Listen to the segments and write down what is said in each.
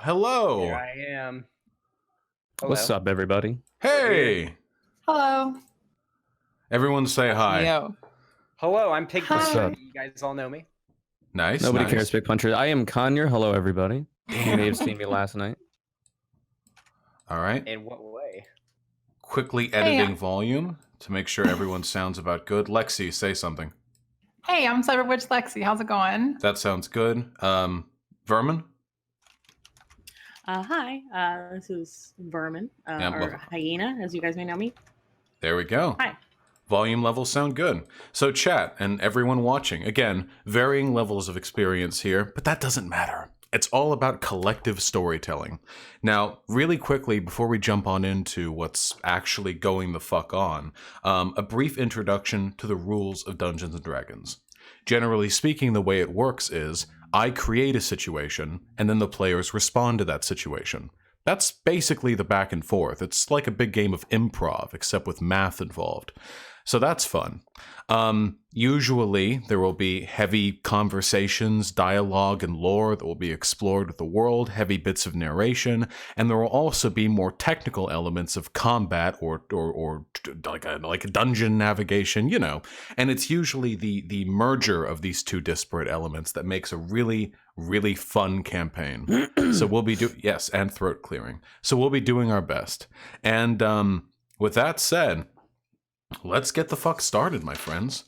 hello. Here I am. Hello. What's up, everybody? Hey. Hello. Everyone say hi. Yo. Hello, I'm Pig Hi. Puncher. What's You guys all know me. Nice. Nobody nice. cares, Big Puncher. I am Conyer. Hello, everybody. You may have seen me last night. All right. In what way? Quickly editing volume to make sure everyone sounds about good. Lexi, say something. Hey, I'm CyberwitchLexi. How's it going? That sounds good. Vermin? Hi, this is Vermin, Yeah, or Hyena, as you guys may know me. There we go. Hi. Volume levels sound good. So chat and everyone watching, again, varying levels of experience here, but that doesn't matter. It's all about collective storytelling. Now, really quickly, before we jump on into what's actually going the fuck on, a brief introduction to the rules of Dungeons & Dragons. Generally speaking, the way it works is, I create a situation, and then the players respond to that situation. That's basically the back and forth. It's like a big game of improv, except with math involved. So that's fun. Usually, there will be heavy conversations, dialogue, and lore that will be explored with the world, heavy bits of narration, and there will also be more technical elements of combat or like a dungeon navigation, you know. And it's usually the merger of these two disparate elements that makes a really, really fun campaign. So we'll be yes, and throat clearing. So we'll be doing our best. And with that said, let's get the fuck started, my friends.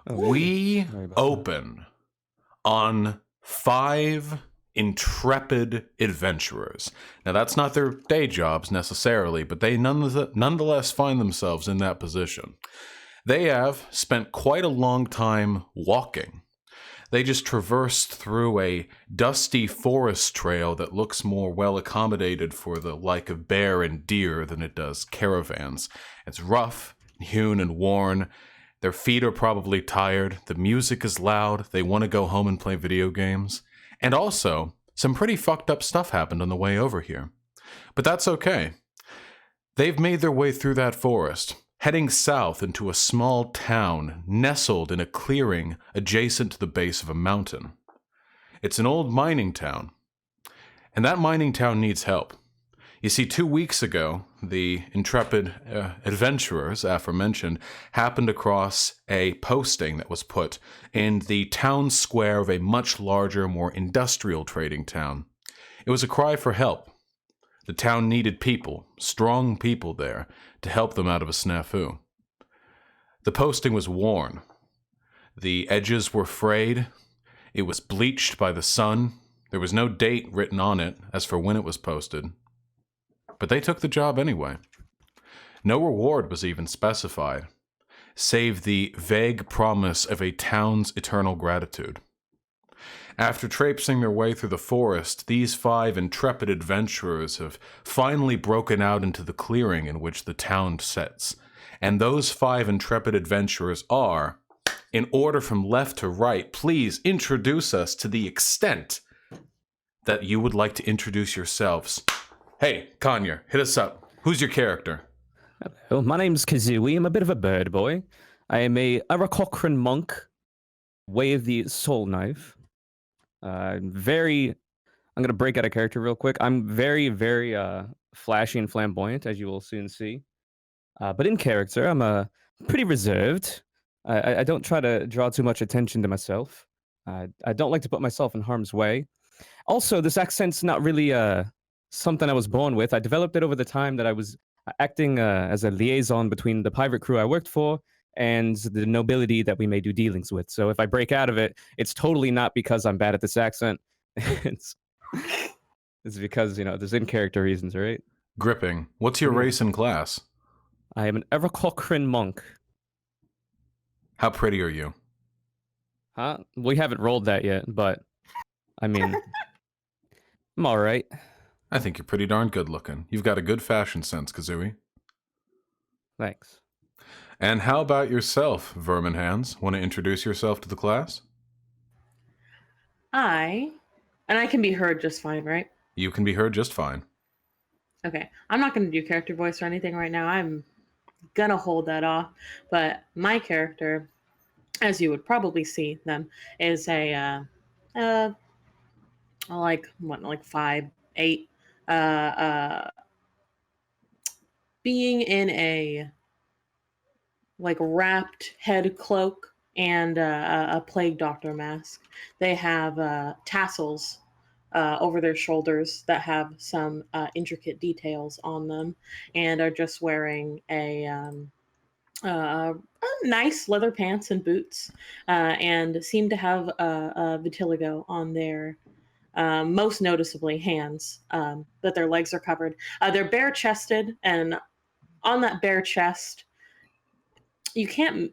We open on 5 intrepid adventurers. Now, that's not their day jobs necessarily, but they nonetheless find themselves in that position. They have spent quite a long time walking. They just traversed through a dusty forest trail that looks more well accommodated for the like of bear and deer than it does caravans. It's rough, hewn and worn. Their feet are probably tired. The music is loud. They want to go home and play video games. And also, some pretty fucked up stuff happened on the way over here. But that's okay. They've made their way through that forest, heading south into a small town nestled in a clearing adjacent to the base of a mountain. It's an old mining town. And that mining town needs help. You see, 2 weeks ago, the intrepid adventurers, aforementioned, happened across a posting that was put in the town square of a much larger, more industrial trading town. It was a cry for help. The town needed people, strong people there, to help them out of a snafu. The posting was worn. The edges were frayed. It was bleached by the sun. There was no date written on it as for when it was posted. But they took the job anyway. No reward was even specified, save the vague promise of a town's eternal gratitude. After traipsing their way through the forest, these 5 intrepid adventurers have finally broken out into the clearing in which the town sits. And those 5 intrepid adventurers are, in order from left to right, please introduce us to the extent that you would like to introduce yourselves. Hey, Conyer, hit us up. Who's your character? Hello, my name's Kazooie. I'm a bit of a bird boy. I am a Aarakocran monk. Way of the Soul Knife. I'm going to break out a character real quick. I'm very, very flashy and flamboyant, as you will soon see. But in character, I'm pretty reserved. I don't try to draw too much attention to myself. I don't like to put myself in harm's way. Also, this accent's not really something I was born with. I developed it over the time that I was acting as a liaison between the pirate crew I worked for and the nobility that we may do dealings with. So if I break out of it, it's totally not because I'm bad at this accent. it's because, you know, there's in-character reasons, right? Gripping. What's your race and class? I am an Aarakocran monk. How pretty are you? Huh? We haven't rolled that yet, but I mean, I'm all right. I think you're pretty darn good looking. You've got a good fashion sense, Kazooie. Thanks. And how about yourself, Verminhands? Want to introduce yourself to the class? And I can be heard just fine, right? You can be heard just fine. Okay. I'm not going to do character voice or anything right now. I'm going to hold that off. But my character, as you would probably see them, is a like 5 8, being in a like wrapped head cloak and a plague doctor mask. They have tassels over their shoulders that have some intricate details on them, and are just wearing a nice leather pants and boots, and seem to have a vitiligo on their most noticeably hands, that their legs are covered. They're bare chested, and on that bare chest, you can't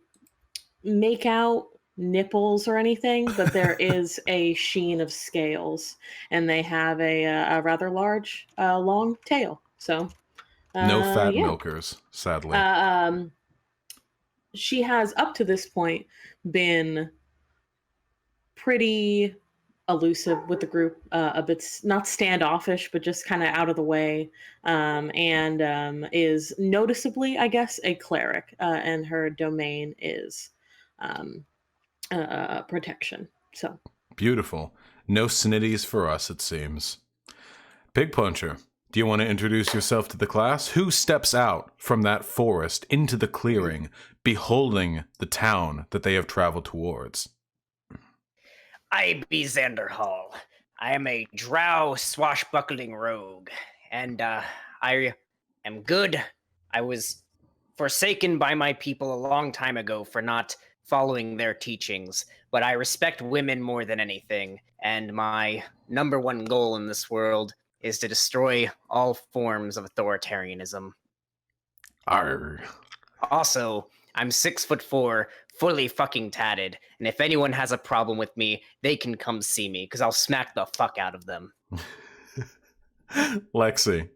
make out nipples or anything, but there is a sheen of scales, and they have a rather large, long tail. So, No fat yeah. milkers, sadly. She has, up to this point, been pretty elusive with the group, a bit not standoffish, but just kind of out of the way, and is noticeably, I guess, a cleric, and her domain is protection. So Beautiful. No snitties for us, it seems. Pig Puncher, do you want to introduce yourself to the class? Who steps out from that forest into the clearing, beholding the town that they have traveled towards? I be Xanderhal. I am a drow swashbuckling rogue, and I am good. I was forsaken by my people a long time ago for not following their teachings, but I respect women more than anything, and my number one goal in this world is to destroy all forms of authoritarianism. Arr. Also, I'm 6'4", fully fucking tatted, and if anyone has a problem with me, they can come see me, because I'll smack the fuck out of them. Lexi.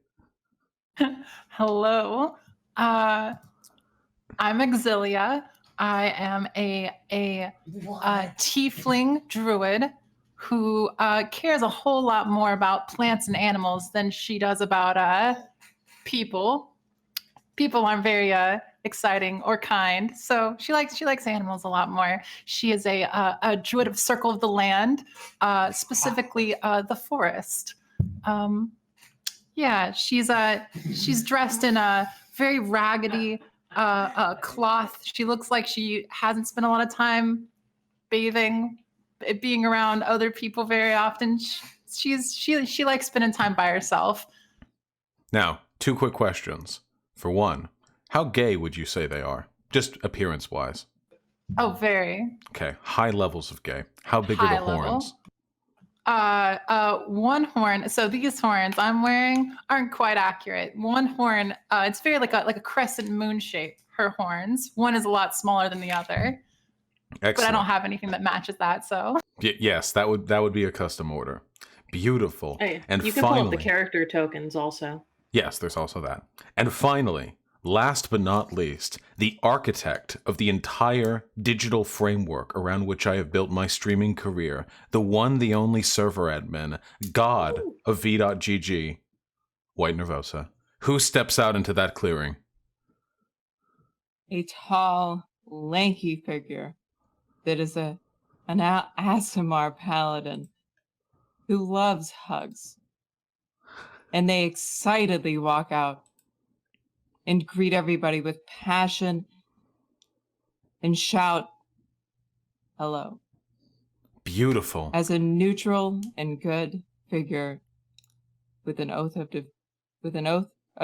Hello. I'm Exilia. I am a tiefling druid who cares a whole lot more about plants and animals than she does about people. People aren't very exciting or kind, so she likes animals a lot more. She is a druid of Circle of the Land, specifically the forest. Yeah, she's dressed in a very raggedy cloth. She looks like she hasn't spent a lot of time bathing, being around other people very often. She likes spending time by herself. Now, 2 quick questions. For one, how gay would you say they are? Just appearance-wise. Oh, very. Okay, high levels of gay. How big High are the level. horns? One horn. So these horns I'm wearing aren't quite accurate. One horn, it's very like a crescent moon shape. Her horns. One is a lot smaller than the other, Excellent. but I don't have anything that matches that. So Yes, that would be a custom order. Beautiful. hey, And you can finally, pull up the character tokens also. yes, there's also that. And finally, last but not least, the architect of the entire digital framework around which I have built my streaming career, the one, the only server admin, god of v.gg, WhiteNervosa. Who steps out into that clearing? A tall, lanky figure that is an Asimar paladin who loves hugs. And they excitedly walk out and greet everybody with passion and shout, hello. Beautiful. As a neutral and good figure with an oath of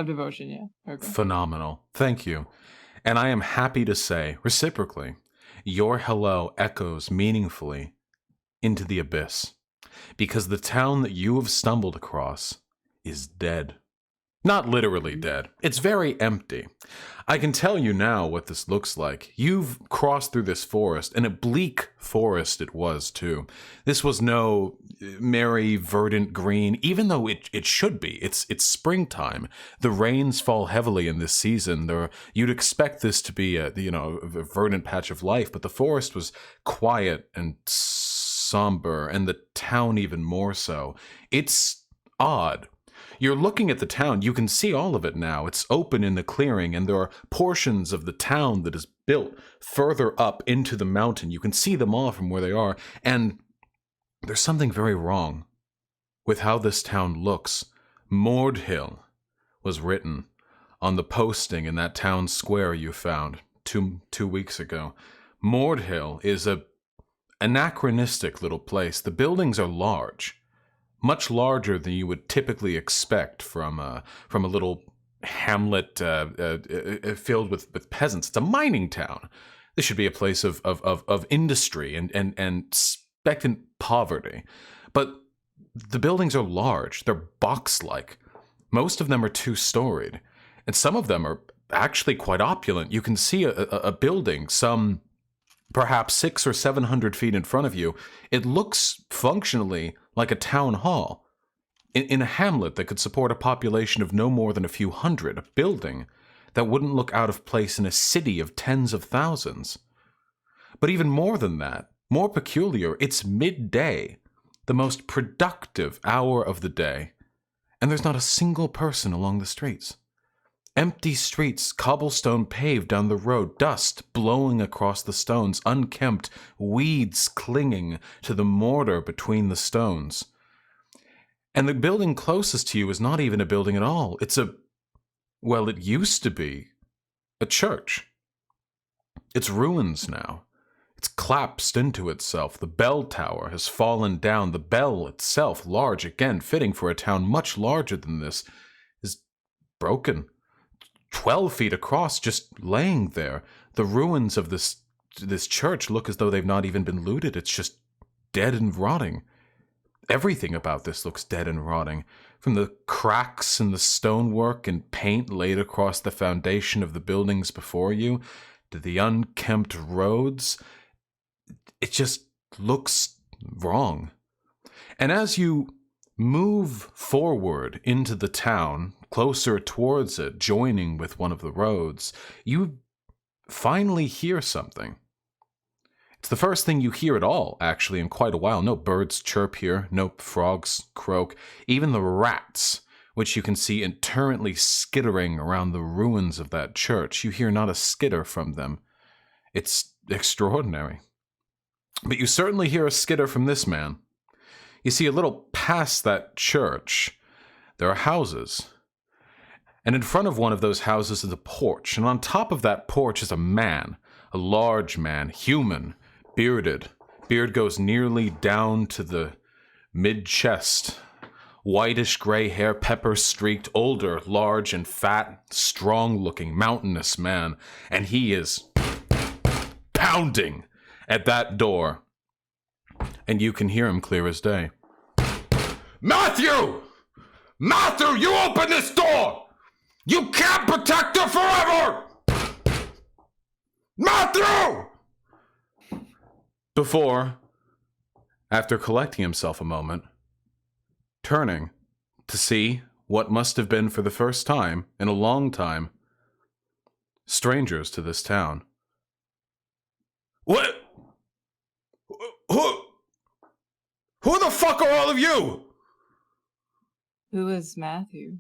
devotion, yeah. Okay. Phenomenal. Thank you. And I am happy to say, reciprocally, your hello echoes meaningfully into the abyss, because the town that you have stumbled across is dead. Not literally dead. It's very empty. I can tell you now what this looks like. You've crossed through this forest, and a bleak forest it was, too. This was no merry, verdant green, even though it should be. It's springtime. The rains fall heavily in this season. You'd expect this to be a verdant patch of life, but the forest was quiet and somber, and the town even more so. It's odd. You're looking at the town, you can see all of it now. It's open in the clearing, and there are portions of the town that is built further up into the mountain. You can see them all from where they are, and there's something very wrong. with how this town looks, Mordhill was written on the posting in that town square you found two weeks ago. Mordhill is a anachronistic little place. The buildings are large, much larger than you would typically expect from a little hamlet filled with peasants. It's a mining town. This should be a place of industry and expectant poverty. But the buildings are large. They're box-like. Most of them are two-storied, and some of them are actually quite opulent. You can see a building, some perhaps 600 or 700 feet in front of you. It looks functionally like a town hall. In a hamlet that could support a population of no more than a few hundred, a building that wouldn't look out of place in a city of tens of thousands. But even more than that, more peculiar, it's midday, the most productive hour of the day, and there's not a single person along the streets. Empty streets, cobblestone paved down the road, dust blowing across the stones, unkempt, weeds clinging to the mortar between the stones. And the building closest to you is not even a building at all. It's it used to be a church. It's ruins now. It's collapsed into itself. The bell tower has fallen down. The bell itself, large again, fitting for a town much larger than this, is broken. 12 feet across, just laying there. The ruins of this church look as though they've not even been looted. It's just dead and rotting. Everything about this looks dead and rotting, from the cracks in the stonework and paint laid across the foundation of the buildings before you, to the unkempt roads. It just looks wrong. And as you move forward into the town, closer towards it, joining with one of the roads, you finally hear something. It's the first thing you hear at all, actually, in quite a while. No birds chirp here, no frogs croak. Even the rats, which you can see internally skittering around the ruins of that church, you hear not a skitter from them. It's extraordinary. But you certainly hear a skitter from this man. You see, a little past that church, there are houses. And in front of one of those houses is a porch, and on top of that porch is a man, a large man, human, bearded. Beard goes nearly down to the mid-chest. Whitish gray hair, pepper-streaked, older, large and fat, strong-looking, mountainous man. And he is pounding at that door. And you can hear him clear as day. Matthew! Matthew, you open this door! You can't protect her forever! Matthew! Before, after collecting himself a moment, turning to see what must have been for the first time in a long time, strangers to this town. What? Who the fuck are all of you? Who is Matthew?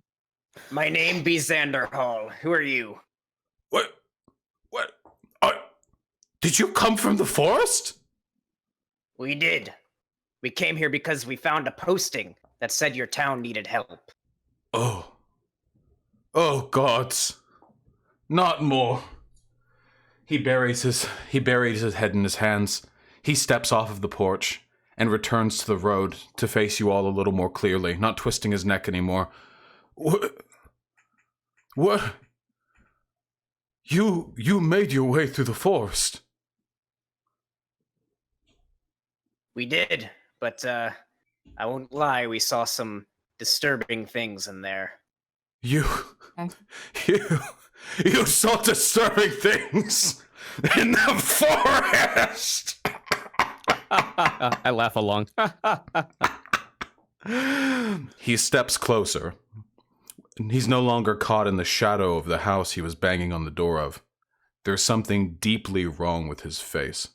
My name be Xanderhal. Who are you? What? Did you come from the forest? We did. We came here because we found a posting that said your town needed help. Oh gods. Not more. He buries his head in his hands. He steps off of the porch and returns to the road to face you all a little more clearly, not twisting his neck anymore. What? You made your way through the forest. We did, but I won't lie, we saw some disturbing things in there. You saw disturbing things in the forest. I laugh along. He steps closer. He's no longer caught in the shadow of the house he was banging on the door of. There's something deeply wrong with his face.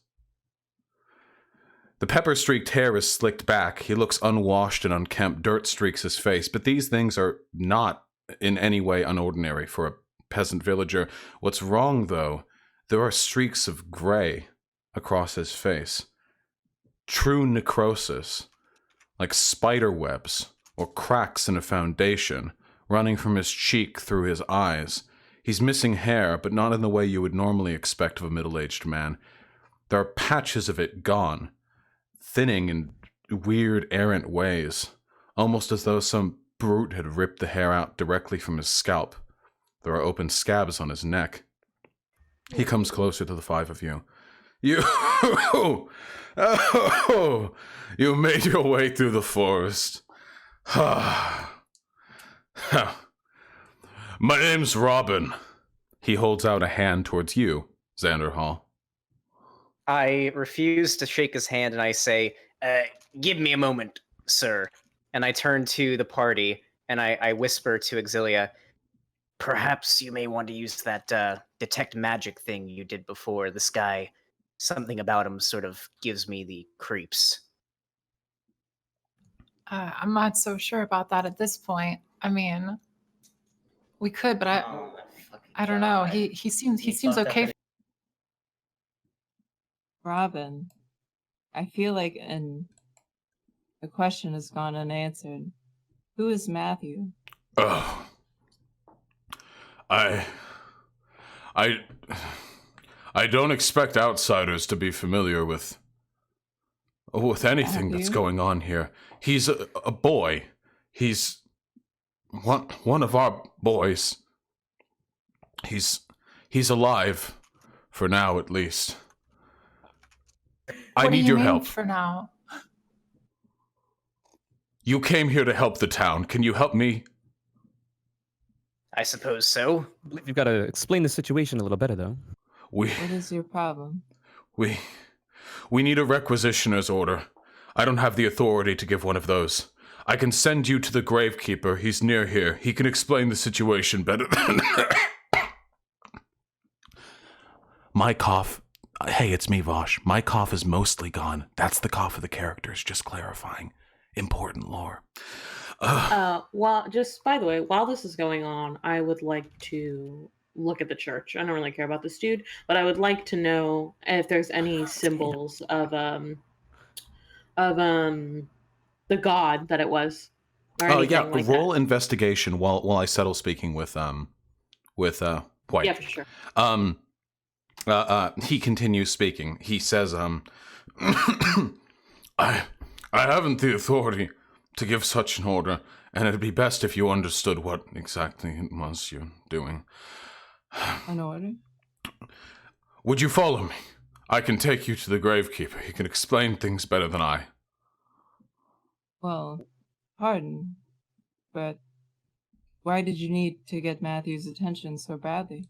The pepper-streaked hair is slicked back. He looks unwashed and unkempt. Dirt streaks his face. But these things are not in any way unordinary for a peasant villager. What's wrong, though, there are streaks of gray across his face. True necrosis, like spider webs or cracks in a foundation, running from his cheek through his eyes. He's missing hair, but not in the way you would normally expect of a middle-aged man. There are patches of it gone, thinning in weird, errant ways, almost as though some brute had ripped the hair out directly from his scalp. There are open scabs on his neck. He comes closer to the five of you. You... Oh, you made your way through the forest. My name's Robin. He holds out a hand towards you, Xanderhal. I refuse to shake his hand and I say, give me a moment, sir. And I turn to the party and I whisper to Exilia, perhaps you may want to use that detect magic thing you did before. This guy, something about him sort of gives me the creeps. I'm not so sure about that at this point. I mean, we could, but I don't know. He seems okay. Robin, I feel like a question has gone unanswered. Who is Matthew? Oh. I don't expect outsiders to be familiar with anything that's going on here. He's a boy. He's one of our boys. He's alive, for now at least. I need your help. For now. You came here to help the town. Can you help me? I suppose so. I believe you've got to explain the situation a little better, though. What is your problem? We need a requisitioner's order. I don't have the authority to give one of those. I can send you to the gravekeeper. He's near here. He can explain the situation better than... My cough... Hey, it's me, Vosh. My cough is mostly gone. That's the cough of the characters, just clarifying. Important lore. Well, just by the way, while this is going on, I would like to look at the church. I don't really care about this dude, but I would like to know if there's any symbols of the god that it was. Oh yeah, like roll that. Investigation while I settle speaking with White. Yeah, for sure. He continues speaking. He says, I haven't the authority to give such an order, and it'd be best if you understood what exactly it was you're doing. An order? Would you follow me? I can take you to the gravekeeper. He can explain things better than I. Well, pardon, but why did you need to get Matthew's attention so badly?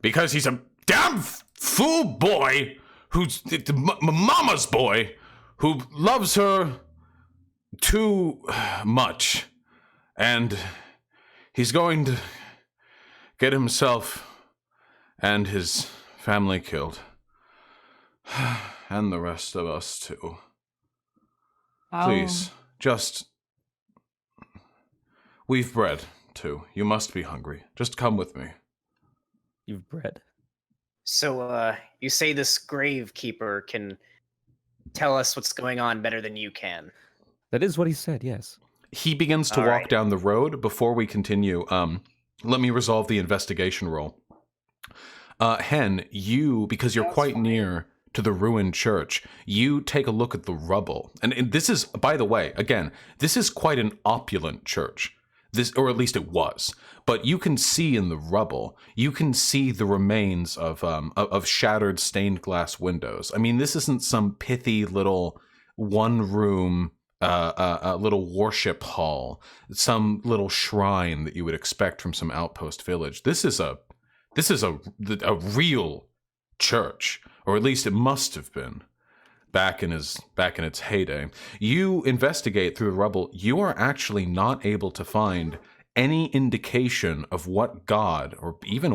Because he's a damn fool boy who's mama's boy who loves her too much, and he's going to get himself and his family killed, and the rest of us too. Please, just... We've bread, too. You must be hungry. Just come with me. You've bread. So, you say this gravekeeper can tell us what's going on better than you can. That is what he said, yes. He begins to walk down the road. Before we continue, let me resolve the investigation roll. Hen, you, because you're quite near to the ruined church, you take a look at the rubble. And this is, by the way, again, this is quite an opulent church. This, or at least it was. But you can see in the rubble, you can see the remains of shattered stained glass windows. I mean, this isn't some pithy little one-room little worship hall, some little shrine that you would expect from some outpost village. This is a real church, or at least it must have been back in its heyday. You investigate through the rubble. You are actually not able to find any indication of what god, or even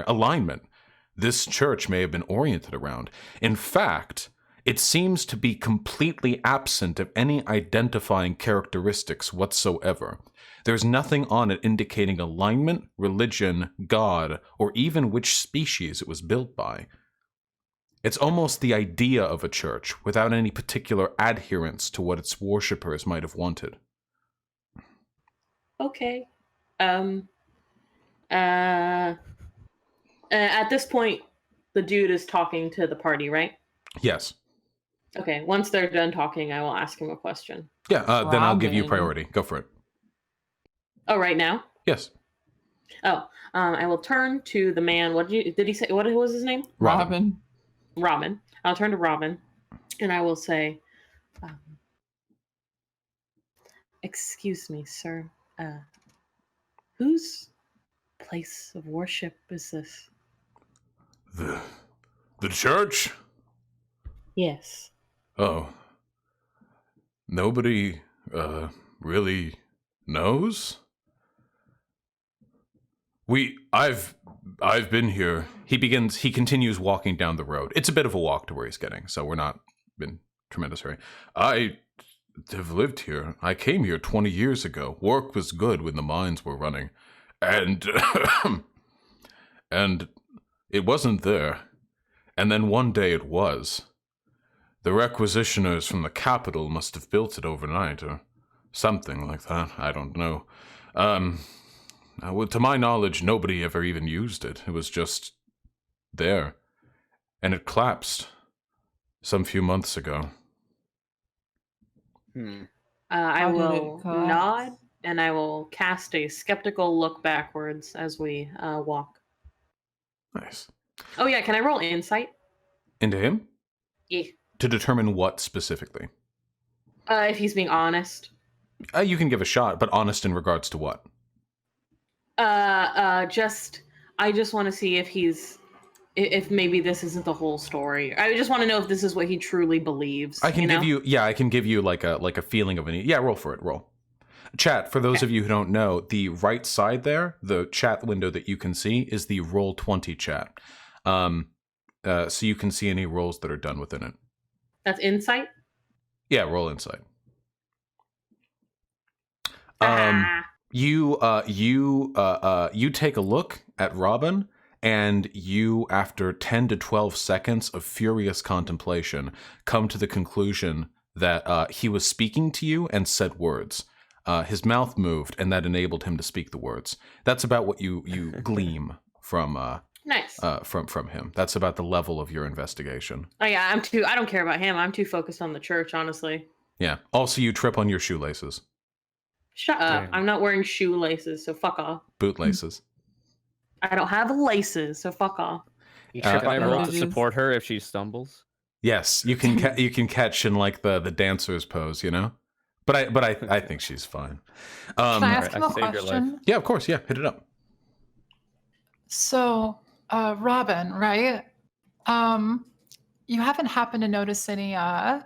alignment this church may have been oriented around. In fact, it seems to be completely absent of any identifying characteristics whatsoever. There's nothing on it indicating alignment, religion, god, or even which species it was built by. It's almost the idea of a church without any particular adherence to what its worshippers might have wanted. Okay. At this point, the dude is talking to the party, right? Yes. Okay. Once they're done talking, I will ask him a question. Yeah, then I'll give you Robin. priority. Go for it. Oh, right now? Yes. Oh, I will turn to the man. Did he say? What was his name? Robin. Robin. I'll turn to Robin, and I will say, "Excuse me, sir. Whose place of worship is this?" The church? Yes. Oh. Nobody, really knows? I've been here. He continues walking down the road. It's a bit of a walk to where he's getting, so we're not in tremendous hurry. I have lived here. I came here 20 years ago. Work was good when the mines were running. And, and it wasn't there. And then one day it was. The requisitioners from the capital must have built it overnight, or something like that. I don't know. Well, to my knowledge, nobody ever even used it. It was just there. And it collapsed some few months ago. I How did it will collapse? nod, and I will cast a skeptical look backwards as we walk. Nice. Oh, yeah. Can I roll insight? Into him? Yeah. To determine what specifically? If he's being honest. You can give a shot, but honest in regards to what? I just want to see if maybe this isn't the whole story. I just want to know if this is what he truly believes. I can give you like a feeling of roll for it, roll. Chat, for those of you who don't know, the right side there, the chat window that you can see is the roll 20 chat. So you can see any rolls that are done within it. That's insight? Yeah, roll insight. Ah. You take a look at Robin, and you, after 10 to 12 seconds of furious contemplation, come to the conclusion that he was speaking to you and said words. His mouth moved, and that enabled him to speak the words. That's about what you gleam from Nice. from him. That's about the level of your investigation. Oh yeah, I don't care about him. I'm too focused on the church, honestly. Yeah. Also, you trip on your shoelaces. Shut up. Damn. I'm not wearing shoelaces, so fuck off. Bootlaces. I don't have laces, so fuck off. You Uh, trip Can I on the roll to rock. support her if she stumbles? Yes, you can you can catch in like the dancer's pose, you know. But I think she's fine. Can I ask Alright, him I a saved your life. question? Yeah, of course. Yeah, hit it up. So, Robin, right? You haven't happened to notice any, I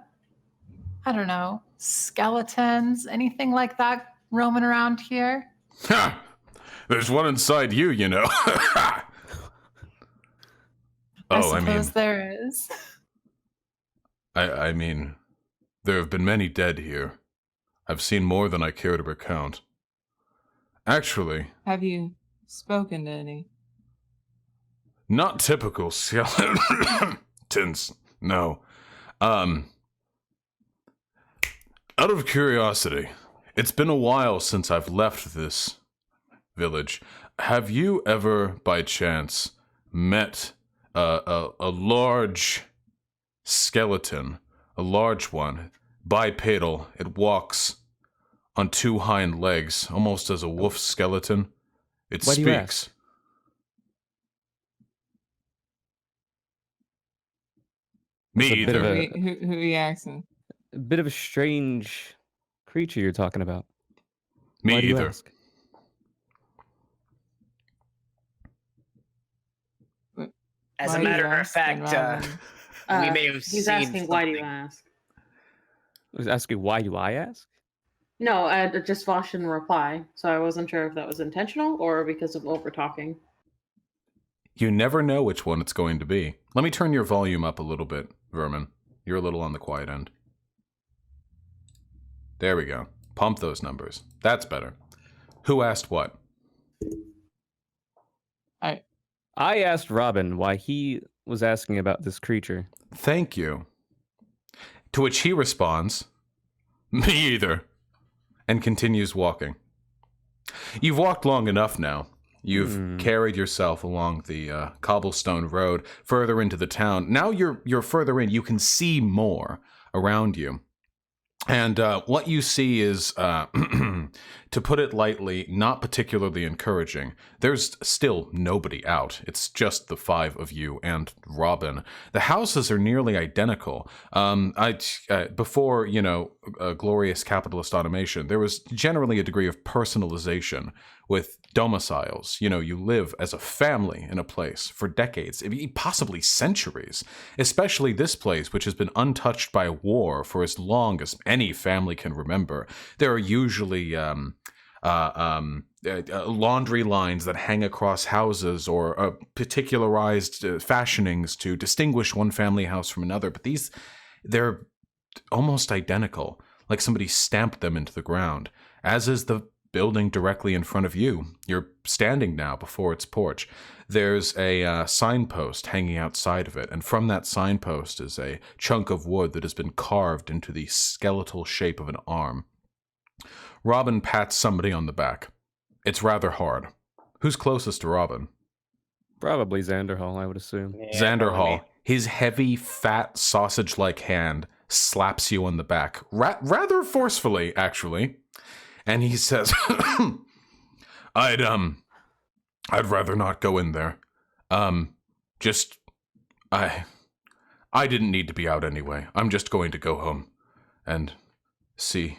don't know, skeletons, anything like that roaming around here? Ha! There's one inside you, you know. I Oh, suppose there is. I mean, there have been many dead here. I've seen more than I care to recount. Actually, Have you spoken to any? not typical skeletons. No. Out of curiosity, it's been a while since I've left this village. Have you ever, by chance, met a large skeleton, a large one, bipedal? It walks on two hind legs, almost as a wolf skeleton. It Why do you speaks. ask? Me It's a bit of either. a- Who are you asking? A bit of a strange creature you're talking about. Me Why do you either. ask? As Why a do you matter of ask, then, fact, Robin? we may have He's seen asking, why do you something. ask? I was asking, why do I ask? No, just Vosh didn't reply, so I wasn't sure if that was intentional or because of over talking. You never know which one it's going to be. Let me turn your volume up a little bit, Vermin. You're a little on the quiet end. There we go. Pump those numbers. That's better. Who asked what? I asked Robin why he was asking about this creature. Thank you. To which he responds, me either, and continues walking. You've walked long enough now. You've carried yourself along the cobblestone road further into the town. Now you're further in. You can see more around you. And what you see is, to put it lightly, not particularly encouraging. There's still nobody out. It's just the 5 of you and Robin. The houses are nearly identical. Before, glorious capitalist automation, there was generally a degree of personalization with domiciles. You live as a family in a place for decades, possibly centuries, especially this place, which has been untouched by war for as long as any family can remember. There are usually laundry lines that hang across houses, or particularized fashionings to distinguish one family house from another, but they're almost identical, like somebody stamped them into the ground, as is the building directly in front of you. You're standing now before its porch. There's a signpost hanging outside of it, and from that signpost is a chunk of wood that has been carved into the skeletal shape of an arm. Robin pats somebody on the back. It's rather hard. Who's closest to Robin? Probably Xanderhal, I would assume. Yeah, Xanderhal. probably me. His heavy, fat, sausage-like hand slaps you on the back, rather forcefully, actually. And he says, I'd rather not go in there. I didn't need to be out anyway. I'm just going to go home and see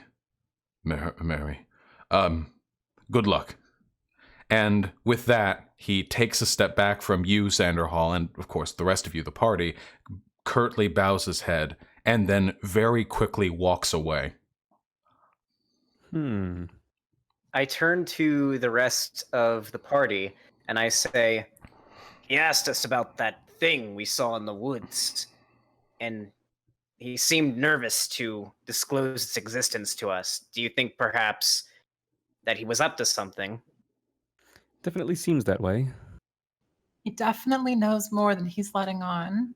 Mary. Good luck. And with that, he takes a step back from you, Xanderhal, and of course the rest of you, the party, curtly bows his head, and then very quickly walks away. I turn to the rest of the party and I say, he asked us about that thing we saw in the woods, and he seemed nervous to disclose its existence to us. Do you think perhaps that he was up to something? Definitely seems that way. He definitely knows more than he's letting on.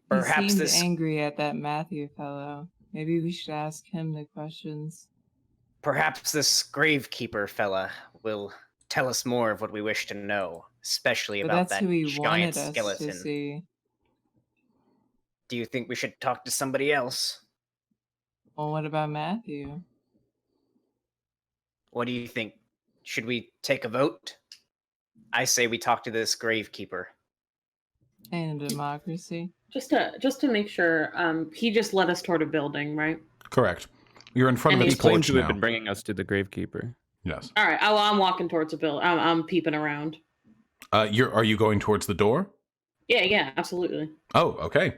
Perhaps he seemed this angry at that Matthew fellow. Maybe we should ask him the questions. perhaps this gravekeeper fella will tell us more of what we wish to know, especially But about that's that who he giant wanted us skeleton. to see. Do you think we should talk to somebody else? Well, what about Matthew? What do you think? Should we take a vote? I say we talk to this gravekeeper. And a democracy. Just to make sure, he just led us toward a building, right? Correct. You're in front And of he's its He claimed porch to have now. been bringing us to the gravekeeper. Yes. All right. Oh, I'm walking towards a building. I'm peeping around. Are you going towards the door? Yeah, absolutely. Oh, okay.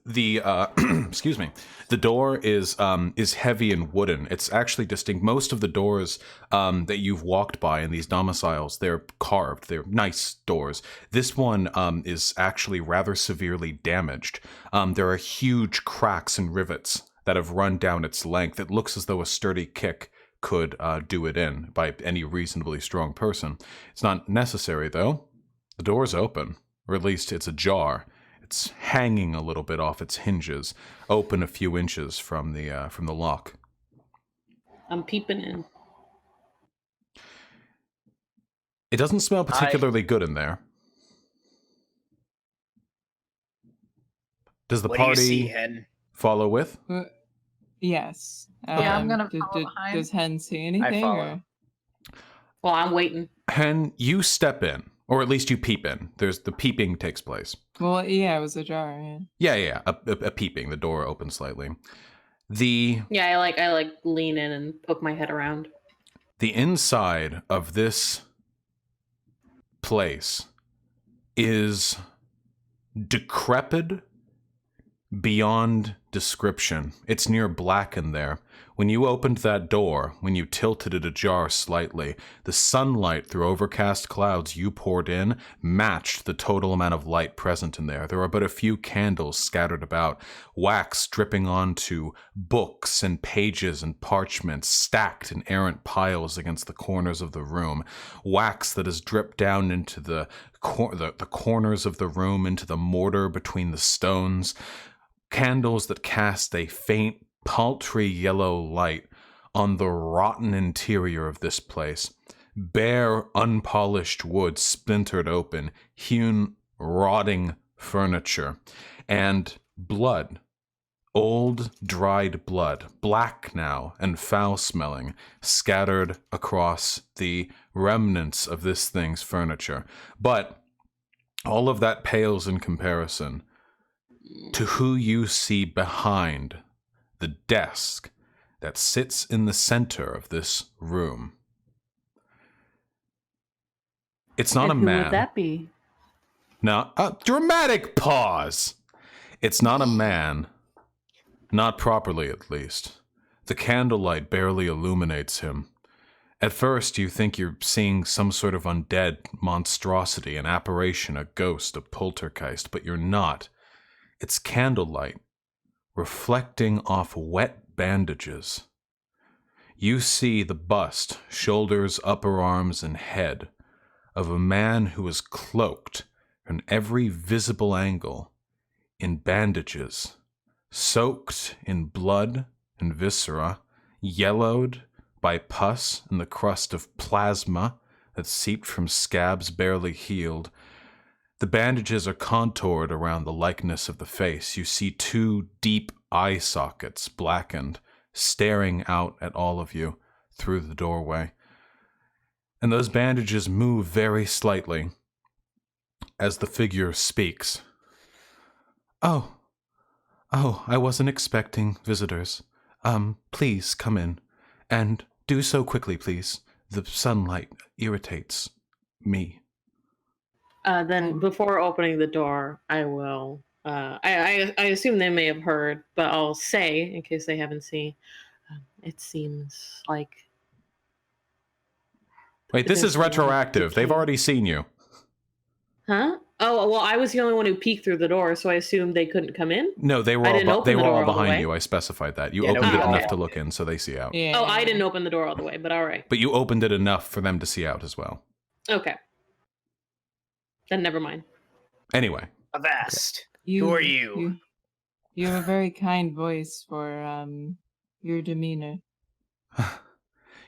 Excuse me. The door is heavy and wooden. It's actually distinct. Most of the doors that you've walked by in these domiciles, they're carved. They're nice doors. This one is actually rather severely damaged. There are huge cracks and rivets that have run down its length. It looks as though a sturdy kick could do it in by any reasonably strong person. It's not necessary, though. The door's open, or at least it's ajar. It's hanging a little bit off its hinges, open a few inches from the lock. I'm peeping in. It doesn't smell particularly good in there. Does the What do you see, party Hen? follow with? Yes. Yeah, I'm gonna follow behind. Does Hen see anything? follow. Or? Well, I'm waiting. Hen, you step in, or at least you peep in. The peeping takes place. Well, yeah, it was ajar. Yeah. Yeah, a peeping. The door opens slightly. Yeah, I like lean in and poke my head around. The inside of this place is decrepit beyond description. It's near Blacken there. When you opened that door, when you tilted it ajar slightly, the sunlight through overcast clouds you poured in matched the total amount of light present in there. There were but a few candles scattered about, wax dripping onto books and pages and parchments stacked in errant piles against the corners of the room, wax that has dripped down into the corners of the room, into the mortar between the stones, candles that cast a faint, paltry yellow light on the rotten interior of this place. Bare, unpolished wood splintered open, hewn, rotting furniture, and blood. Old, dried blood, black now and foul-smelling, scattered across the remnants of this thing's furniture. But all of that pales in comparison to who you see behind the desk that sits in the center of this room. It's not And a who man. would that be? Now, a dramatic pause. It's not a man. Not properly, at least. The candlelight barely illuminates him. At first, you think you're seeing some sort of undead monstrosity, an apparition, a ghost, a poltergeist, but you're not. It's candlelight, reflecting off wet bandages. You see the bust, shoulders, upper arms, and head of a man who is cloaked from every visible angle in bandages, soaked in blood and viscera, yellowed by pus and the crust of plasma that seeped from scabs barely healed. The bandages are contoured around the likeness of the face. You see two deep eye sockets, blackened, staring out at all of you through the doorway. And those bandages move very slightly as the figure speaks. Oh, I wasn't expecting visitors. Please come in. And do so quickly, please. The sunlight irritates me. Then before opening the door, I will. I assume they may have heard, but I'll say in case they haven't seen. It seems like. Wait, this is there's a lot of retroactive. They've decay. already seen you. Huh? Oh well, I was the only one who peeked through the door, so I assumed they couldn't come in. No, they were I all didn't open they the were door all all the behind way. you. I specified that. You Yeah, opened no, it okay. enough to look in so they see out. Yeah. Oh, I didn't open the door all the way, but all right. But you opened it enough for them to see out as well. Okay. Then never mind. Anyway, Avast. You, Who are you? You have a very kind voice for your demeanor.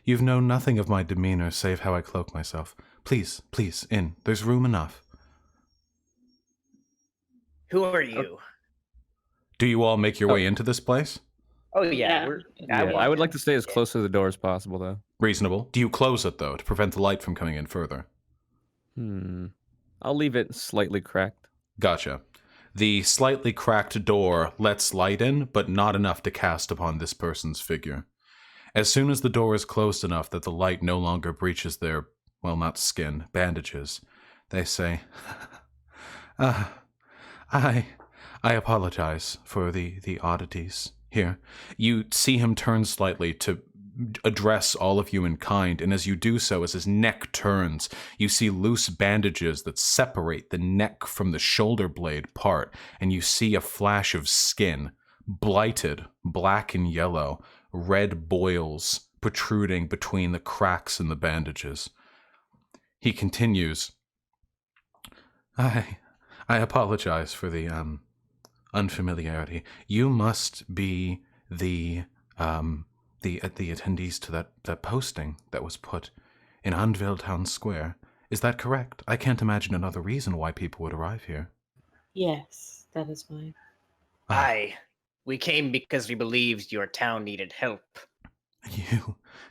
you've known nothing of my demeanor save how I cloak myself. Please, please, in. There's room enough. Who are you? Do you all make your way into this place? Oh yeah, Yeah. I would like to stay as close to the door as possible, though. Reasonable. Do you close it, though, to prevent the light from coming in further? I'll leave it slightly cracked. Gotcha. The slightly cracked door lets light in, but not enough to cast upon this person's figure. As soon as the door is closed enough that the light no longer breaches their, well, not skin, bandages, they say, I apologize for the oddities here. You see him turn slightly to address all of you in kind, and as you do so, as his neck turns, you see loose bandages that separate the neck from the shoulder blade part, and you see a flash of skin, blighted, black and yellow, red boils protruding between the cracks in the bandages. He continues, I apologize for the unfamiliarity. You must be the attendees to that posting that was put in Unveil Town Square. Is that correct? I can't imagine another reason why people would arrive here. Yes, that is fine. Aye. We came because we believed your town needed help.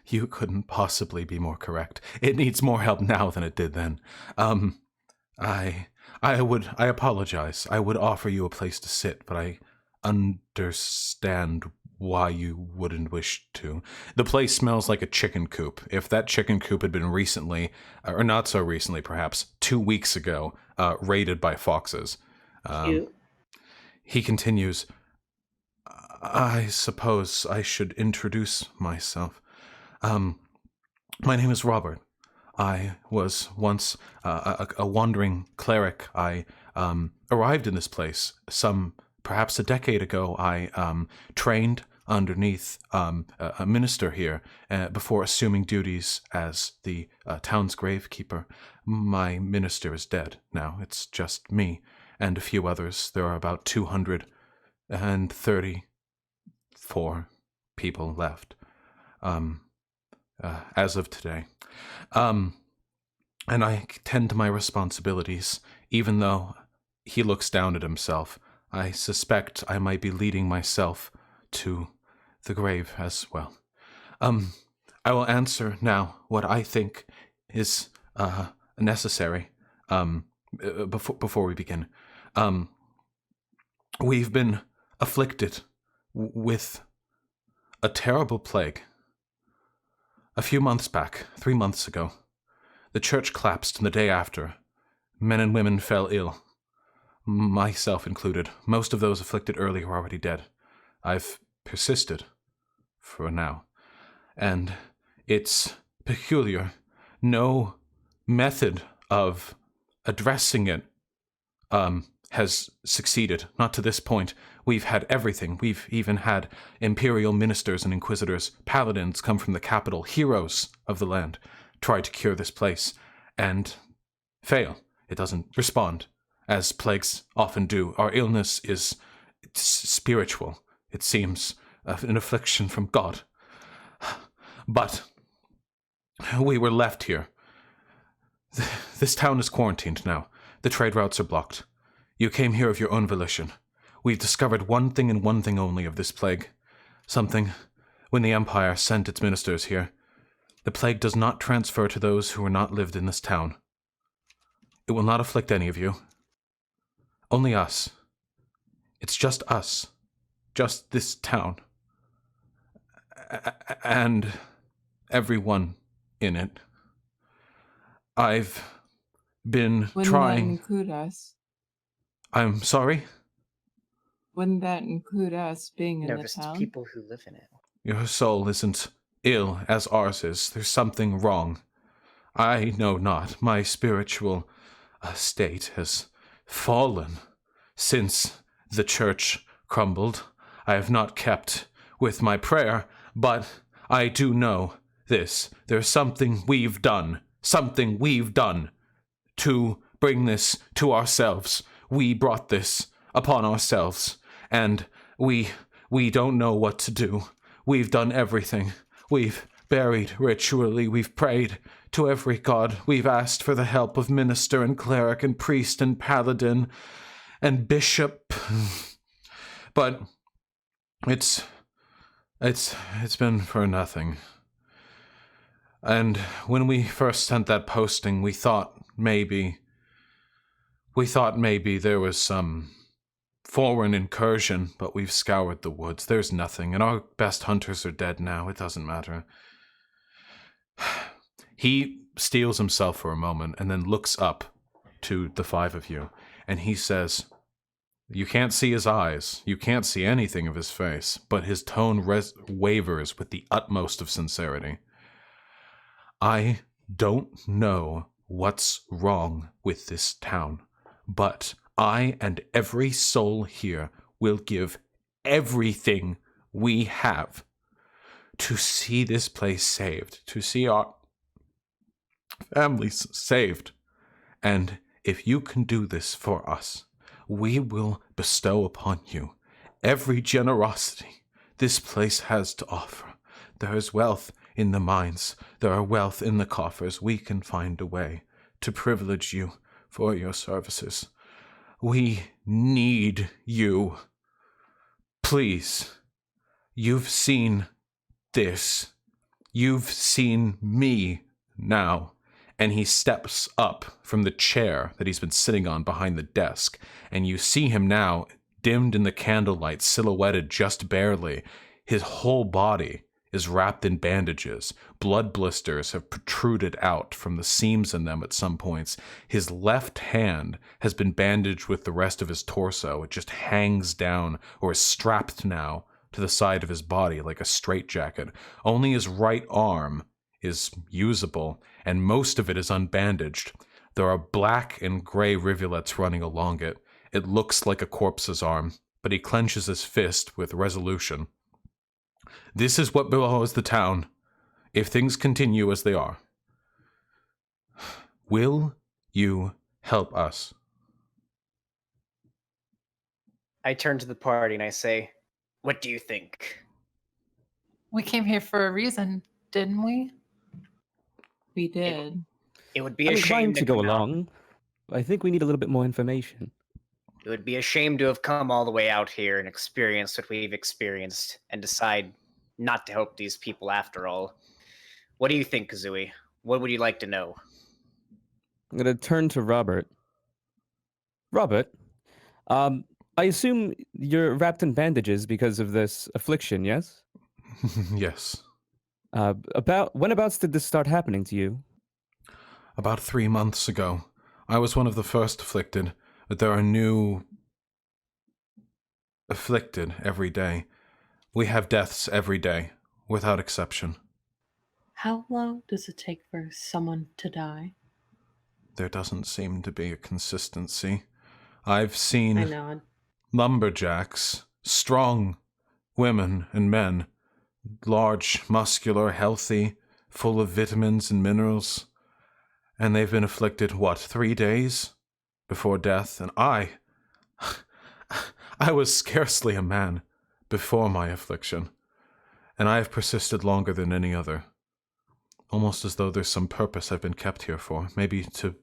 You couldn't possibly be more correct. It needs more help now than it did then. I apologize. I would offer you a place to sit, but I understand why you wouldn't wish to. The place smells like a chicken coop. If that chicken coop had been recently, or not so recently perhaps, 2 weeks ago, raided by foxes. Cute. He continues, I suppose I should introduce myself. My name is Robert. I was once a wandering cleric. I arrived in this place perhaps a decade ago. I trained underneath a minister here before assuming duties as the town's gravekeeper. My minister is dead now. It's just me and a few others. There are about 234 people left as of today. And I tend to my responsibilities, even though he looks down at himself. I suspect I might be leading myself to the grave as well. I will answer now what I think is necessary before we begin. We've been afflicted with a terrible plague. A few months back, 3 months ago, the church collapsed, and the day after, men and women fell ill, myself included. Most of those afflicted early are already dead. I've persisted for now, and it's peculiar. No method of addressing it has succeeded, not to this point. We've had everything. We've even had imperial ministers and inquisitors, paladins come from the capital, heroes of the land, try to cure this place, and fail. It doesn't respond, as plagues often do. Our illness is spiritual. It seems an affliction from God. But we were left here. This town is quarantined now. The trade routes are blocked. You came here of your own volition. We've discovered one thing and one thing only of this plague. Something when the Empire sent its ministers here. The plague does not transfer to those who are not lived in this town. It will not afflict any of you. Only us. It's just us. Just this town. And everyone in it. I've been Wouldn't trying... that include us? I'm sorry? Wouldn't that include us being in No, the there's town? people who live in it. Your soul isn't ill as ours is. There's something wrong. I know not. My spiritual state has fallen since the church crumbled. I have not kept with my prayer, but I do know this. There's something we've done to bring this to ourselves. We brought this upon ourselves, and we don't know what to do. We've done everything. We've buried ritually. We've prayed to every god. We've asked for the help of minister and cleric and priest and paladin and bishop. But it's been for nothing. And when we first sent that posting, we thought maybe there was some foreign incursion, but we've scoured the woods. There's nothing, and our best hunters are dead now. It doesn't matter. He steels himself for a moment and then looks up to the five of you, and he says, you can't see his eyes, you can't see anything of his face, but his tone wavers with the utmost of sincerity. I don't know what's wrong with this town, but I and every soul here will give everything we have to see this place saved, to see our families saved. And if you can do this for us, we will bestow upon you every generosity this place has to offer. There is wealth in the mines. There are wealth in the coffers. We can find a way to privilege you for your services. We need you. Please. You've seen this. You've seen me now. And he steps up from the chair that he's been sitting on behind the desk, and you see him now, dimmed in the candlelight, silhouetted just barely. His whole body is wrapped in bandages. Blood blisters have protruded out from the seams in them at some points. His left hand has been bandaged with the rest of his torso. It just hangs down, or is strapped now, to the side of his body like a straitjacket. Only his right arm is usable, and most of it is unbandaged. There are black and gray rivulets running along it. It looks like a corpse's arm, but he clenches his fist with resolution. This is what befalls the town, if things continue as they are. Will you help us? I turn to the party and I say, "What do you think?" We came here for a reason, didn't we? We did. It would be I'm a shame inclined to go come out. along. I think we need a little bit more information. It would be a shame to have come all the way out here and experienced what we've experienced and decide not to help these people after all. What do you think, Kazooie? What would you like to know? I'm going to turn to Robert. Robert, I assume you're wrapped in bandages because of this affliction, yes? Yes. Whenabouts did this start happening to you? About 3 months ago. I was one of the first afflicted, but there are new afflicted every day. We have deaths every day, without exception. How long does it take for someone to die? There doesn't seem to be a consistency. I've I seen nod. lumberjacks, strong women and men, large, muscular, healthy, full of vitamins and minerals, and they've been afflicted, 3 days before death, and I was scarcely a man before my affliction, and I have persisted longer than any other, almost as though there's some purpose I've been kept here for, maybe to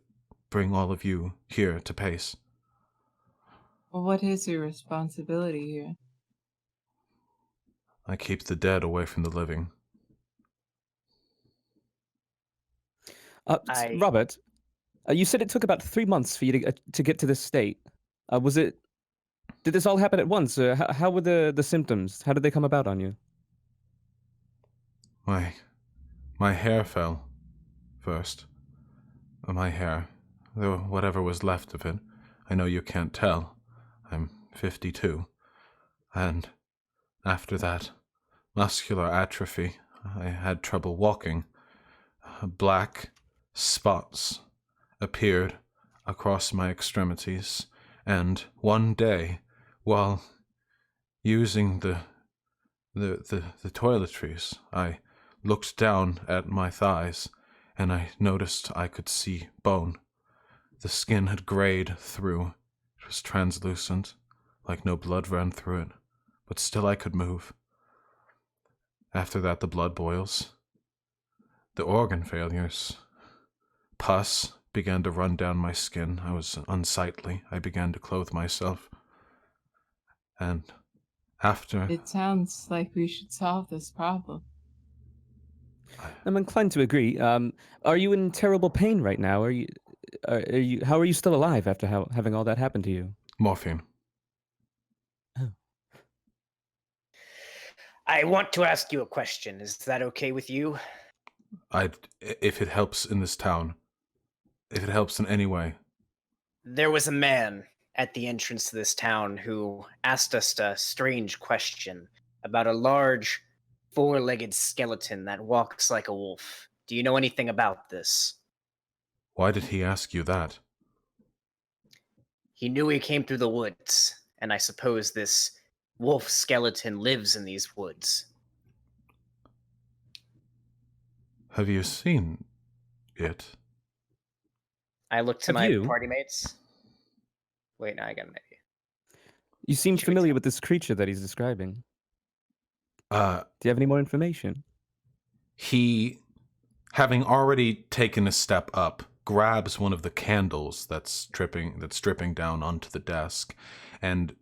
bring all of you here to Pace. Well, what is your responsibility here? I keep the dead away from the living. Robert, you said it took about 3 months for you to get to this state. Did this all happen at once? How were the symptoms? How did they come about on you? My hair fell first. My hair, though whatever was left of it. I know you can't tell. I'm 52. And after that, muscular atrophy. I had trouble walking. Black spots appeared across my extremities, and one day, while using the toiletries, I looked down at my thighs, and I noticed I could see bone. The skin had grayed through. It was translucent, like no blood ran through it, but still I could move. After that, the blood boils. The organ failures. Pus began to run down my skin. I was unsightly. I began to clothe myself. And after... It sounds like we should solve this problem. I'm inclined to agree. Are you in terrible pain right now? How are you still alive after having all that happen to you? Morphine. Oh. I want to ask you a question. Is that okay with you? If it helps in this town, if it helps in any way. There was a man at the entrance to this town who asked us a strange question about a large, four-legged skeleton that walks like a wolf. Do you know anything about this? Why did he ask you that? He knew he came through the woods, and I suppose this wolf skeleton lives in these woods. Have you seen it? I look to Have my you? party mates. Wait, no, I got an idea. You seem Should we familiar tell- with this creature that he's describing. Uh, Do you have any more information? he, having already taken a step up, grabs one of the candles that's dripping down onto the desk, and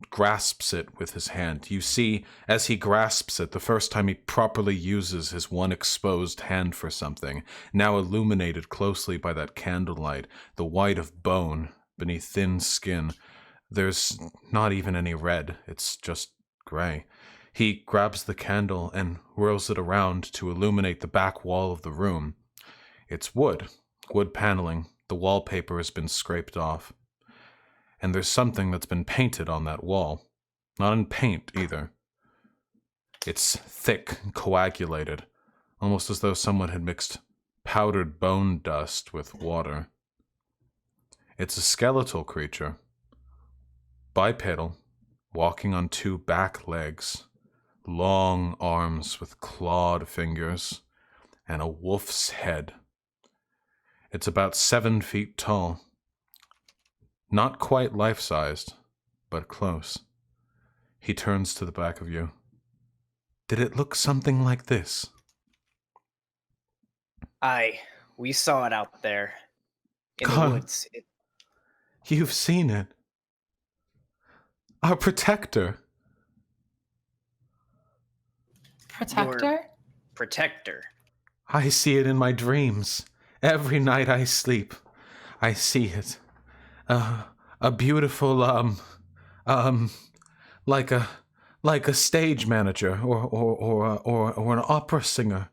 grasps it with his hand. You see, as he grasps it, the first time he properly uses his one exposed hand for something, now illuminated closely by that candlelight, the white of bone beneath thin skin. There's not even any red, it's just gray. He grabs the candle and whirls it around to illuminate the back wall of the room. It's wood paneling. The wallpaper has been scraped off. And there's something that's been painted on that wall. Not in paint, either. It's thick and coagulated, almost as though someone had mixed powdered bone dust with water. It's a skeletal creature, bipedal, walking on 2 back legs, long arms with clawed fingers, and a wolf's head. It's about 7 feet tall. Not quite life-sized, but close. He turns to the back of you. Did it look something like this? Aye, we saw it out there in the God. woods. You've seen it. Our protector. Protector? Protector. I see it in my dreams. Every night I sleep, I see it. A beautiful, like a stage manager, or an opera singer,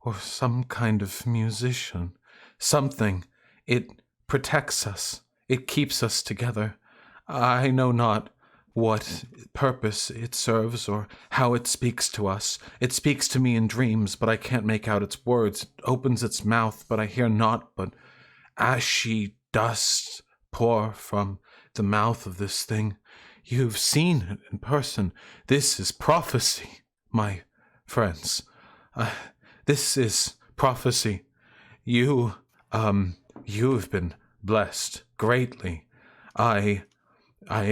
or some kind of musician. Something. It protects us. It keeps us together. I know not what purpose it serves or how it speaks to us. It speaks to me in dreams, but I can't make out its words. It opens its mouth, but I hear naught but ashy dust pour from the mouth of this thing. You've seen it in person. This is prophecy, my friends. This is prophecy. You've been blessed greatly. I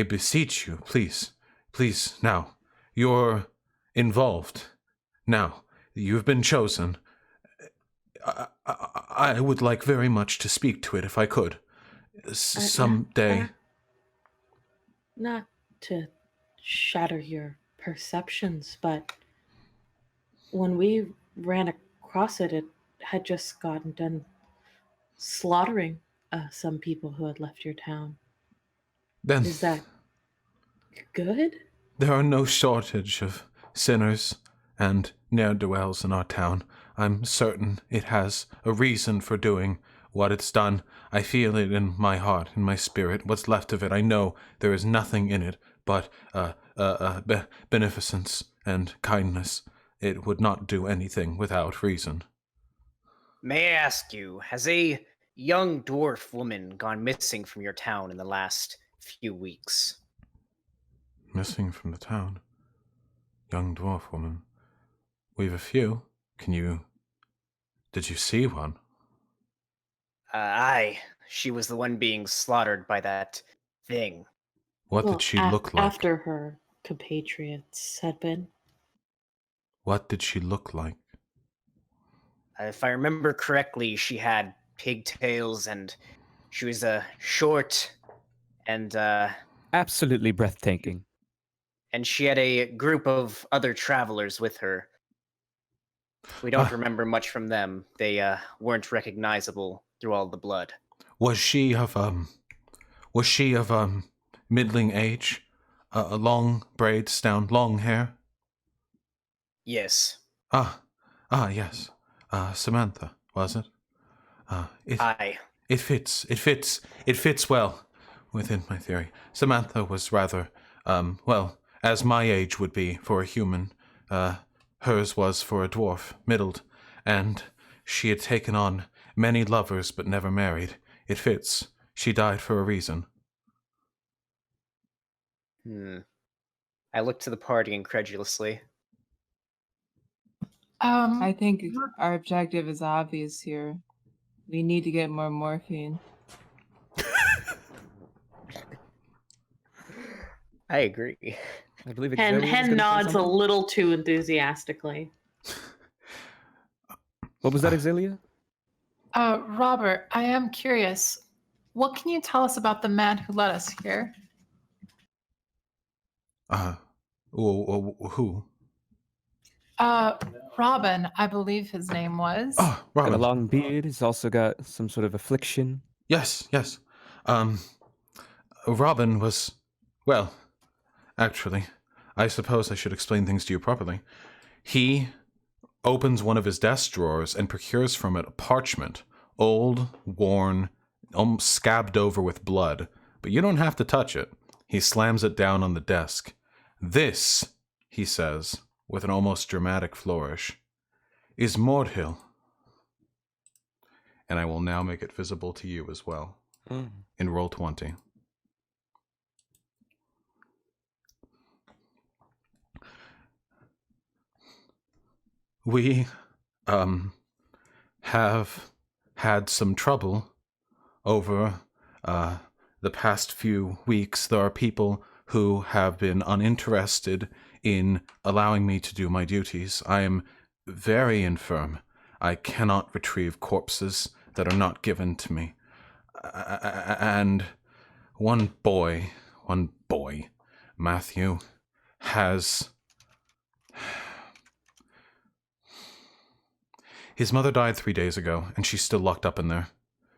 beseech you, please, now, you're involved. Now, you've been chosen. I would like very much to speak to it if I could. Someday. Not to shatter your perceptions, but when we ran across it, it had just gotten done slaughtering some people who had left your town. Then Is that good? there are no shortage of sinners and ne'er-do-wells in our town. I'm certain it has a reason for doing what it's done. I feel it in my heart, in my spirit. What's left of it, I know there is nothing in it but beneficence and kindness. It would not do anything without reason. May I ask you, has a young dwarf woman gone missing from your town in the last few weeks? Missing from the town. Young dwarf woman. We've a few. Did you see one? Aye. She was the one being slaughtered by that thing. What did she look like? After her compatriots had been. What did she look like? If I remember correctly, she had pigtails and she was short and Absolutely breathtaking. she had a group of other travelers with her. We don't remember much from them. They weren't recognizable through all the blood. Was she of middling age? Long braids down, long hair? Yes. Yes. Samantha, was it? Aye. It fits well within my theory. Samantha was rather, as my age would be for a human. Hers was for a dwarf, middled, and she had taken on many lovers but never married. It fits. She died for a reason. I looked to the party incredulously. I think our objective is obvious here. We need to get more morphine. I agree. I believe Hen nods a little too enthusiastically. What was that, Exilia? Robert, I am curious. What can you tell us about the man who led us here? Who? Robin, I believe his name was. Oh, Robin. Got a long beard. He's also got some sort of affliction. Yes. Robin was, well, actually, I suppose I should explain things to you properly. He opens one of his desk drawers and procures from it a parchment, old, worn, almost scabbed over with blood, but you don't have to touch it. He slams it down on the desk. This, he says, with an almost dramatic flourish, is Mordhill. And I will now make it visible to you as well. In roll 20. We have had some trouble over the past few weeks. There are people who have been uninterested in allowing me to do my duties. I am very infirm. I cannot retrieve corpses that are not given to me. And one boy, Matthew, has... His mother died 3 days ago, and she's still locked up in there.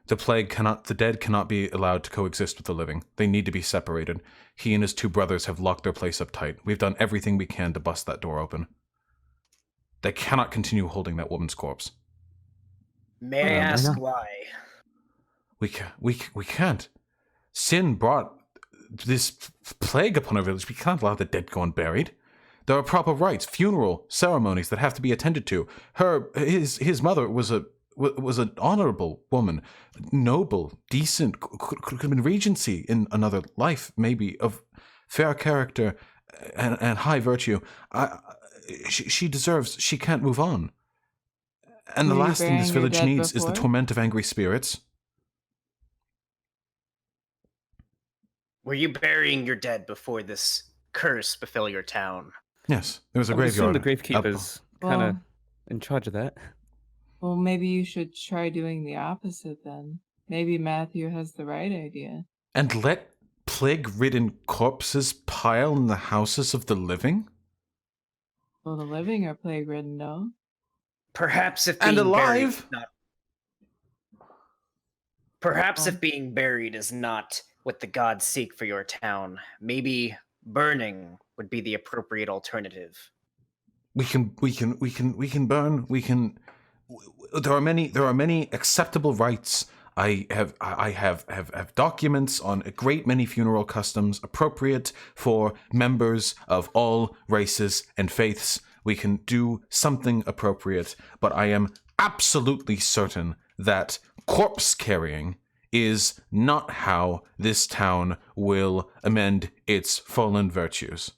The dead cannot be allowed to coexist with the living. They need to be separated. He and his 2 brothers have locked their place up tight. We've done everything we can to bust that door open. They cannot continue holding that woman's corpse. May I ask why? We can't. Sin brought this plague upon our village. We can't allow the dead go unburied. There are proper rites, funeral ceremonies that have to be attended to. His mother was an honorable woman, noble, decent, could have been regency in another life, maybe, of fair character and high virtue. She deserves, she can't move on. And the last thing this village needs is the torment of angry spirits. Were you burying your dead before this curse befell your town? Yes, there was a I would assume graveyard. the gravekeeper's kind of in charge of that. Well, maybe you should try doing the opposite then. Maybe Matthew has the right idea. And let plague-ridden corpses pile in the houses of the living? Well, the living are plague-ridden, no? Perhaps if And being buried alive? is not... Perhaps if being buried is not what the gods seek for your town, maybe burning would be the appropriate alternative. We can burn. There are many acceptable rites. I have documents on a great many funeral customs appropriate for members of all races and faiths. We can do something appropriate, but I am absolutely certain that corpse carrying is not how this town will amend its fallen virtues.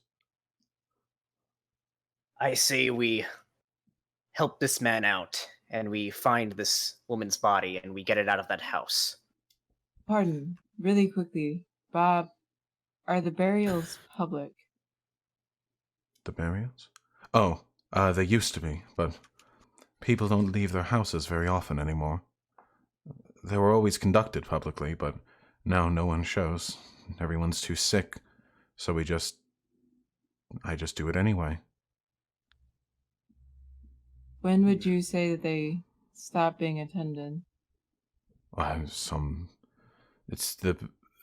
I say we help this man out, and we find this woman's body, and we get it out of that house. Pardon, really quickly, Bob, are the burials public? The burials? Oh, they used to be, but people don't leave their houses very often anymore. They were always conducted publicly, but now no one shows. Everyone's too sick, so I just do it anyway. When would you say that they stopped being attended? The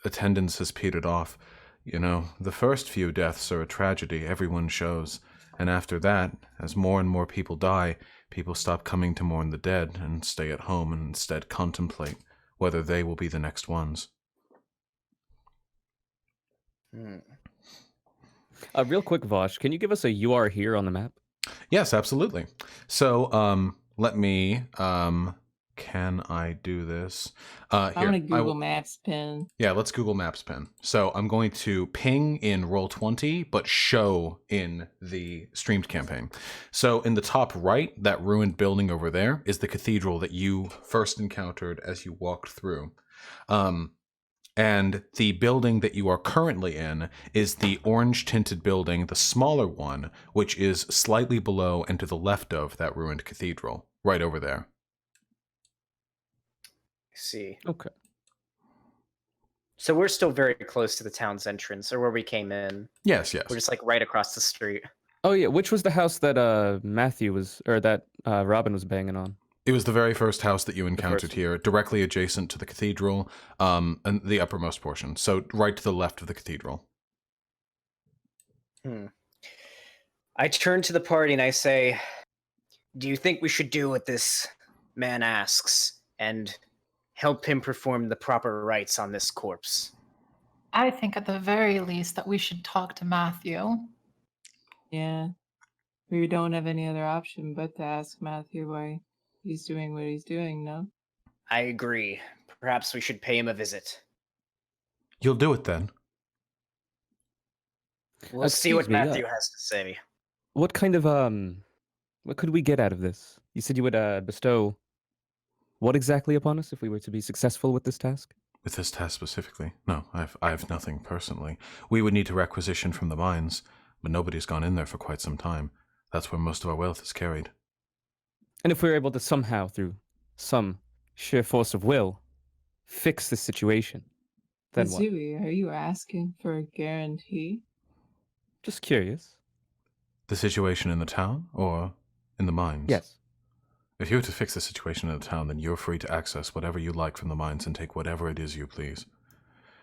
attendance has petered off. You know, the first few deaths are a tragedy, everyone shows. And after that, as more and more people die, people stop coming to mourn the dead and stay at home and instead contemplate whether they will be the next ones. Real quick, Vosh, can you give us a "you are here" on the map? Yes, absolutely. So, let me, can I do this? I'm going to Google Maps pin. Yeah, let's Google Maps pin. So I'm going to ping in Roll20, but show in the streamed campaign. So in the top right, that ruined building over there is the cathedral that you first encountered as you walked through. And the building that you are currently in is the orange-tinted building, the smaller one, which is slightly below and to the left of that ruined cathedral, right over there. See. Okay. So we're still very close to the town's entrance, or where we came in. Yes, yes. We're just like right across the street. Oh yeah, which was the house that Matthew was, or that Robin was banging on? It was the very first house that you encountered here, directly adjacent to the cathedral, and the uppermost portion. So right to the left of the cathedral. I turn to the party and I say, do you think we should do what this man asks and help him perform the proper rites on this corpse? I think at the very least that we should talk to Matthew. Yeah. We don't have any other option but to ask Matthew why he's doing what he's doing, no? I agree. Perhaps we should pay him a visit. You'll do it then. We'll see Excuse what me, Matthew has to say. What kind of what could we get out of this? You said you would bestow what exactly upon us if we were to be successful with this task? With this task specifically? No, I have nothing personally. We would need to requisition from the mines, but nobody's gone in there for quite some time. That's where most of our wealth is carried. And if we were able to somehow, through some sheer force of will, fix this situation, then what? Kazooie, are you asking for a guarantee? Just curious. The situation in the town or in the mines? Yes. If you were to fix the situation in the town, then you're free to access whatever you like from the mines and take whatever it is you please.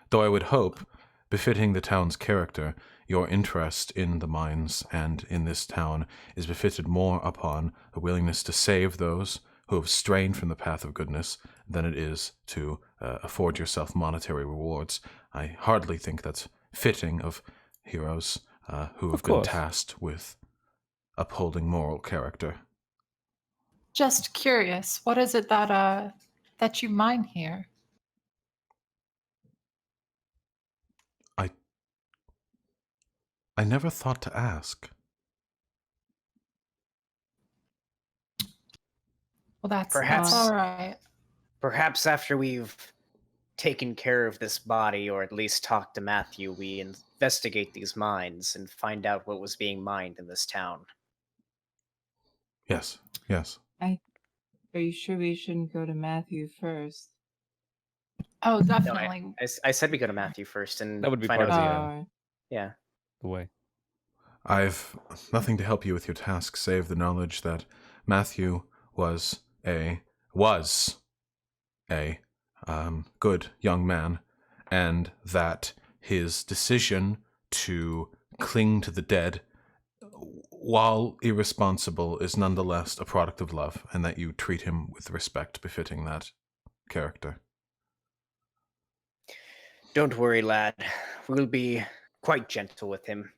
Though I would hope, befitting the town's character, your interest in the mines and in this town is befitted more upon a willingness to save those who have strayed from the path of goodness than it is to afford yourself monetary rewards. I hardly think that's fitting of heroes who have been tasked with upholding moral character. Just curious, what is it that you mine here? I never thought to ask. Well, that's Perhaps- all right. Perhaps after we've taken care of this body, or at least talked to Matthew, we investigate these mines and find out what was being mined in this town. Yes, yes. Are you sure we shouldn't go to Matthew first? Oh, No, definitely. I said we go to Matthew first and That would be find part out. of the, Oh, Yeah. The way. I've nothing to help you with your task save the knowledge that Matthew was a good young man, and that his decision to cling to the dead, while irresponsible, is nonetheless a product of love, and that you treat him with respect befitting that character. Don't worry, lad. We'll be quite gentle with him.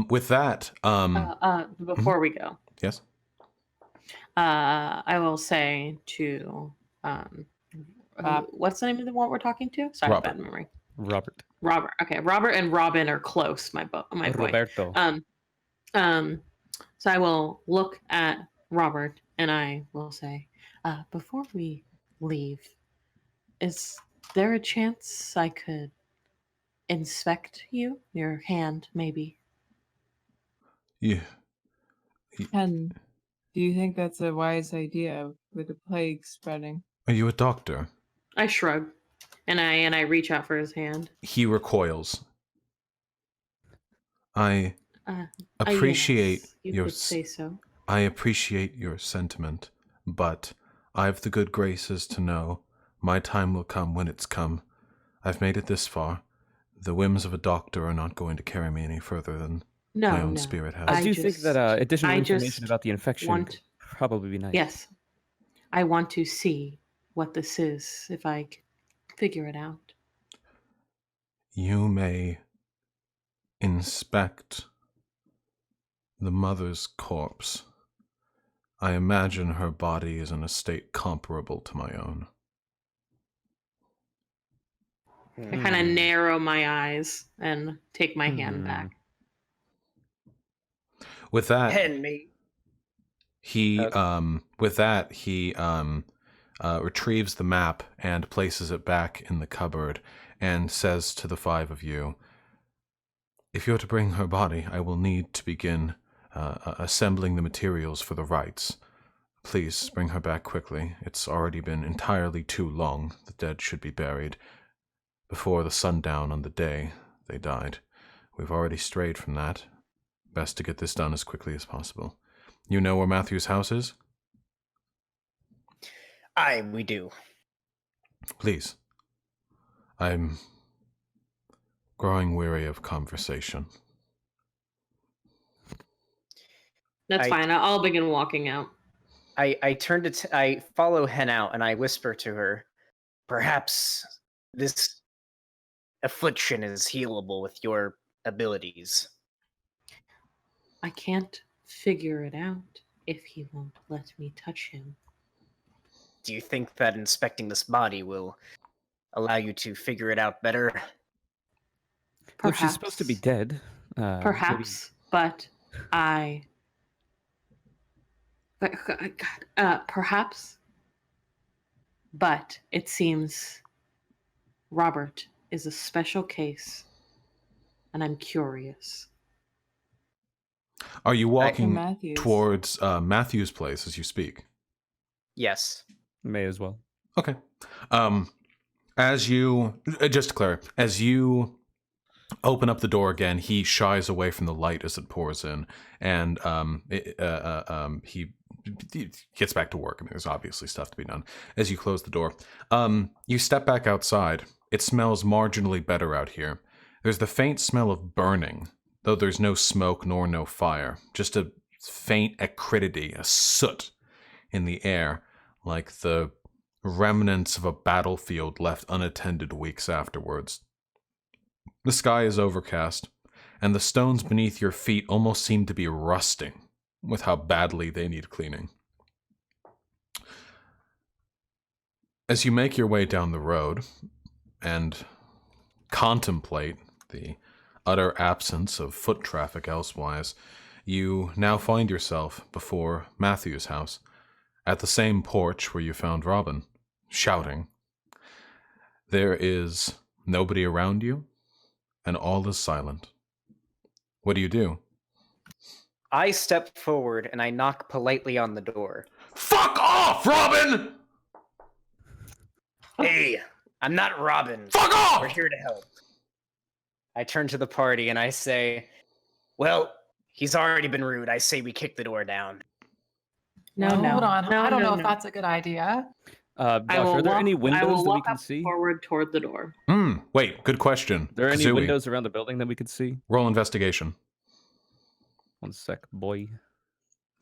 With that, Before we go, yes. I will say to what's the name of the one we're talking to? Sorry, Robert. bad memory. Robert. Robert. Okay, Robert and Robin are close. My boy. Roberto. So I will look at Robert and I will say, before we leave, is there a chance I could inspect your hand, maybe? Yeah. and do you think that's a wise idea with the plague spreading? Are you a doctor? I shrug, and I reach out for his hand. He recoils. I appreciate Yes, you your could say so. I appreciate your sentiment, but I've the good graces to know my time will come when it's come. I've made it this far. The whims of a doctor are not going to carry me any further than my own spirit has. I do think that additional I information just about the infection want- would probably be nice. Yes, I want to see what this is if I can figure it out. You may inspect the mother's corpse. I imagine her body is in a state comparable to my own. I kind of narrow my eyes and take my hand back. With that, And me. he retrieves the map and places it back in the cupboard and says to the five of you, if you're to bring her body, I will need to begin assembling the materials for the rites. Please bring her back quickly. It's already been entirely too long. The dead should be buried before the sundown on the day they died. We've already strayed from that. Best to get this done as quickly as possible. You know where Matthew's house is? Aye, we do. Please. I'm growing weary of conversation. That's fine. I'll begin walking out. I turn to I follow Hen out and I whisper to her, perhaps this affliction is healable with your abilities. I can't figure it out if he won't let me touch him. Do you think that inspecting this body will allow you to figure it out better? If she's supposed to be dead, maybe- Perhaps, but I. Perhaps, but it seems Robert is a special case, and I'm curious. Are you walking Matthews. towards Matthew's place as you speak? Yes. may as well. Okay. As you, just to clarify, as you open up the door again, he shies away from the light as it pours in, and he gets back to work. I mean, there's obviously stuff to be done. As you close the door, you step back outside. It smells marginally better out here. There's the faint smell of burning, though there's no smoke nor no fire. Just a faint acridity, a soot in the air, like the remnants of a battlefield left unattended weeks afterwards. The sky is overcast, and the stones beneath your feet almost seem to be rusting with how badly they need cleaning. As you make your way down the road and contemplate the utter absence of foot traffic elsewise, you now find yourself before Matthew's house, at the same porch where you found Robin, shouting. There is nobody around you, and all is silent. What do? I step forward and I knock politely on the door. Fuck off, Robin! Hey, I'm not Robin. Fuck off! We're here to help. I turn to the party and I say, well, he's already been rude. I say we kick the door down. No. Hold on. No, I don't no, know no. if that's a good idea. Josh, are there any I windows will that we walk can up see? forward toward the door. Wait, good question. Are there any Kazooie, windows around the building that we could see? roll investigation. 1 sec, boy.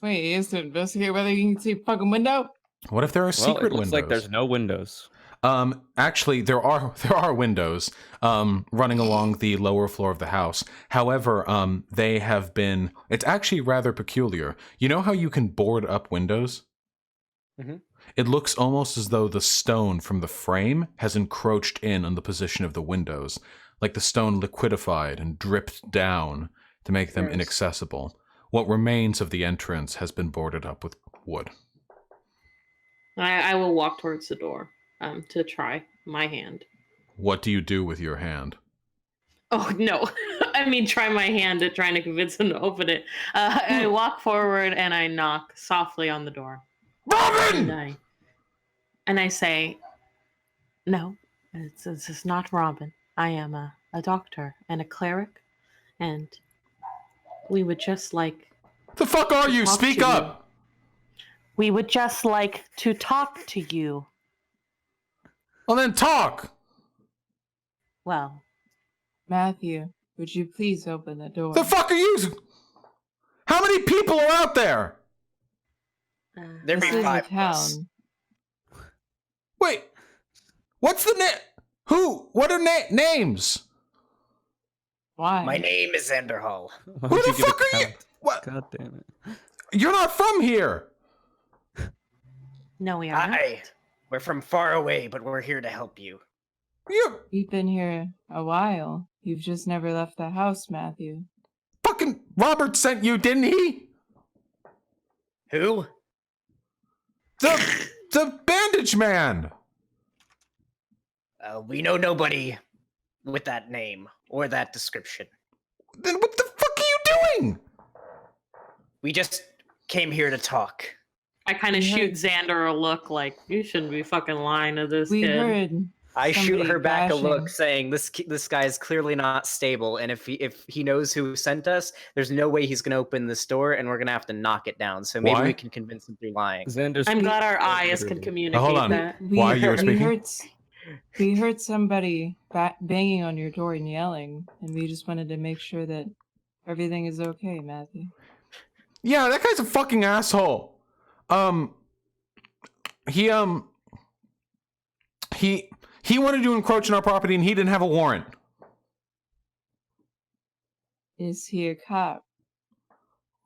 Wait, he has to investigate whether you can see a fucking window? What if there are Well, secret it looks windows? like there's no windows. Actually, there are windows running along the lower floor of the house. However, they have been. It's actually rather peculiar. You know how you can board up windows? Mm-hmm. It looks almost as though the stone from the frame has encroached in on the position of the windows, like the stone liquidified and dripped down to make them Yes. inaccessible. What remains of the entrance has been boarded up with wood. I will walk towards the door to try my hand. What do you do with your hand? Oh, no. I mean, try my hand at trying to convince him to open it. I walk forward and I knock softly on the door. Robin! And I say, no, this is not Robin. I am a doctor and a cleric, and we would just like... The fuck are you? Talk Speak to up! We would just like to talk to you. Well, then talk! Well, Matthew, would you please open the door? The fuck are you? How many people are out there? There'd This be is a 5 of us. town. Wait, what's the name? Who? What are names? Why? My name is Xanderhal. Why Who would the you give a fuck are you? count? What? God damn it. You're not from here. no, we are not. We're from far away, but we're here to help you. You We've been here a while. You've just never left the house, Matthew. fucking Robert sent you, didn't he? Who? The bandage man. We know nobody with that name or that description. Then what the fuck are you doing? We just came here to talk. I kind of We shoot heard- Xander a look like, you shouldn't be fucking lying to this We kid. heard. I shoot Somebody her back a look, bashing. saying this guy is clearly not stable, and if he knows who sent us, there's no way he's gonna open this door, and we're gonna have to knock it down. So maybe Why? we can convince him through lying. Xander's I'm glad our eyes literally. can communicate hold on. that. Why you were speaking? We heard somebody banging on your door and yelling, and we just wanted to make sure that everything is okay, Matthew. Yeah, that guy's a fucking asshole. He wanted to encroach on our property and he didn't have a warrant. Is he a cop?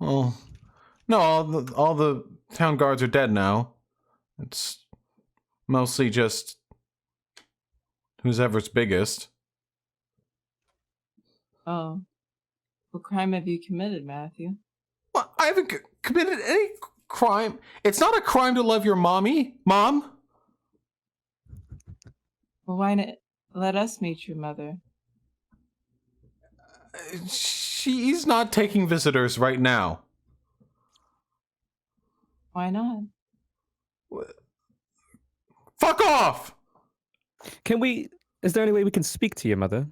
Well, no, all the town guards are dead now. It's mostly just who's ever's biggest. Oh. What crime have you committed, Matthew? Well, I haven't committed any crime. It's not a crime to love your mommy, Mom. Well, why not let us meet your mother? She's not taking visitors right now. Why not? Fuck off! Can we? Is there any way we can speak to your mother?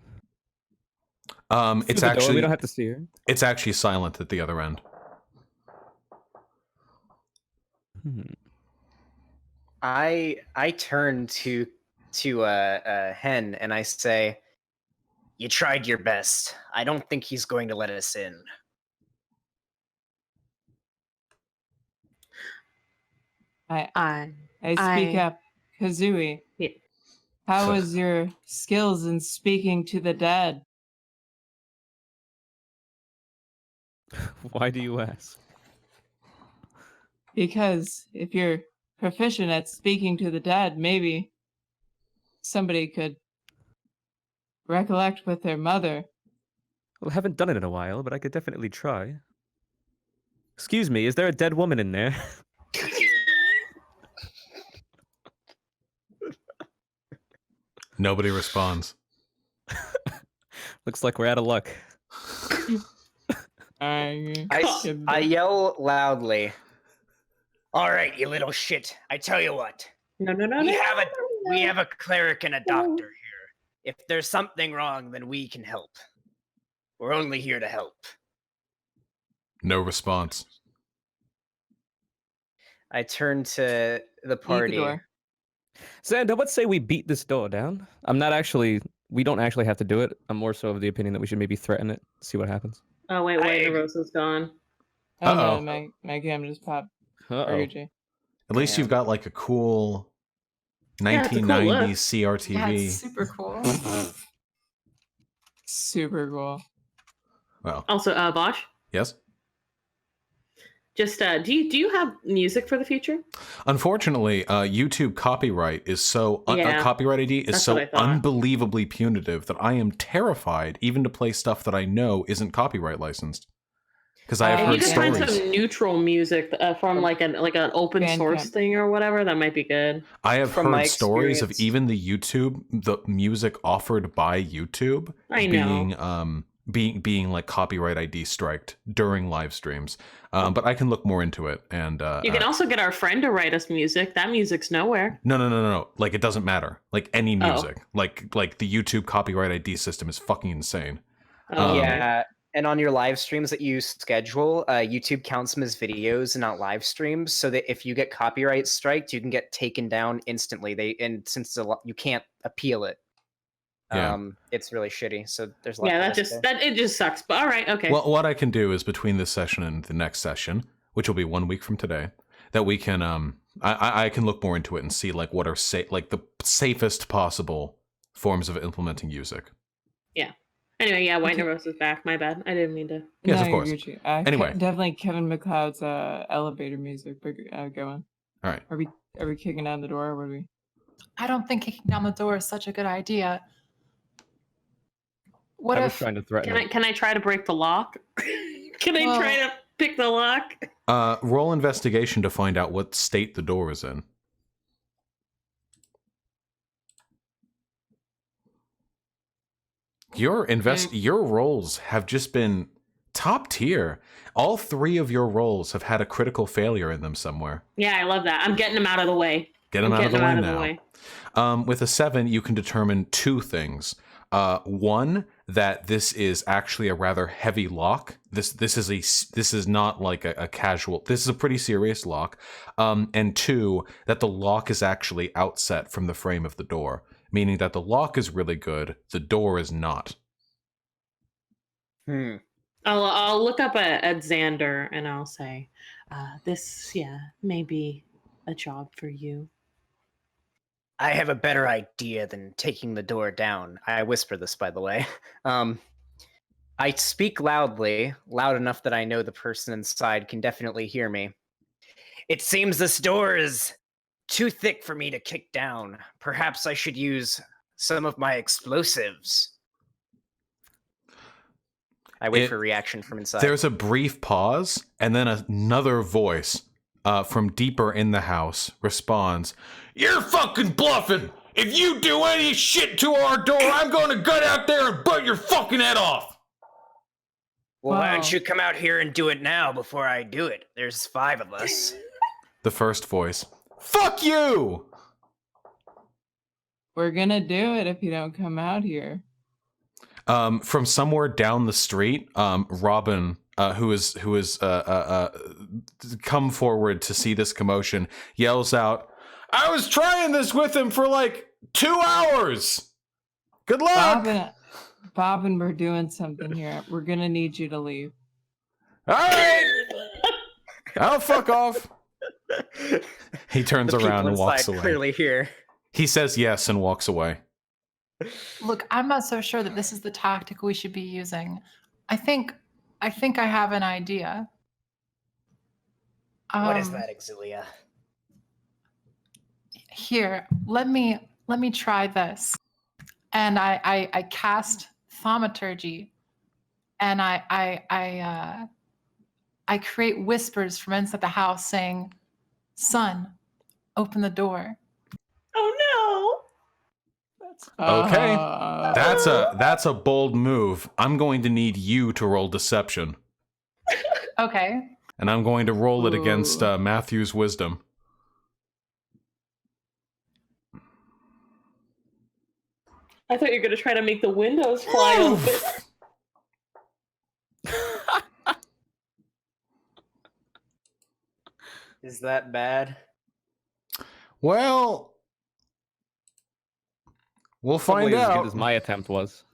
It's Through the door, actually we don't have to see her. it's actually silent at the other end. I turn to Hen and I say, "You tried your best. I don't think he's going to let us in." I speak up. Kazooie, Yeah. how was your skills in speaking to the dead? Why do you ask? Because if you're proficient at speaking to the dead, maybe somebody could recollect with their mother. Well, I haven't done it in a while, but I could definitely try. Excuse me, is there a dead woman in there? Nobody responds. Looks like we're out of luck. I yell loudly, "All right, you little shit! I tell you what, No. we have a cleric and a doctor here. If there's something wrong, then we can help. We're only here to help." No response. I turn to the party. door. Xander, let's say we beat this door down. We don't actually have to do it. I'm more so of the opinion that we should maybe threaten it, see what happens. Oh wait, WhiteNervosa's gone. Oh Uh-oh. no, my camera just popped. Uh-oh. RJ. At least you've got like a cool Yeah, it's a cool 1990s look. CRTV. Yeah, it's super cool. Super cool. Well, Also, Bosch, yes. just do you have music for the future? Unfortunately, YouTube copyright is so Yeah, copyright ID is that's so what I thought. unbelievably punitive that I am terrified even to play stuff that I know isn't copyright licensed. Because I have You You heard could can find stories. some neutral music from like an open source Bandcamp. thing or whatever. That might be good. I have From my heard stories of experience- even the music offered by YouTube I know. being like copyright ID striked during live streams. But I can look more into it. And You can also get our friend to write us music. That music's nowhere. no. Like it doesn't matter. Like any Oh. music. Like the YouTube copyright ID system is fucking insane. Oh, okay. Yeah, and on your live streams that you schedule, YouTube counts them as videos and not live streams, so that if you get copyright striked, you can get taken down instantly. Since you can't appeal it, Yeah. it's really shitty. So there's a lot. Yeah, less there. it just sucks. But all right, okay. Well, what I can do is between this session and the next session, which will be 1 week from today, that we can I can look more into it and see like what are like the safest possible forms of implementing music. Anyway, yeah, WhiteNervosa's back. My bad. I didn't mean to. Yes, No, of you're course. Gucci. Anyway. Definitely Kevin McLeod's elevator music. But go on. All right. Are we kicking down the door? Or what are we? I don't think kicking down the door is such a good idea. What I was if trying to threaten it. Can I try to break the lock? Can I Well- try to pick the lock? Roll investigation to find out what state the door is in. Your rolls have just been top tier. All 3 of your rolls have had a critical failure in them somewhere. Yeah, I love that. I'm getting them out of the way. Get them I'm out of the getting way them now. With a 7, you can determine 2 things. One, that this is actually a rather heavy lock. This is not like a casual. This is a pretty serious lock. And 2, that the lock is actually outset from the frame of the door, meaning that the lock is really good, the door is not. I'll look up at Xander and I'll say, this may be a job for you. I have a better idea than taking the door down. I whisper this, by the way. I speak loudly, loud enough that I know the person inside can definitely hear me. It seems this door is too thick for me to kick down. Perhaps I should use some of my explosives. I wait for a reaction from inside. There's a brief pause, and then another voice from deeper in the house responds, "You're fucking bluffing! If you do any shit to our door, I'm gonna gut out there and butt your fucking head off!" Well, why Wow. don't you come out here and do it now before I do it? There's 5 of us. The first voice, "Fuck you!" We're gonna do it if you don't come out here. From somewhere down the street, Robin, who is come forward to see this commotion, yells out, "I was trying this with him for like 2 hours. Good luck." Bobbin, we're doing something here. We're gonna need you to leave. All right, I'll fuck off. He turns The around people and walks inside away. clearly hear. He says yes and walks away. Look, I'm not so sure that this is the tactic we should be using. I think I have an idea. What is that, Exilia? Here, let me try this. And I cast thaumaturgy, and I create whispers from inside the house saying, "Son, open the door." Oh Okay. Uh, That's a bold move. I'm going to need you to roll deception, Okay. and I'm going to roll it against Ooh. Matthew's wisdom. I thought you were going to try to make the windows fly open. Is that bad? Well, we'll find Probably as out. good as my attempt was.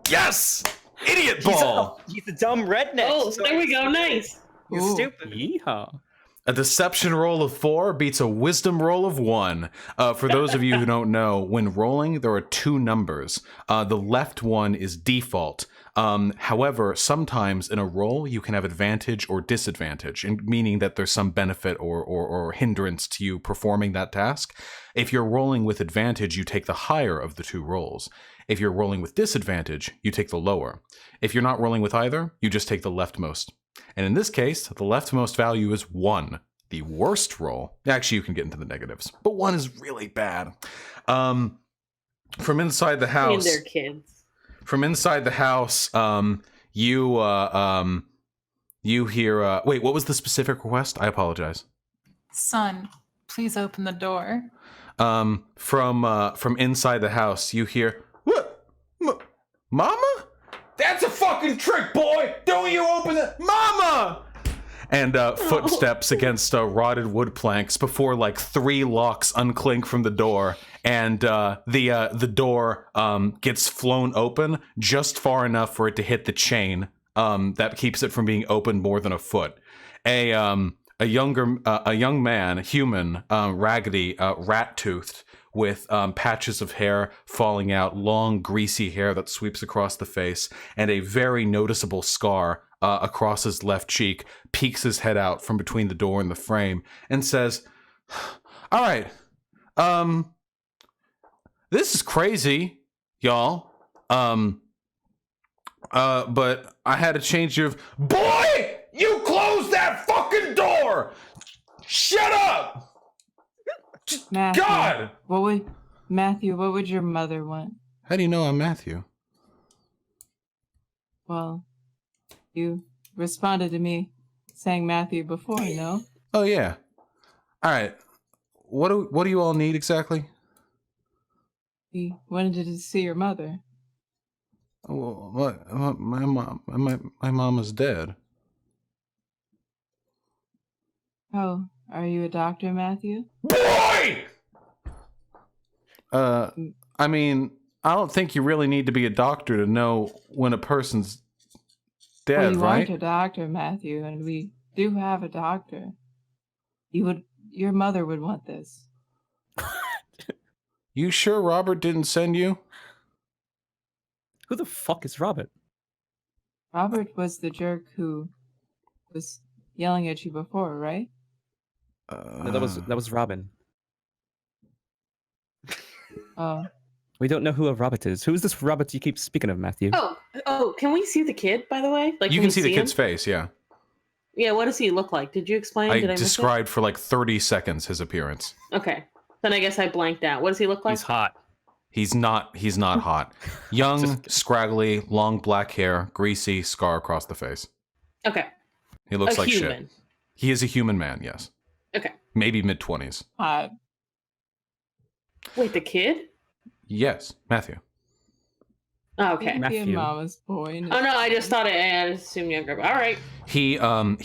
Yes! Idiot ball! He's a dumb redneck. Oh, so there we go. he's- Nice. He's Ooh. stupid. Yeehaw. A deception roll of 4 beats a wisdom roll of 1. For those of you who don't know, when rolling, there are 2 numbers. The left one is default. However, sometimes in a roll, you can have advantage or disadvantage, meaning that there's some benefit or hindrance to you performing that task. If you're rolling with advantage, you take the higher of the 2 rolls. If you're rolling with disadvantage, you take the lower. If you're not rolling with either, you just take the leftmost. And in this case, the leftmost value is 1. The worst roll, actually you can get into the negatives, but 1 is really bad. From inside the And house, their kids. you hear, wait, what was the specific request? I apologize. "Son, please open the door." From inside the house, you hear, "What? Mama? That's a fucking trick, boy! Don't you open it, Mama!" And footsteps against rotted wood planks before like 3 locks unclink from the door, and the door gets flown open just far enough for it to hit the chain that keeps it from being opened more than a foot. A young man, human, raggedy, rat-toothed, with patches of hair falling out, long, greasy hair that sweeps across the face, and a very noticeable scar across his left cheek, peeks his head out from between the door and the frame, and says, "All right, this is crazy, y'all. But I had a change of..." "Boy, you close that fucking door! Shut up! Matthew, God!" Matthew, what would your mother want? How do you know I'm Matthew? Well, you responded to me saying Matthew before, no? Oh, yeah. All right. What do you all need exactly? We wanted to see your mother. Well, what? My mom is dead. Oh, are you a doctor, Matthew? Boy! I mean, I don't think you really need to be a doctor to know when a person's dead, Well, you right? aren't a doctor, Matthew, and we do have a doctor. Your mother would want this. You sure Robert didn't send you? Who the fuck is Robert? Robert was the jerk who was yelling at you before, right? No, that was Robin. Oh, We don't know who a Robert is. Who is this Robert you keep speaking of, Matthew? Oh, can we see the kid, by the way? Like, You we can see the him? kid's face, yeah. Yeah, what does he look like? Did you explain? I Did I miss it? described for like 30 seconds his appearance. Okay. Then I guess I blanked out. What does he look like? He's hot. He's not hot. Young, scraggly, long black hair, greasy, scar across the face. Okay. He looks A like human. shit. He is a human man, yes. Okay. Maybe mid-20s. hot. Wait, the kid? Yes, Matthew. Oh, okay. Be a Matthew. mama's boy. Oh no, I just thought I assumed younger. All right. To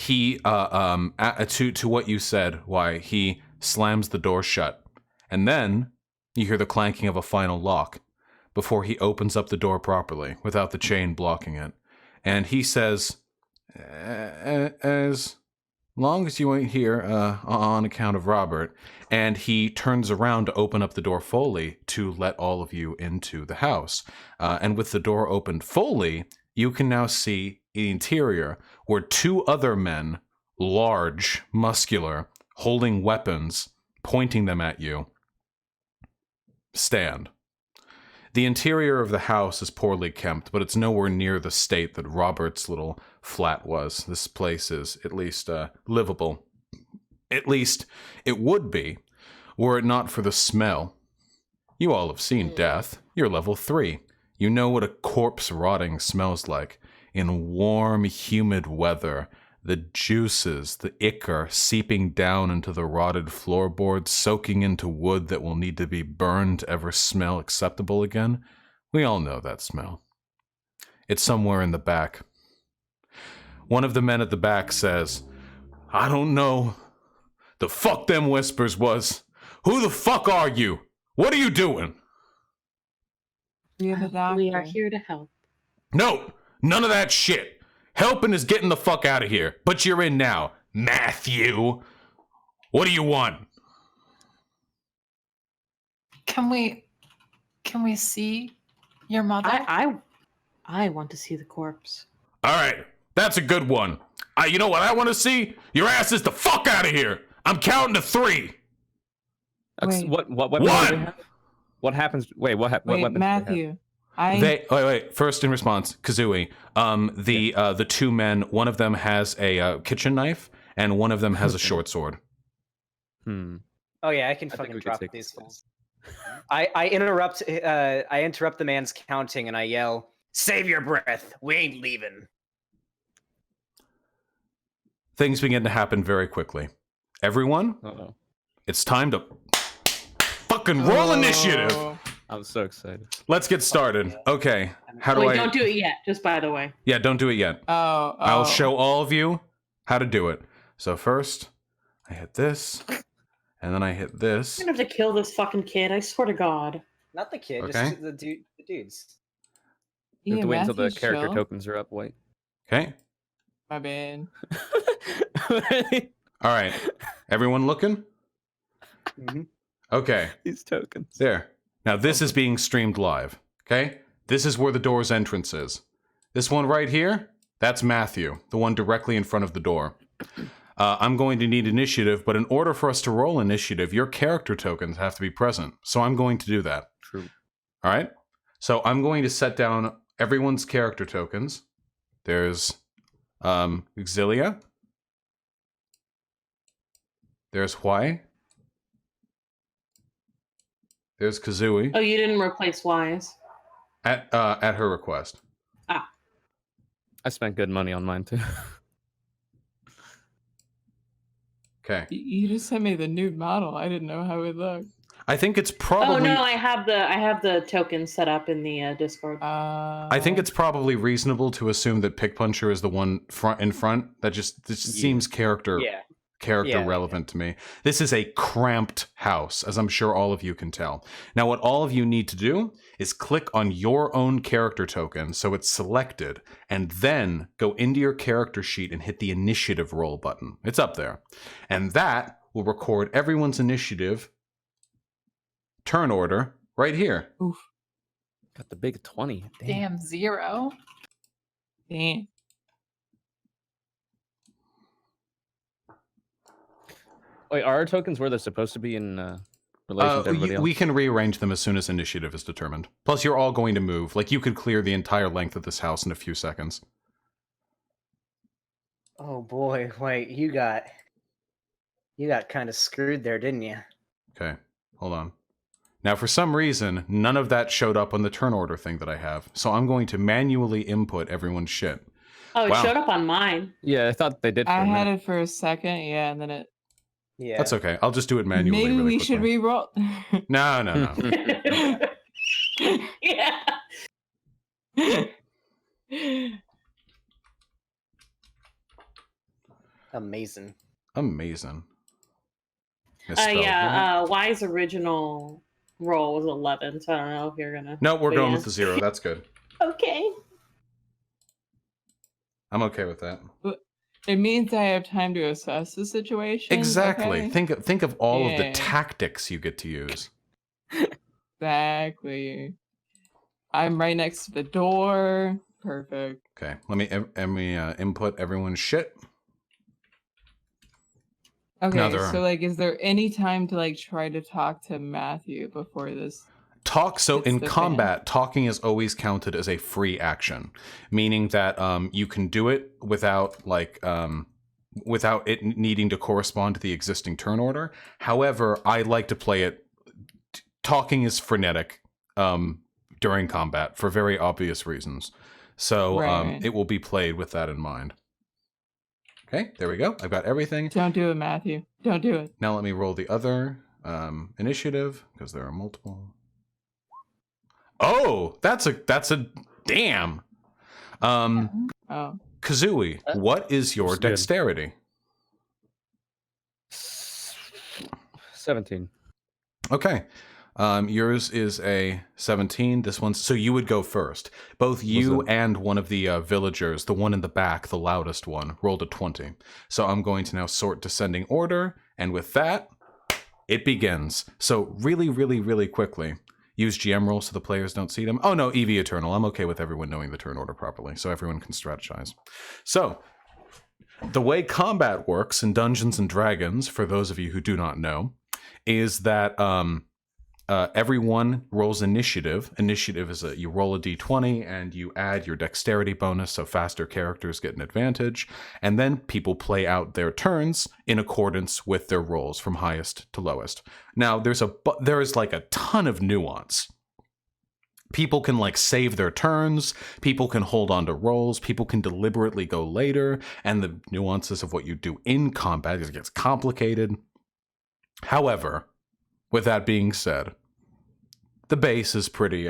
what you said, why he slams the door shut, and then you hear the clanking of a final lock before he opens up the door properly without the chain blocking it, and he says, "As long as you ain't here on account of Robert," and he turns around to open up the door fully to let all of you into the house, and with the door opened fully, you can now see the interior where two other men, large, muscular, holding weapons, pointing them at you, stand. The interior of the house is poorly kept, but it's nowhere near the state that Robert's little flat was. This place is at least livable. At least it would be, were it not for the smell. You all have seen death. You're level 3. You know what a corpse rotting smells like. In warm, humid weather, the juices, the ichor seeping down into the rotted floorboards, soaking into wood that will need to be burned to ever smell acceptable again. We all know that smell. It's somewhere in the back. One of the men at the back says, "I don't know. The fuck them whispers was. Who the fuck are you? What are you doing?" We have a doctor. We are here to help. No, none of that shit. Helping is getting the fuck out of here. But you're in now. Matthew. What do you want? Can we see your mother? I want to see the corpse. All right, that's a good one. You know what I want to see? Your ass is the fuck out of here. I'm counting to 3. Wait. What weapons do they One. have? What happens? Wait, what Wait, weapons do they have? Matthew. Wait. First, in response, Kazooie. The two men. One of them has a kitchen knife, and one of them has a short sword. Oh yeah, I can I think fucking we could drop take these this. fools. I interrupt the man's counting and I yell, "Save your breath. We ain't leaving." Things begin to happen very quickly. Everyone, Uh-oh. it's time to fucking roll initiative. I'm so excited. Let's get started. Okay, how do Wait, I? don't do it yet. Just by the way. Yeah, don't do it yet. Oh. I'll show all of you how to do it. So first, I hit this, and then I hit this. I'm gonna have to kill this fucking kid. I swear to God. Not the kid, Okay. just the dudes. You have to wait until the Matthew's character chill. tokens are up. Wait. Okay. My bad. All right. Everyone looking? Mhm. Okay. These tokens. There. Now this is being streamed live. Okay? This is where the door's entrance is. This one right here, that's Matthew, the one directly in front of the door. I'm going to need initiative, but in order for us to roll initiative, your character tokens have to be present. So I'm going to do that. True. All right? So I'm going to set down everyone's character tokens. There's Exilia. There's Hwai. There's Kazooie Oh, you didn't replace Wise. at her request. I spent good money on mine too. Okay. You just sent me the nude model. I didn't know how it looked. I think it's probably. Oh no, I have the tokens set up in the Discord. I think it's probably reasonable to assume that Pick Puncher is the one in front. That just seems character Yeah. relevant to me. This is a cramped house, as I'm sure all of you can tell. Now, what all of you need to do is click on your own character token so it's selected, and then go into your character sheet and hit the initiative roll button. It's up there. And that will record everyone's initiative turn order right here. Oof. Got the big 20. Damn, 0. Damn. Wait, are our tokens where they're supposed to be in relation to everybody else? We can rearrange them as soon as initiative is determined. Plus, you're all going to move. Like, you could clear the entire length of this house in a few seconds. Oh boy, wait, you got kind of screwed there, didn't you? Okay, hold on. Now, for some reason, none of that showed up on the turn order thing that I have, so I'm going to manually input everyone's shit. Oh, it Wow. showed up on mine. Yeah, I thought they did. For I a had minute. it for a second, yeah, and then it. Yeah. That's okay. I'll just do it manually. Maybe really we quickly. should re-roll. No. Yeah. Amazing. Amazing. Misspelled, right? Yeah. Y's original roll was 11, so I don't know if you're gonna. No, we're but going yeah. with the 0. That's good. Okay. I'm okay with that. It means I have time to assess the situation. Exactly. Okay? Think of all of the Yeah. tactics you get to use. Exactly. I'm right next to the door. Perfect. Okay, let me input everyone's shit. Okay, Another- so like, is there any time to like try to talk to Matthew before this? Talk. So It's in the combat, talking is always counted as a free action, meaning that you can do it without without it needing to correspond to the existing turn order. However, I like to play it. Talking is frenetic during combat for very obvious reasons. So Right. it will be played with that in mind. Okay, there we go. I've got everything. Don't do it, Matthew. Don't do it. Now let me roll the other initiative because there are multiple. Oh, that's a damn. Oh, Kazooie, what is your That's good. dexterity? 17. Okay. Yours is a 17. This one's so you would go first. Both you and one of the villagers, the one in the back, the loudest one, rolled a 20. So I'm going to now sort descending order, and with that, it begins. So really, really, really quickly, use GM rolls so the players don't see them. Oh no, EV Eternal. I'm okay with everyone knowing the turn order properly, so everyone can strategize. So the way combat works in Dungeons and Dragons, for those of you who do not know, is that everyone rolls initiative. Initiative is you roll a d20 and you add your dexterity bonus, so faster characters get an advantage. And then people play out their turns in accordance with their rolls from highest to lowest. Now, there is like a ton of nuance. People can like save their turns, people can hold on to rolls, people can deliberately go later, and the nuances of what you do in combat, it gets complicated. However, with that being said, the base is pretty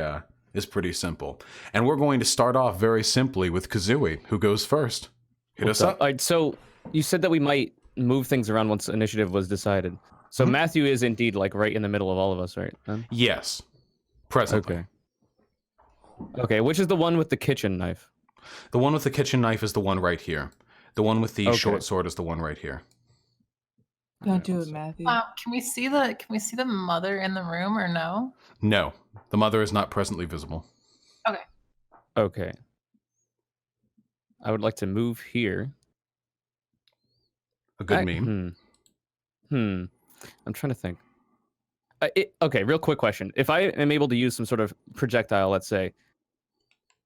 simple. And we're going to start off very simply with Kazooie, who goes first. Hit us up. All right, so you said that we might move things around once initiative was decided. So Matthew is indeed like right in the middle of all of us, right? Then? Yes. Presently. Okay. Okay, which is the one with the kitchen knife? The one with the kitchen knife is the one right here. The one with the Okay. short sword is the one right here. don't do it, Matthew. Can we see the mother in the room or no? No, the mother is not presently visible. Okay. I would like to move here. A good meme. I'm trying to think. Okay, real quick question. If I am able to use some sort of projectile, let's say,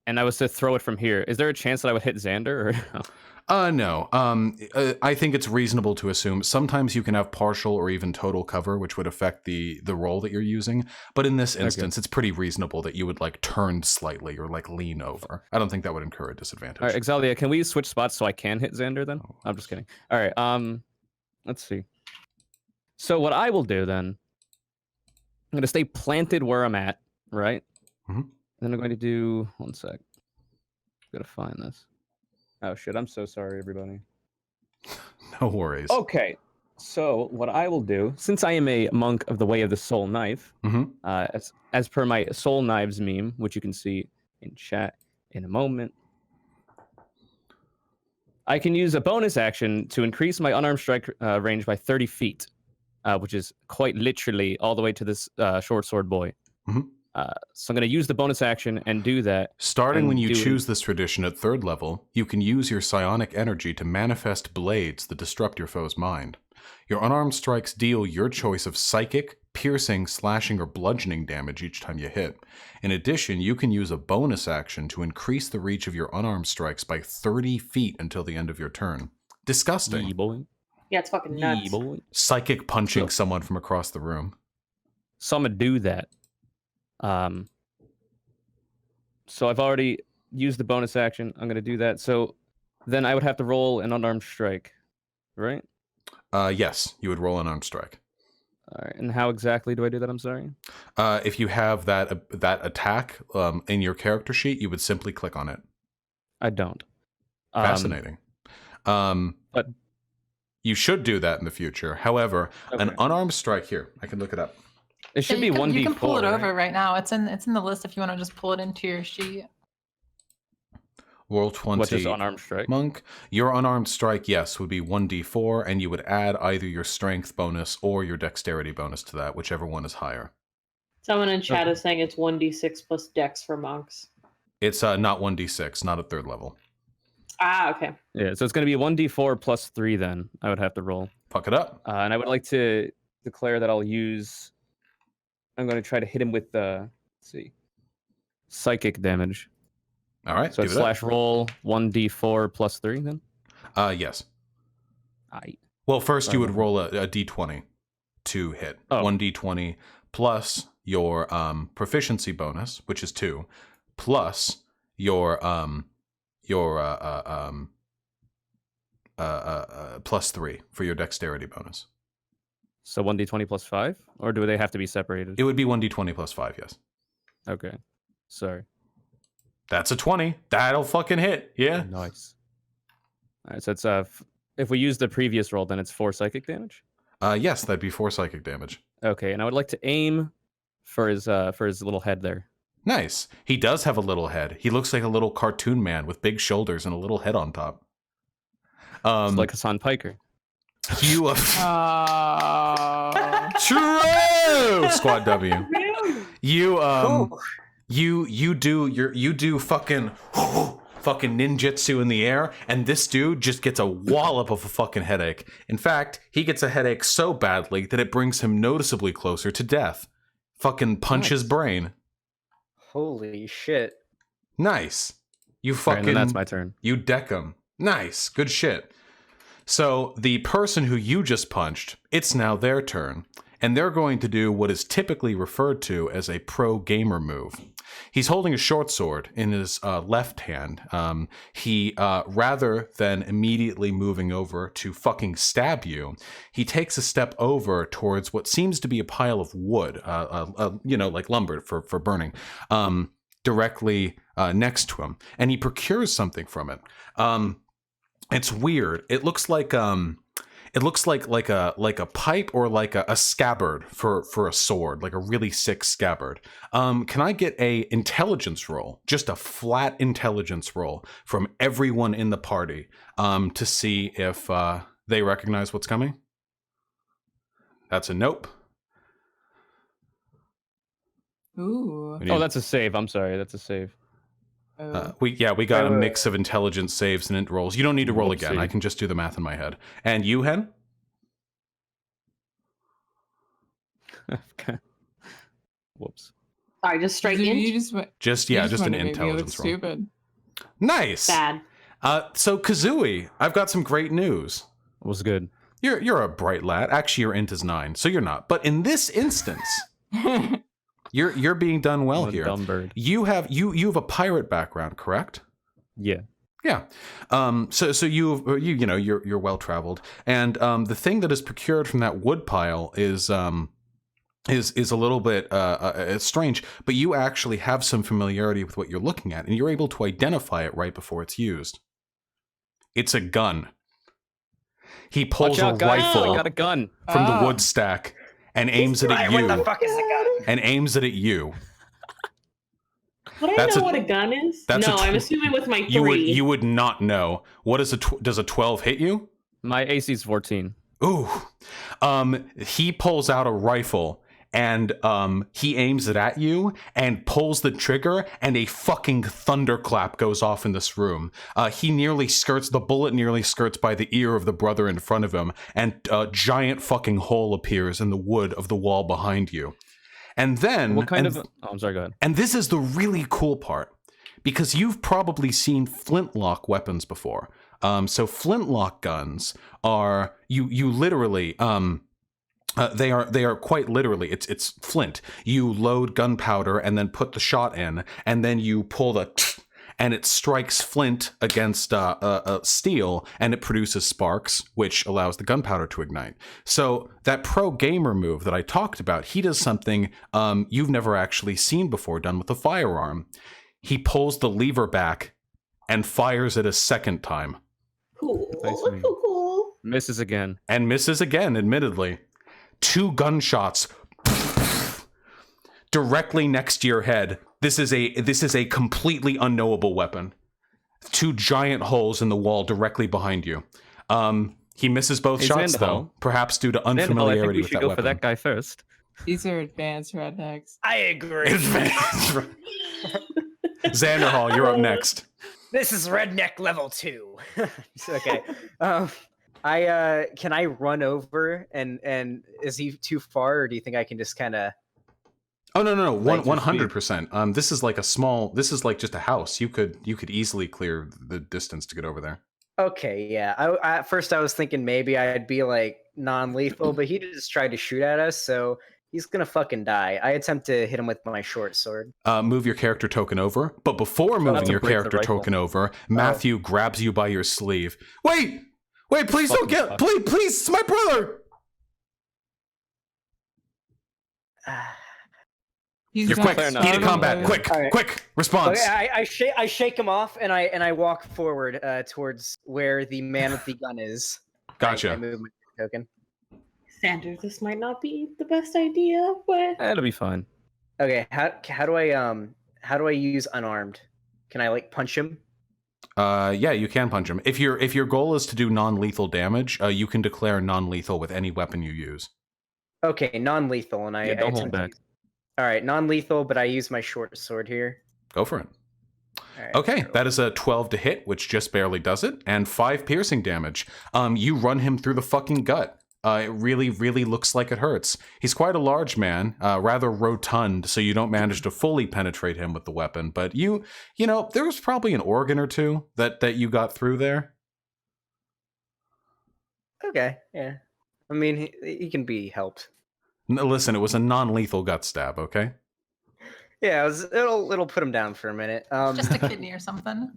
and I was to throw it from here, is there a chance that I would hit Xander? Or no? No. I think it's reasonable to assume sometimes you can have partial or even total cover, which would affect the roll that you're using. But in this instance, it's pretty reasonable that you would like turn slightly or like lean over. I don't think that would incur a disadvantage. All right, Exalia, can we switch spots so I can hit Xander then? I'm just kidding. All right, let's see. So what I will do then, I'm going to stay planted where I'm at, right? Mhm. Then I'm going to do, one sec. Gotta find this. Oh shit, I'm so sorry, everybody. No worries. Okay, so what I will do, since I am a monk of the Way of the Soul Knife, Mhm. as per my Soul Knives meme, which you can see in chat in a moment, I can use a bonus action to increase my unarmed strike range by 30 feet, which is quite literally all the way to this short sword boy. Mhm. So I'm going to use the bonus action and do that. Starting And when you do it. choose this tradition at 3rd level, you can use your psionic energy to manifest blades that disrupt your foe's mind. Your unarmed strikes deal your choice of psychic, piercing, slashing, or bludgeoning damage each time you hit. In addition, you can use a bonus action to increase the reach of your unarmed strikes by 30 feet until the end of your turn. Disgusting. Yee, boy. Yeah, it's fucking Yee, nuts. boy. Psychic punching So- someone from across the room. So I'm going to do that. So I've already used the bonus action. I'm going to do that. So then I would have to roll an unarmed strike, right? Yes, you would roll an unarmed strike. All right. And how exactly do I do that? I'm sorry. If you have that attack in your character sheet, you would simply click on it. I don't. Fascinating. But you should do that in the future. However, an Okay. unarmed strike here, I can look it up. It should be you can, 1d4. You can pull it over right? right now. It's in the list if you want to just pull it into your sheet. Roll 20. What is unarmed strike? Monk, your unarmed strike, yes, would be 1d4, and you would add either your strength bonus or your dexterity bonus to that, whichever one is higher. Someone in chat Okay. is saying it's 1d6 plus dex for monks. It's not 1d6, not at 3rd level. Ah, okay. Yeah, so it's going to be 1d4 plus 3 then. I would have to roll. Fuck it up. And I would like to declare that I'll use... I'm going to try to hit him with let's see, psychic damage. All right, So give it's it up. slash roll 1d4 plus 3 then? Yes. Aight. Well, first you would Um, roll a d20 to hit. Oh. 1d20 plus your proficiency bonus, which is 2, plus your plus 3 for your dexterity bonus. So 1d20 plus 5? Or do they have to be separated? It would be 1d20 plus 5, yes. Okay. Sorry. That's a 20. That'll fucking hit. Yeah. Nice. All right, so it's if we use the previous roll, then it's 4 psychic damage. Yes, that'd be 4 psychic damage. Okay, and I would like to aim for his little head there. Nice. He does have a little head. He looks like a little cartoon man with big shoulders and a little head on top. It's like Hassan Piker. You Oh. true squad W. You do fucking ninjutsu in the air, and this dude just gets a wallop of a fucking headache. In fact, he gets a headache so badly that it brings him noticeably closer to death. Fucking punch his Nice. brain. Holy shit. Nice. You All right, fucking and then that's my turn. you deck him. Nice. Good shit. So the person who you just punched, it's now their turn, and they're going to do what is typically referred to as a pro gamer move. He's holding a short sword in his left hand. He, rather than immediately moving over to fucking stab you, he takes a step over towards what seems to be a pile of wood, like lumber for burning, directly next to him, and he procures something from it. It's weird. It looks like a pipe or like a scabbard for a sword, like a really sick scabbard. Can I get a intelligence roll, just a flat intelligence roll from everyone in the party, to see if they recognize what's coming? That's a nope. Ooh. We need- Oh, that's a save. I'm sorry. That's a save. Oh. we got a mix of intelligence saves and int rolls. You don't need to roll again. Whoopsie. I can just do the math in my head. And you, Hen? Whoops. Sorry, just straight You in. just went- Just you yeah, just an wanted to make me look intelligence roll. Stupid. Nice. Bad. So Kazooie, I've got some great news. Was good. You're a bright lad. Actually, your int is 9, so you're not. But in this instance, you're being done well What a here. dumb bird. You have a pirate background, correct? Yeah. Yeah. So you're well traveled, and the thing that is procured from that wood pile is a little bit it's strange, but you actually have some familiarity with what you're looking at, and you're able to identify it right before it's used. It's a gun. He pulls Watch out, a guys. rifle I got a gun. from the Ah. wood stack and aims it at Right, you. what the fuck is a gun? And aims it at you. Would I That's know a- what a gun is? that's No, a I'm assuming with my 3. You would not know. What is does a 12 hit you? My AC's 14. Ooh. He pulls out a rifle and he aims it at you and pulls the trigger, and a fucking thunderclap goes off in this room. The bullet nearly skirts by the ear of the brother in front of him, and a giant fucking hole appears in the wood of the wall behind you. And then... I'm sorry, go ahead. And this is the really cool part, because you've probably seen flintlock weapons before. So flintlock guns are, you literally... they are quite literally, it's flint. You load gunpowder and then put the shot in, and then you pull the and it strikes flint against steel, and it produces sparks, which allows the gunpowder to ignite. So that pro gamer move that I talked about, he does something you've never actually seen before done with a firearm. He pulls the lever back and fires it a second time. Cool. Nice. Cool. Misses again. And misses again, admittedly. 2 gunshots directly next to your head. This is a completely unknowable weapon. 2 giant holes in the wall directly behind you. He misses both shots, Xanderhal. though, perhaps due to Xanderhal, I think unfamiliarity we with should that go weapon. for that guy first. These are advanced rednecks. I agree. Xanderhal, you're up next. This is redneck level 2. Okay. Can I run over and is he too far, or do you think I can just kind of? Oh no, Like your 100%. This is like this is like just a house. You could easily clear the distance to get over there. Okay, yeah. I at first I was thinking maybe I'd be like non-lethal, but he just tried to shoot at us, so he's gonna fucking die. I attempt to hit him with my short sword. Move your character token over, but before moving to your break the character rifle. token over, Matthew grabs you by your sleeve. Wait, please don't Fucking get, please, it's my brother. He's You're not quick. fair enough. Heat of combat. starting Quick, All right. quick response. Okay, I shake him off and I walk forward towards where the man with the gun is. Gotcha. I move my token. Xander, this might not be the best idea, but That'll be fine. Okay, how do I use unarmed? Can I like punch him? Yeah, you can punch him. If your goal is to do non-lethal damage, you can declare non-lethal with any weapon you use. Okay, non-lethal, and I Yeah, don't hold attempt to back. use- All right, non-lethal, but I use my short sword here. Go for it. All right, Okay, so- that is a 12 to hit, which just barely does it, and 5 piercing damage. You run him through the fucking gut. It really, really looks like it hurts. He's quite a large man, rather rotund, so you don't manage to fully penetrate him with the weapon. But you know, there was probably an organ or two that you got through there. Okay, yeah. I mean, he can be helped. Listen, it was a non-lethal gut stab, okay? Yeah, it'll put him down for a minute. Just a kidney or something.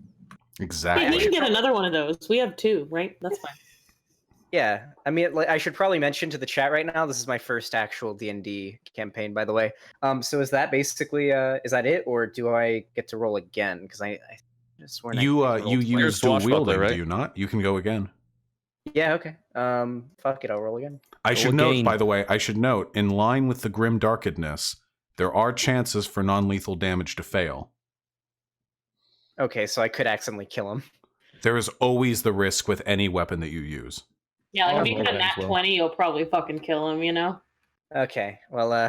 yeah, Exactly. we can get another one of those. We have 2, right? That's fine. Yeah, I mean, like, I should probably mention to the chat right now. This is my first actual D&D campaign, by the way. So is that basically is that it, or do I get to roll again? Because I just sworn You I rolled you twice. use dual swashbuckler, wielding, right? do you not? You can go again. Yeah, okay. Fuck it, I'll roll again. I Roll should note, again. by the way, in line with the grim darkedness, there are chances for non-lethal damage to fail. Okay, so I could accidentally kill him. There is always the risk with any weapon that you use. Yeah, like I'll if you roll get a that as nat well. 20, you'll probably fucking kill him, you know? Okay, well,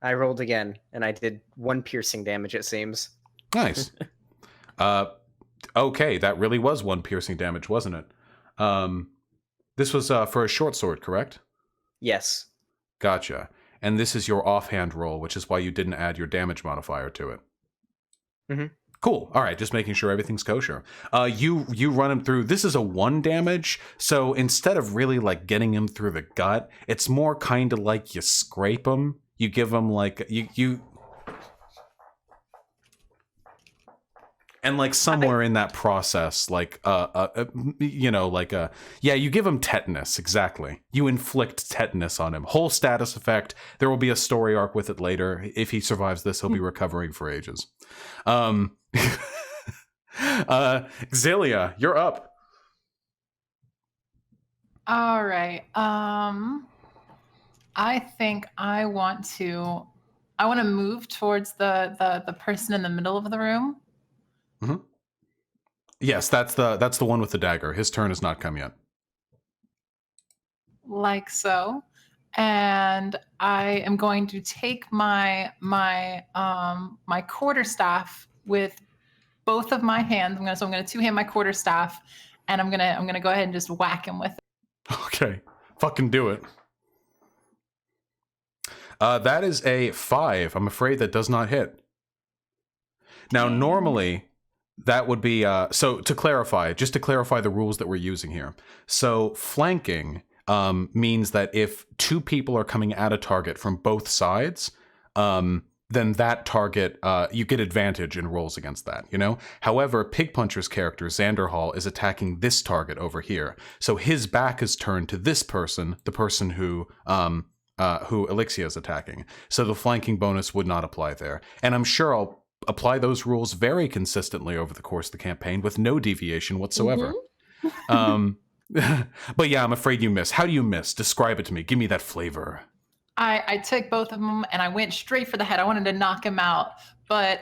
I rolled again, and I did 1 piercing damage, it seems. Nice. Okay, that really was 1 piercing damage, wasn't it? This was for a short sword, correct? Yes. Gotcha. And this is your offhand roll, which is why you didn't add your damage modifier to it. Mhm. Cool. All right, just making sure everything's kosher. You run him through. This is a 1 damage, so instead of really like getting him through the gut, it's more kind of like you scrape him. You give him like you. And like somewhere in that process, like you know, like you give him tetanus. Exactly, you inflict tetanus on him. Whole status effect. There will be a story arc with it later. If he survives this, he'll be recovering for ages. Xillia, you're up. All right. I think I want to move towards the person in the middle of the room. Yes, that's the one with the dagger. His turn has not come yet. Like so. and I am going to take my quarterstaff with both of my hands. I'm gonna two-hand my quarterstaff, and I'm gonna go ahead and just whack him with it. Okay, fucking do it. That is a 5. I'm afraid that does not hit. Now, normally, that would be... so, to clarify the rules that we're using here. So, flanking means that if 2 people are coming at a target from both sides, then that target, you get advantage in rolls against that, you know? However, Pig Puncher's character, Xanderhal, is attacking this target over here. So his back is turned to this person, the person who Elixia is attacking. So the flanking bonus would not apply there. And I'm sure I'll apply those rules very consistently over the course of the campaign with no deviation whatsoever. But yeah, I'm afraid you miss. How do you miss? Describe it to me. Give me that flavor. I took both of them and I went straight for the head. I wanted to knock him out, but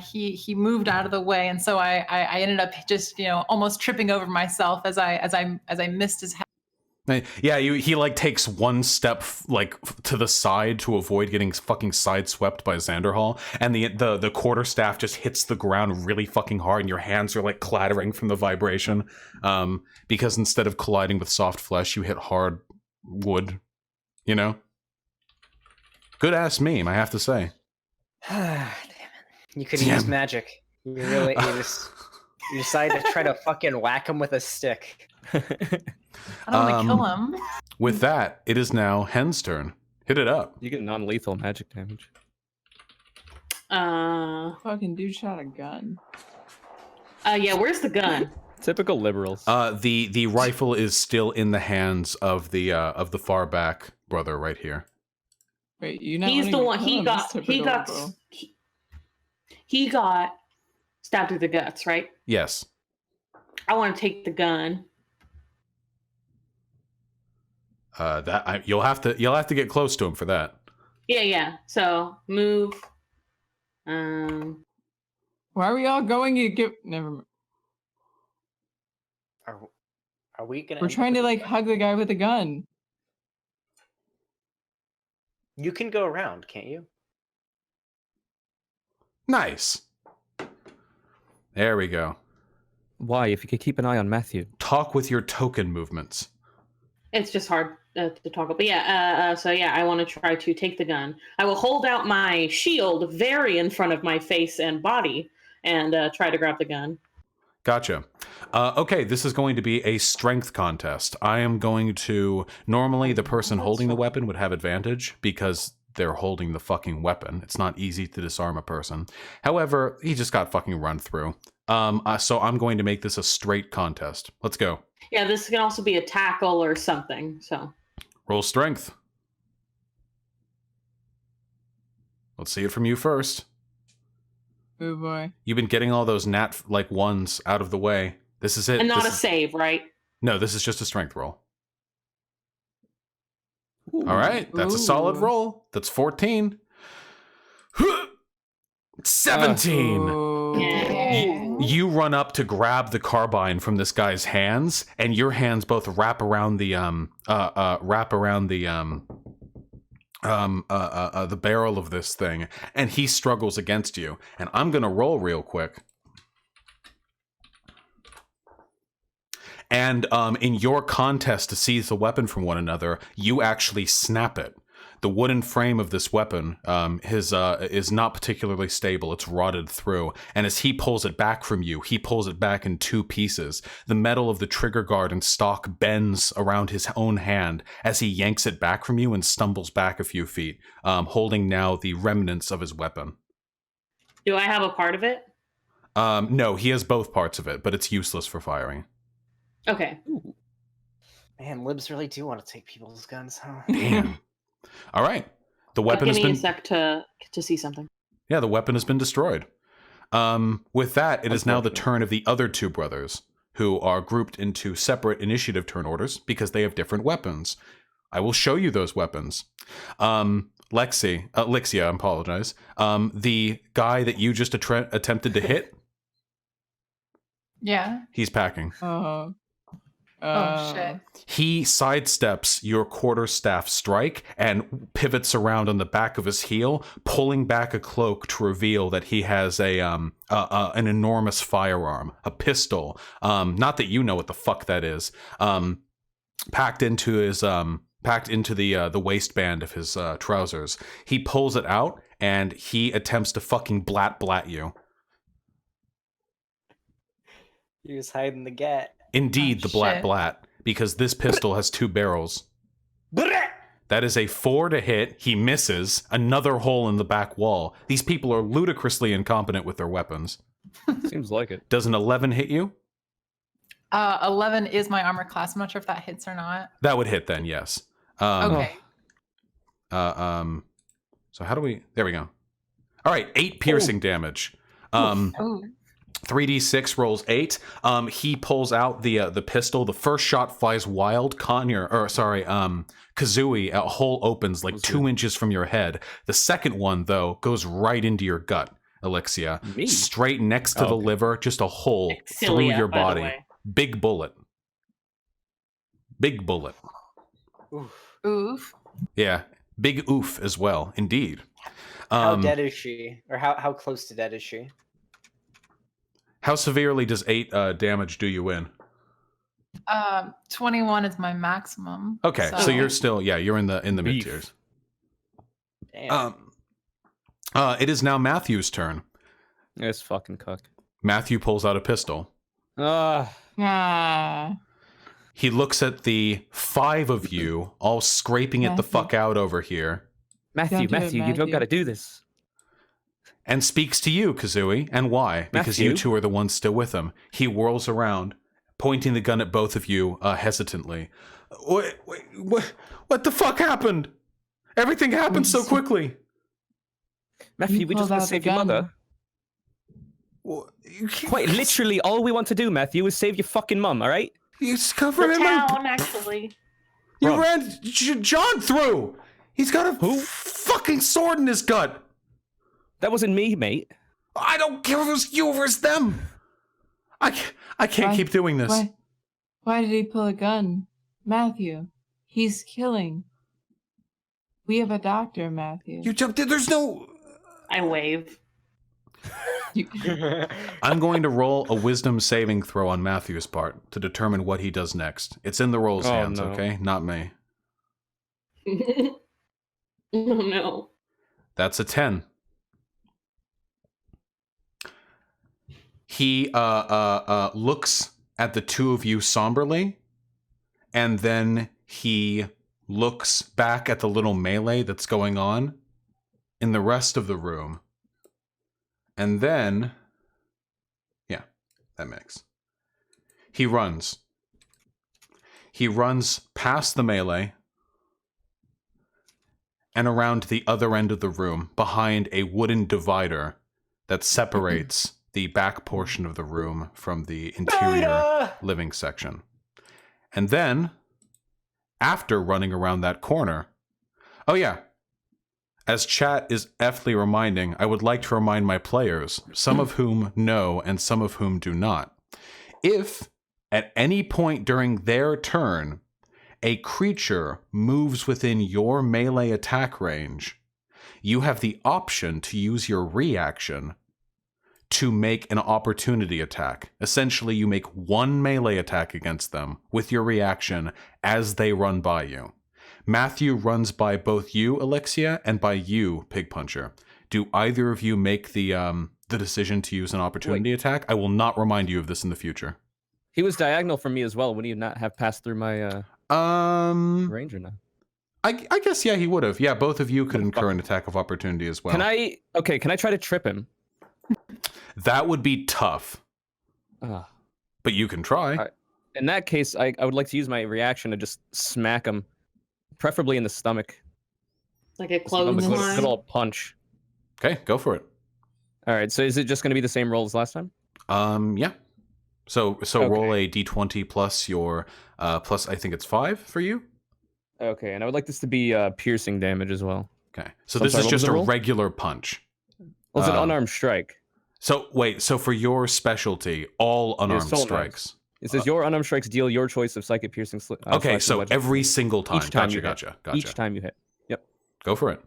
he moved out of the way, and so I ended up just almost tripping over myself as I missed his head. Yeah, he like takes one step like to the side to avoid getting fucking sideswept by Xanderhal, and the quarterstaff just hits the ground really fucking hard, and your hands are like clattering from the vibration, because instead of colliding with soft flesh, you hit hard wood, you know? Good ass meme, I have to say. Damn it! You could use magic. You decide to try to fucking whack him with a stick. I don't want to kill him. With that, it is now Hen's turn. Hit it up. You get non-lethal magic damage. Fucking dude shot a gun. Yeah, where's the gun? Typical liberals. The rifle is still in the hands of the far back brother right here. Wait, you not He's the one. He got stabbed through the guts, right? Yes. I want to take the gun. You'll have to get close to him for that. Yeah. So move. Why are we all going? You get never mind. Are we gonna? We're trying to like hug the guy with a gun. You can go around, can't you? Nice. There we go. Why? If you could keep an eye on Matthew. Talk with your token movements. It's just hard to talk about. But yeah, so yeah, I want to try to take the gun. I will hold out my shield very in front of my face and body and try to grab the gun. Gotcha. Okay, this is going to be a strength contest. I am going to... Normally, the person holding the weapon would have advantage because they're holding the fucking weapon. It's not easy to disarm a person. However, he just got fucking run through. So I'm going to make this a straight contest. Let's go. Yeah, this can also be a tackle or something, so... Roll strength. Let's see it from you first. Oh boy. You've been getting all those nat ones out of the way. This is it. And not a save, right? No, this is just a strength roll. Ooh. All right, that's a solid roll. That's 14. 17. Yeah. You run up to grab the carbine from this guy's hands, and your hands both wrap around the the barrel of this thing, and he struggles against you. And I'm gonna roll real quick. And in your contest to seize the weapon from one another, you actually snap it. The wooden frame of this weapon is not particularly stable. It's rotted through. And as he pulls it back from you, he pulls it back in 2 pieces. The metal of the trigger guard and stock bends around his own hand as he yanks it back from you and stumbles back a few feet, holding now the remnants of his weapon. Do I have a part of it? No, he has both parts of it, but it's useless for firing. Okay. Ooh. Man, libs really do want to take people's guns, huh? Damn. All right. The weapon has been... Give me a sec to see something. Yeah, the weapon has been destroyed. With that, it is now the turn of the other 2 brothers, who are grouped into separate initiative turn orders because they have different weapons. I will show you those weapons. Elixia, I apologize. The guy that you just attempted to hit... Yeah. He's packing. Oh, shit. He sidesteps your quarterstaff strike and pivots around on the back of his heel, pulling back a cloak to reveal that he has an enormous firearm, a pistol. Not that you know what the fuck that is. Packed into the waistband of his trousers. He pulls it out and he attempts to fucking blat you. He was hiding the gat. Indeed, Oh, the shit. blat, because this pistol has 2 barrels. That is a 4 to hit. He misses. Another hole in the back wall. These people are ludicrously incompetent with their weapons. Seems like it. Does an 11 hit you? 11 is my armor class. I'm not sure if that hits or not. That would hit then, yes. Okay. So how do we... There we go. All right, 8 piercing damage. Ooh. 3d6 rolls 8. He pulls out the pistol. The first shot flies wild. Kazooie, a hole opens like 2 inches from your head. The second one, though, goes right into your gut, Alexia. Me? Straight next to the liver, just a hole through Exilia, your by the body. way. Big bullet. Big bullet. Oof. Yeah, big oof as well, indeed. How dead is she? Or how close to dead is she? How severely does 8 damage do you in? 21 is my maximum. Okay, so you're still, you're in the mid Beef. tiers. Damn. It is now Matthew's turn. It's fucking cook. Matthew pulls out a pistol. Ah. He looks at the 5 of you all scraping it the fuck out over here Matthew, Don't do it, Matthew, you don't Matthew. gotta do this. and speaks to you, Kazooie. And why? Because you Matthew? 2 are the ones still with him. He whirls around, pointing the gun at both of you hesitantly. What the fuck happened? Everything happened so quickly. Matthew, You we just pulled want out to save the your gun. mother. Quite literally, all we want to do, Matthew, is save your fucking mum, alright? You cover The him up. town, actually. You Rob. ran John through. He's got a fucking sword in his gut. That wasn't me, mate. I don't care if it was you or it's them. I can't Why- keep doing this. Why did he pull a gun? Matthew, he's killing. We have a doctor, Matthew. You jumped in. There's no... I wave. I'm going to roll a wisdom saving throw on Matthew's part to determine what he does next. It's in the roll's Oh, hands, no. okay? Not me. Oh no. That's a 10. He looks at the 2 of you somberly, and then he looks back at the little melee that's going on in the rest of the room. And then, yeah, that makes. He runs. He runs past the melee and around to the other end of the room behind a wooden divider that separates the back portion of the room from the interior living section. And then, after running around that corner, oh yeah, as chat is eftly reminding, I would like to remind my players, some of whom know and some of whom do not. If, at any point during their turn, a creature moves within your melee attack range, you have the option to use your reaction to make an opportunity attack. Essentially, you make 1 melee attack against them with your reaction as they run by you. Matthew runs by both you, Alexia, and by you, Pig Puncher. Do either of you make the decision to use an opportunity attack? I will not remind you of this in the future. He was diagonal from me as well. Would he not have passed through my range or not? I guess, yeah, he would have. Yeah, both of you could incur an attack of opportunity as well. Can I try to trip him? That would be tough, but you can try. Alright. In that case, I would like to use my reaction to just smack him, preferably in the stomach. Like a Just give him a clothesline. good old punch. Okay, go for it. All right, so is it just going to be the same roll as last time? Yeah. So roll a d20 plus your plus, I think it's 5 for you. Okay, and I would like this to be piercing damage as well. Okay. So I'm this sorry, is what was just the a roll? regular punch. Well, it's an unarmed strike. So wait, so for your specialty, all unarmed assault strikes. It says your unarmed strikes deal your choice of psychic piercing. Okay, slashing, so bludgeoning every damage. single time. Each time Gotcha, you hit. gotcha. Each time you hit. Yep. Go for it.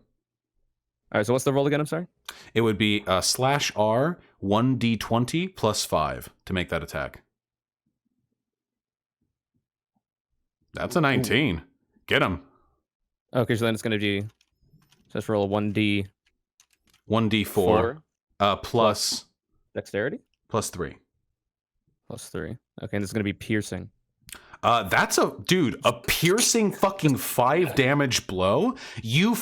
All right. So what's the roll again? I'm sorry. It would be /R 1d20 plus 5 to make that attack. That's a 19. Ooh. Get him. Okay, so then it's going to be. So let's roll a 1d. 1d4 plus dexterity. Plus 3. Plus 3. Okay, and it's going to be piercing. That's a piercing fucking 5 damage blow. You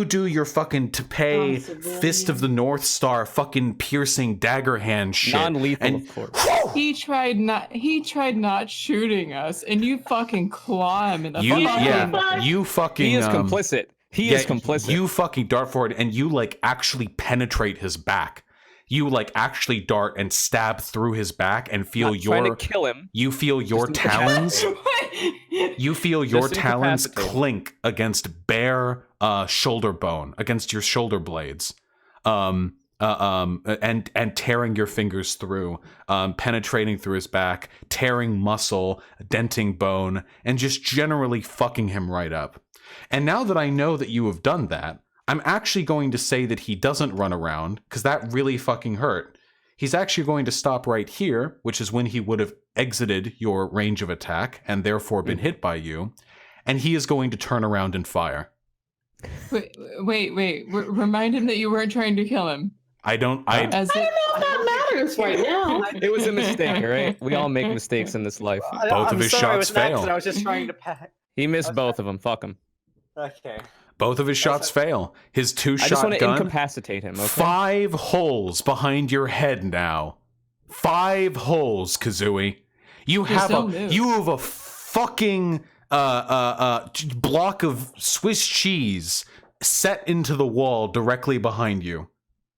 do your fucking Tepe Fist of the North Star fucking piercing dagger hand shit. Non-lethal, of course. He tried not shooting us, and you fucking claw him in the you fucking. He is complicit. He is complicit. You fucking dart forward and you like actually penetrate his back. You like actually dart and stab through his back and feel trying to kill him. You feel your talons. You feel your talons clink against bare shoulder bone, against your shoulder blades, and tearing your fingers through, penetrating through his back, tearing muscle, denting bone, and just generally fucking him right up. And now that I know that you have done that, I'm actually going to say that he doesn't run around, because that really fucking hurt. He's actually going to stop right here, which is when he would have exited your range of attack and therefore been hit by you, and he is going to turn around and fire. Wait. Remind him that you weren't trying to kill him. I don't know if that matters right now. It was a mistake, right? We all make mistakes in this life. Both of his shots fail. I was just trying to pack. He missed both of them. Fuck him. Okay. Both of his shots fail. His 2-shot gun. I just want to incapacitate him. Okay? 5 holes behind your head now. 5 holes, Kazooie. You have a fucking block of Swiss cheese set into the wall directly behind you.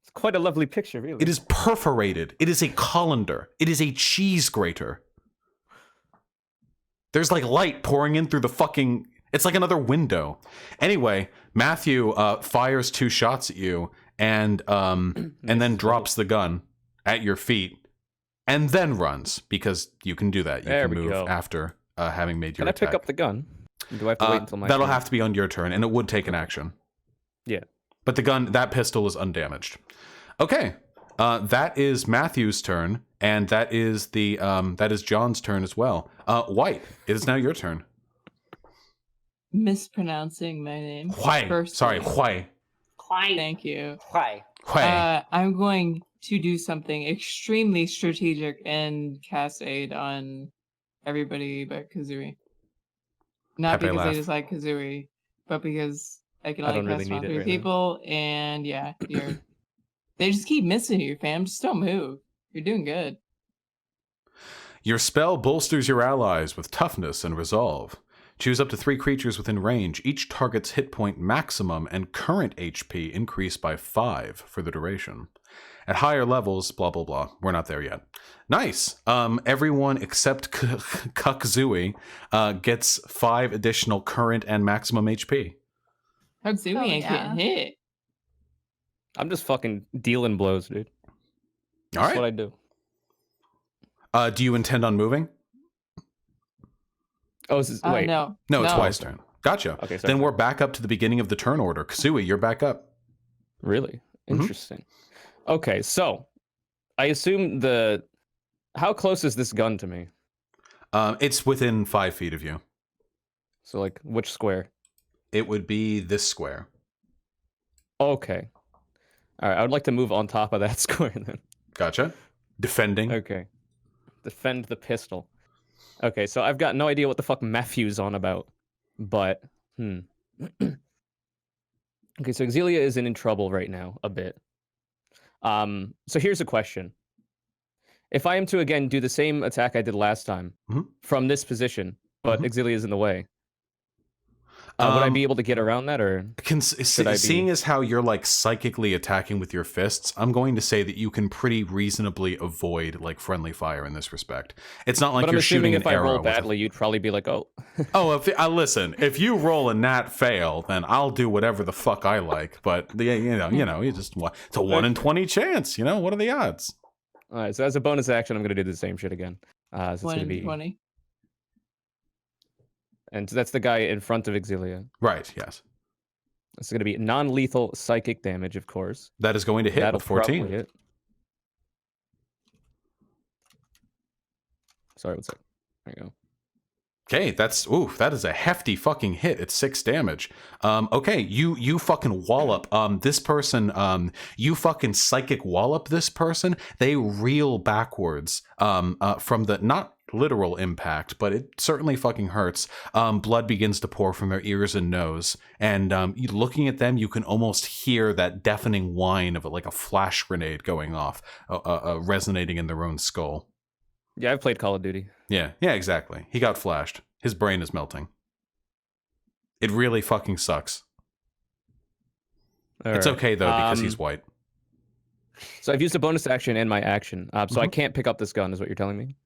It's quite a lovely picture, really. It is perforated. It is a colander. It is a cheese grater. There's like light pouring in through the fucking... It's like another window. Anyway, Matthew fires 2 shots at you and then drops the gun at your feet and then runs, because you can do that. You can move after having made your attack. Can I pick up the gun? Do I have to wait until my That'll turn? have to be on your turn, and it would take an action. Yeah. But that pistol is undamaged. Okay. That is Matthew's turn, and that is John's turn as well. White, it is now your turn. Mispronouncing my name. Why? Sorry, why? Thank you. Why? I'm going to do something extremely strategic and cast aid on everybody but Kazooie. Not Pepe because laugh. I dislike Kazooie, but because I can only cast on 3 people, and yeah, they just keep missing you, fam. Just don't move. You're doing good. Your spell bolsters your allies with toughness and resolve. Choose up to 3 creatures within range. Each target's hit point maximum and current HP increase by 5 for the duration. At higher levels, blah, blah, blah. We're not there yet. Nice. Everyone except Kazooie gets 5 additional current and maximum HP. Kazooie ain't getting hit. I'm just fucking dealing blows, dude. That's what I do. Do you intend on moving? Oh, wait. No, it's White's turn. Gotcha. Okay, then we're back up to the beginning of the turn order. Kazooie, you're back up. Really? Interesting. Okay, so I assume how close is this gun to me? It's within 5 feet of you. So, like, which square? It would be this square. Okay. All right, I would like to move on top of that square then. Gotcha. Defending. Okay. Defend the pistol. Okay, so I've got no idea what the fuck Matthew's on about, but Okay, so Xelia is in trouble right now a bit. So here's a question: if I am to again do the same attack I did last time from this position, but Xelia is in the way, would I be able to get around that, or seeing as how you're like psychically attacking with your fists, I'm going to say that you can pretty reasonably avoid like friendly fire in this respect. It's not like you're shooting an arrow. If I roll badly, you'd probably be like, "Oh, listen, if you roll a nat fail, then I'll do whatever the fuck I like." But you just it's a 1 in 20 chance. What are the odds? All right, so as a bonus action, I'm gonna do the same shit again. So it's 1 gonna and be 20. And so that's the guy in front of Exilia. Right, yes. It's going to be non-lethal psychic damage, of course. That is going to hit That'll with 14. probably hit. Sorry, one sec. There you go. Okay, that is a hefty fucking hit. It's 6 damage. Okay, you fucking wallop this person. You fucking psychic wallop this person. They reel backwards from the not literal impact, but it certainly fucking hurts. Blood begins to pour from their ears and nose, and looking at them, you can almost hear that deafening whine of like a flash grenade going off, resonating in their own skull. Yeah, I've played Call of Duty. Yeah, exactly. He got flashed. His brain is melting. It really fucking sucks. It's okay, though, because he's white. So I've used a bonus action and my action. So I can't pick up this gun, is what you're telling me?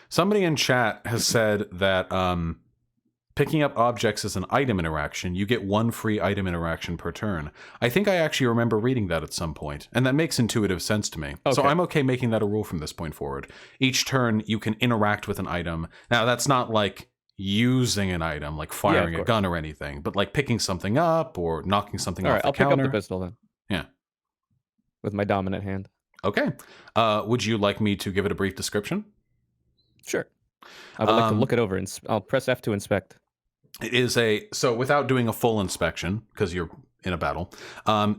Somebody in chat has said that picking up objects is an item interaction. You get 1 free item interaction per turn. I think I actually remember reading that at some point, and that makes intuitive sense to me. Okay. So I'm okay making that a rule from this point forward. Each turn, you can interact with an item. Now, that's not like using an item, like firing a gun or anything, but like picking something up or knocking something off the I'll counter. pick up the pistol then. Yeah. With my dominant hand. Okay. Would you like me to give it a brief description? Sure. I would like to look it over, and I'll press F to inspect. It is so without doing a full inspection, because you're in a battle,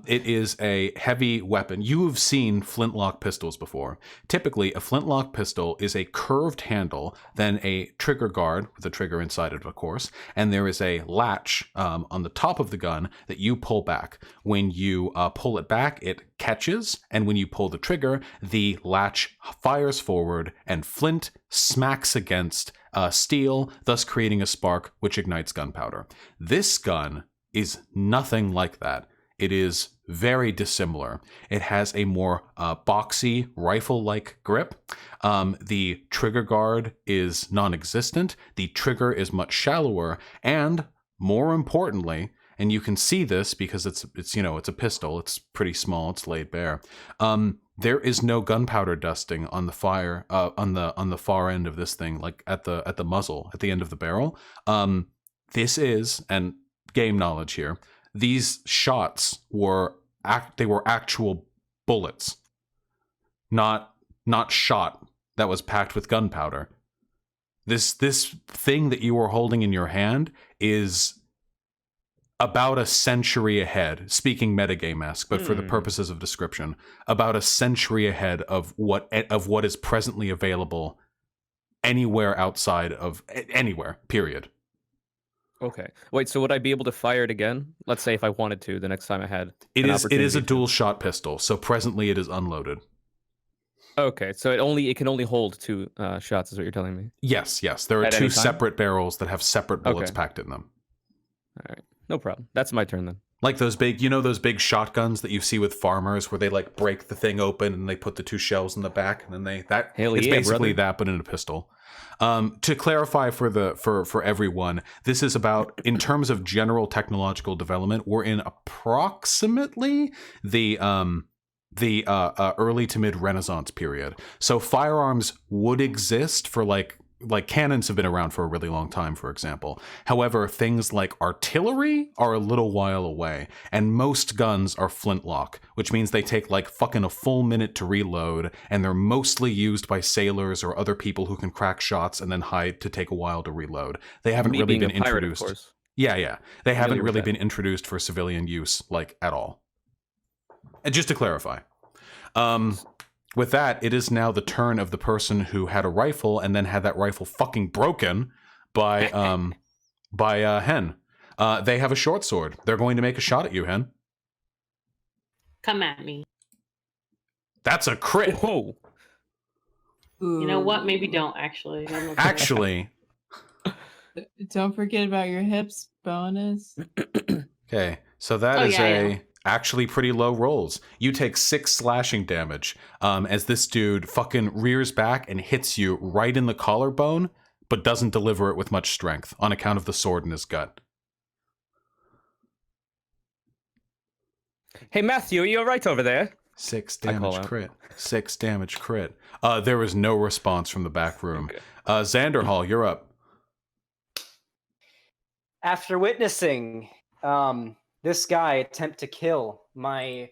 it is a heavy weapon. You have seen flintlock pistols before. Typically, a flintlock pistol is a curved handle, then a trigger guard with a trigger inside it, of course, and there is a latch on the top of the gun that you pull back. When you pull it back, it catches, and when you pull the trigger, the latch fires forward, and flint smacks against steel, thus creating a spark which ignites gunpowder. This gun is nothing like that. It is very dissimilar. It has a more boxy, rifle-like grip. The trigger guard is non-existent. The trigger is much shallower, and more importantly, and you can see this because it's a pistol. It's pretty small. It's laid bare. There is no gunpowder dusting on the fire on the far end of this thing, like at the muzzle, at the end of the barrel. This is, and game knowledge here, these shots were actual bullets, not shot that was packed with gunpowder. This thing that you are holding in your hand is about a century ahead, speaking metagame-esque, but for the purposes of description, about a century ahead of what is presently available anywhere outside of anywhere, period. Okay. Wait, so would I be able to fire it again? Let's say if I wanted to, the next time I had It is a opportunity dual shot pistol, so presently it is unloaded. Okay, so it can only hold 2 shots, is what you're telling me. Yes. There are At 2 any time? separate barrels that have separate bullets Okay. packed in them. All right, no problem. That's my turn then. Like those big shotguns that you see with farmers where they like break the thing open and they put the 2 shells in the back and then Hell it's yeah, basically brother. that but in a pistol. To clarify for everyone, this is about, in terms of general technological development, we're in approximately the early to mid Renaissance period. So firearms would exist for like cannons have been around for a really long time, for example. However, things like artillery are a little while away, and most guns are flintlock, which means they take like fucking a full minute to reload, and they're mostly used by sailors or other people who can crack shots and then hide to take a while to reload. They haven't really been introduced. Of course. Yeah. They haven't really been introduced for civilian use, like, at all. And just to clarify. With that, it is now the turn of the person who had a rifle and then had that rifle fucking broken by Hen. They have a short sword. They're going to make a shot at you, Hen. Come at me. That's a crit. Whoa. You know what? Maybe don't actually. I'm okay. Actually. Don't forget about your hips bonus. Okay, so that is actually pretty low rolls. You take 6 slashing damage as this dude fucking rears back and hits you right in the collarbone, but doesn't deliver it with much strength on account of the sword in his gut. Hey, Matthew, are you all right over there? 6 I call damage out. crit. 6 damage crit. There was no response from the back room. Okay. Xanderhal, you're up. After witnessing this guy attempt to kill my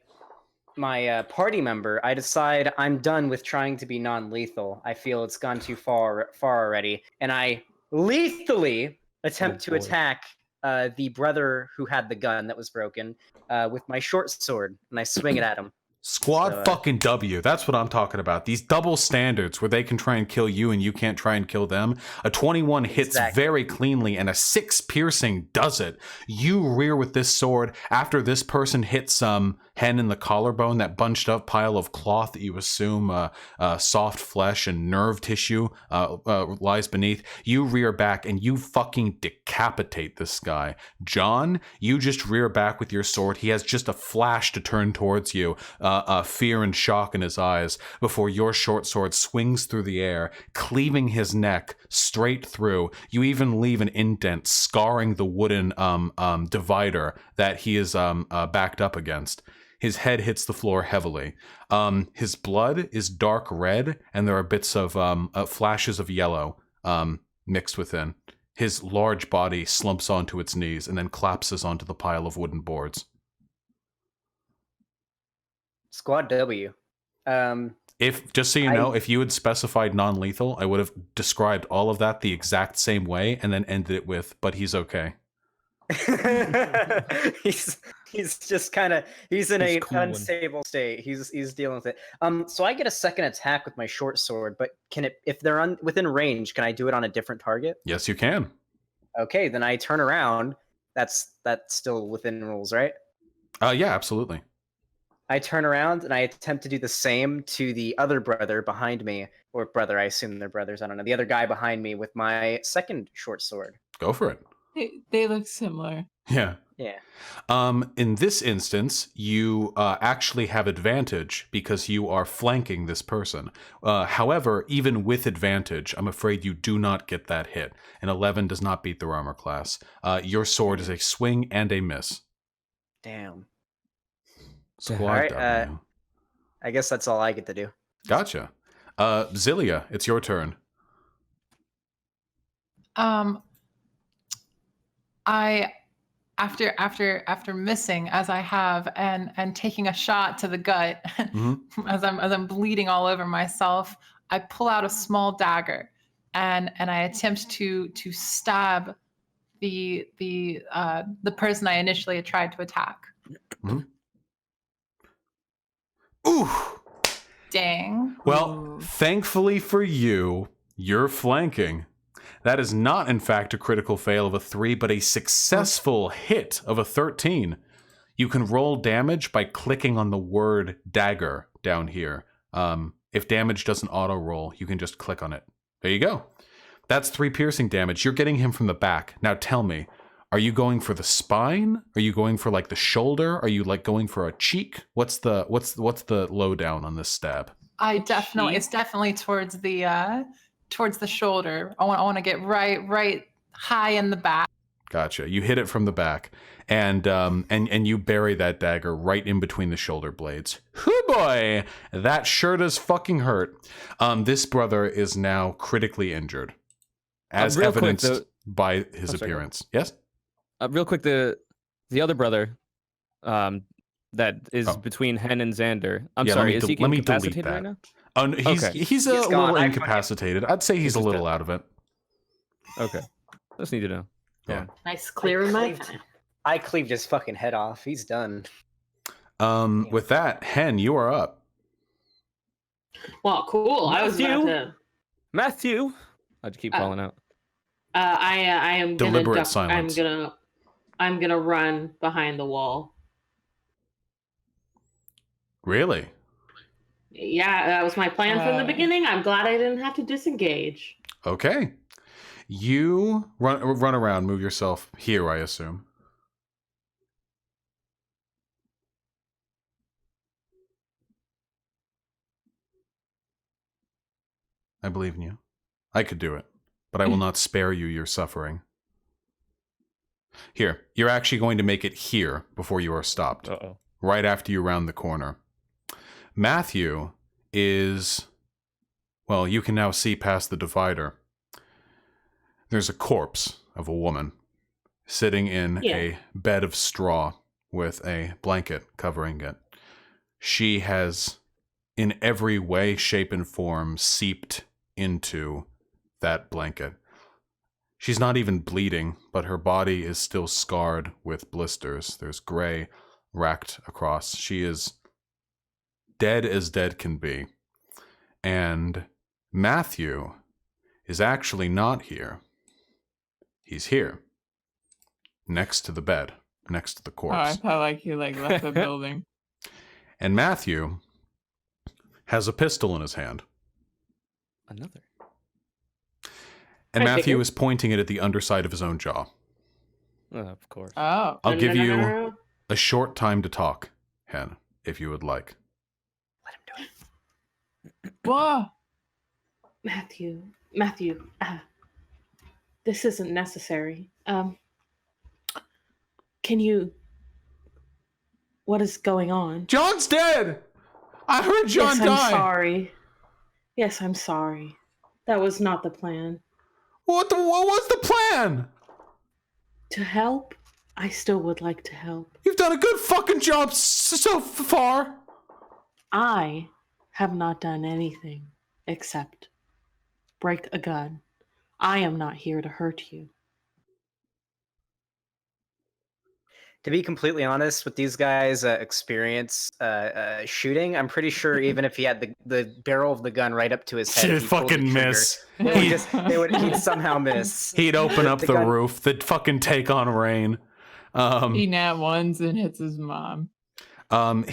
party member, I decide I'm done with trying to be non-lethal. I feel it's gone too far already, and I lethally attempt to boy. attack the brother who had the gun that was broken with my short sword, and I swing it at him. Squad So, fucking W. That's what I'm talking about. These double standards where they can try and kill you and you can't try and kill them. A 21 hits Exactly. very cleanly and a 6 piercing does it. You rear with this sword after this person hits Hen in the collarbone, that bunched up pile of cloth that you assume soft flesh and nerve tissue lies beneath. You rear back and you fucking decapitate this guy. John, you just rear back with your sword. He has just a flash to turn towards you. Fear and shock in his eyes before your short sword swings through the air, cleaving his neck straight through. You even leave an indent, scarring the wooden divider that he is backed up against. His head hits the floor heavily. His blood is dark red, and there are bits of flashes of yellow mixed within. His large body slumps onto its knees and then collapses onto the pile of wooden boards. Squad W. If just so you know, if you had specified non-lethal, I would have described all of that the exact same way and then ended it with, but he's okay. he's just kind of he's in He's a cooling. unstable state. He's dealing with it. So I get a second attack with my short sword, but can it, if they're within range, can I do it on a different target? Yes, you can. Okay, then I turn around. That's still within rules, right? Yeah, absolutely. I turn around and I attempt to do the same to the other brother behind me, or brother, I assume they're brothers, I don't know. The other guy behind me with my second short sword. Go for it. They look similar. Yeah. Yeah. In this instance, you actually have advantage because you are flanking this person. However, even with advantage, I'm afraid you do not get that hit. An 11 does not beat their armor class. Your sword is a swing and a miss. Damn. Squad All right, W. I guess that's all I get to do. Gotcha. Zilia, it's your turn. I after missing as I have and taking a shot to the gut as I'm bleeding all over myself, I pull out a small dagger and I attempt to stab the person I initially tried to attack. Ooh. Dang. Well, thankfully for you, you're flanking. That is not, in fact, a critical fail of a 3, but a successful hit of a 13. You can roll damage by clicking on the word dagger down here. If damage doesn't auto-roll, you can just click on it. There you go. That's 3 piercing damage. You're getting him from the back. Now tell me, are you going for the spine? Are you going for like the shoulder? Are you like going for a cheek? What's the lowdown on this stab? It's definitely towards the shoulder. I want to get right high in the back. Gotcha. You hit it from the back, and you bury that dagger right in between the shoulder blades. Hoo boy, that sure does fucking hurt. This brother is now critically injured, as real quick, evidenced by his appearance. Yes. Real quick, the other brother, that is between Hen and Xander. I'm Yeah, sorry, let is he me delete incapacitated that. right now? Oh, no, he's a He's little gone. incapacitated. I'd say he's a just little dead. out of it. Okay, just need to know. Yeah. Nice clear my I cleaved his fucking head off. He's done. With that, Hen, you are up. Well, cool. I was about to. Matthew, I'd keep calling out. I am gonna Deliberate duck, silence. I'm gonna run behind the wall. Really? Yeah, that was my plan from the beginning. I'm glad I didn't have to disengage. Okay. You run around, move yourself here, I assume. I believe in you. I could do it, but I will not spare you your suffering. Here, you're actually going to make it here before you are stopped. Uh-oh. Right after you round the corner. Matthew is, well, you can now see past the divider. There's a corpse of a woman sitting in a bed of straw with a blanket covering it. She has, in every way, shape, and form, seeped into that blanket. She's not even bleeding, but her body is still scarred with blisters. There's gray racked across. She is dead as dead can be. And Matthew is actually not here. He's here. Next to the bed. Next to the Oh, I corpse. felt like he left the building. And Matthew has a pistol in his hand. Another. And I Matthew figured. is pointing it at the underside of his own jaw. Of course. Oh. I'll give you No. a short time to talk, Hen, if you would like. Let him do it. Whoa. Matthew, this isn't necessary. Can you? What is going on? John's dead! I heard John yes, die! I'm sorry. Yes, I'm sorry. That was not the plan. What was the plan? To help? I still would like to help. You've done a good fucking job so far. I have not done anything except break a gun. I am not here to hurt you. To be completely honest, with these guys' experience shooting, I'm pretty sure even if he had the barrel of the gun right up to his head, He'd he pulled the fucking trigger, miss. he'd somehow miss. He'd open up the gun- roof. They'd fucking take on rain. He nat ones and hits his mom.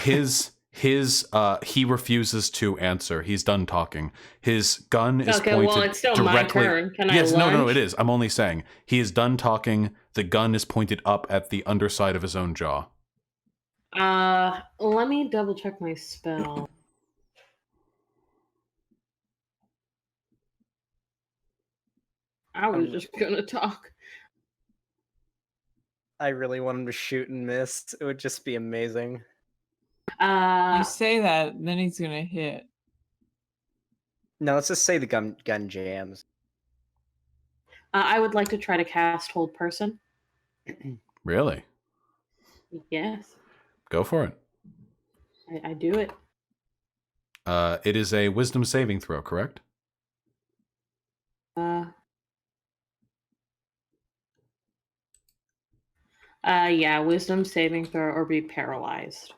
He refuses to answer. He's done talking. His gun is Okay, pointed well, it's still directly. my turn. Can Yes, I no, lunge? it is. I'm only saying he is done talking. The gun is pointed up at the underside of his own jaw. Let me double check my spell. I was just gonna talk. I really want him to shoot and miss. It would just be amazing. You say that, then he's gonna hit. No, let's just say the gun jams. I would like to try to cast Hold Person. Really? Yes, Go for it. I do it. It is a wisdom saving throw, correct? Yeah, wisdom saving throw or be paralyzed.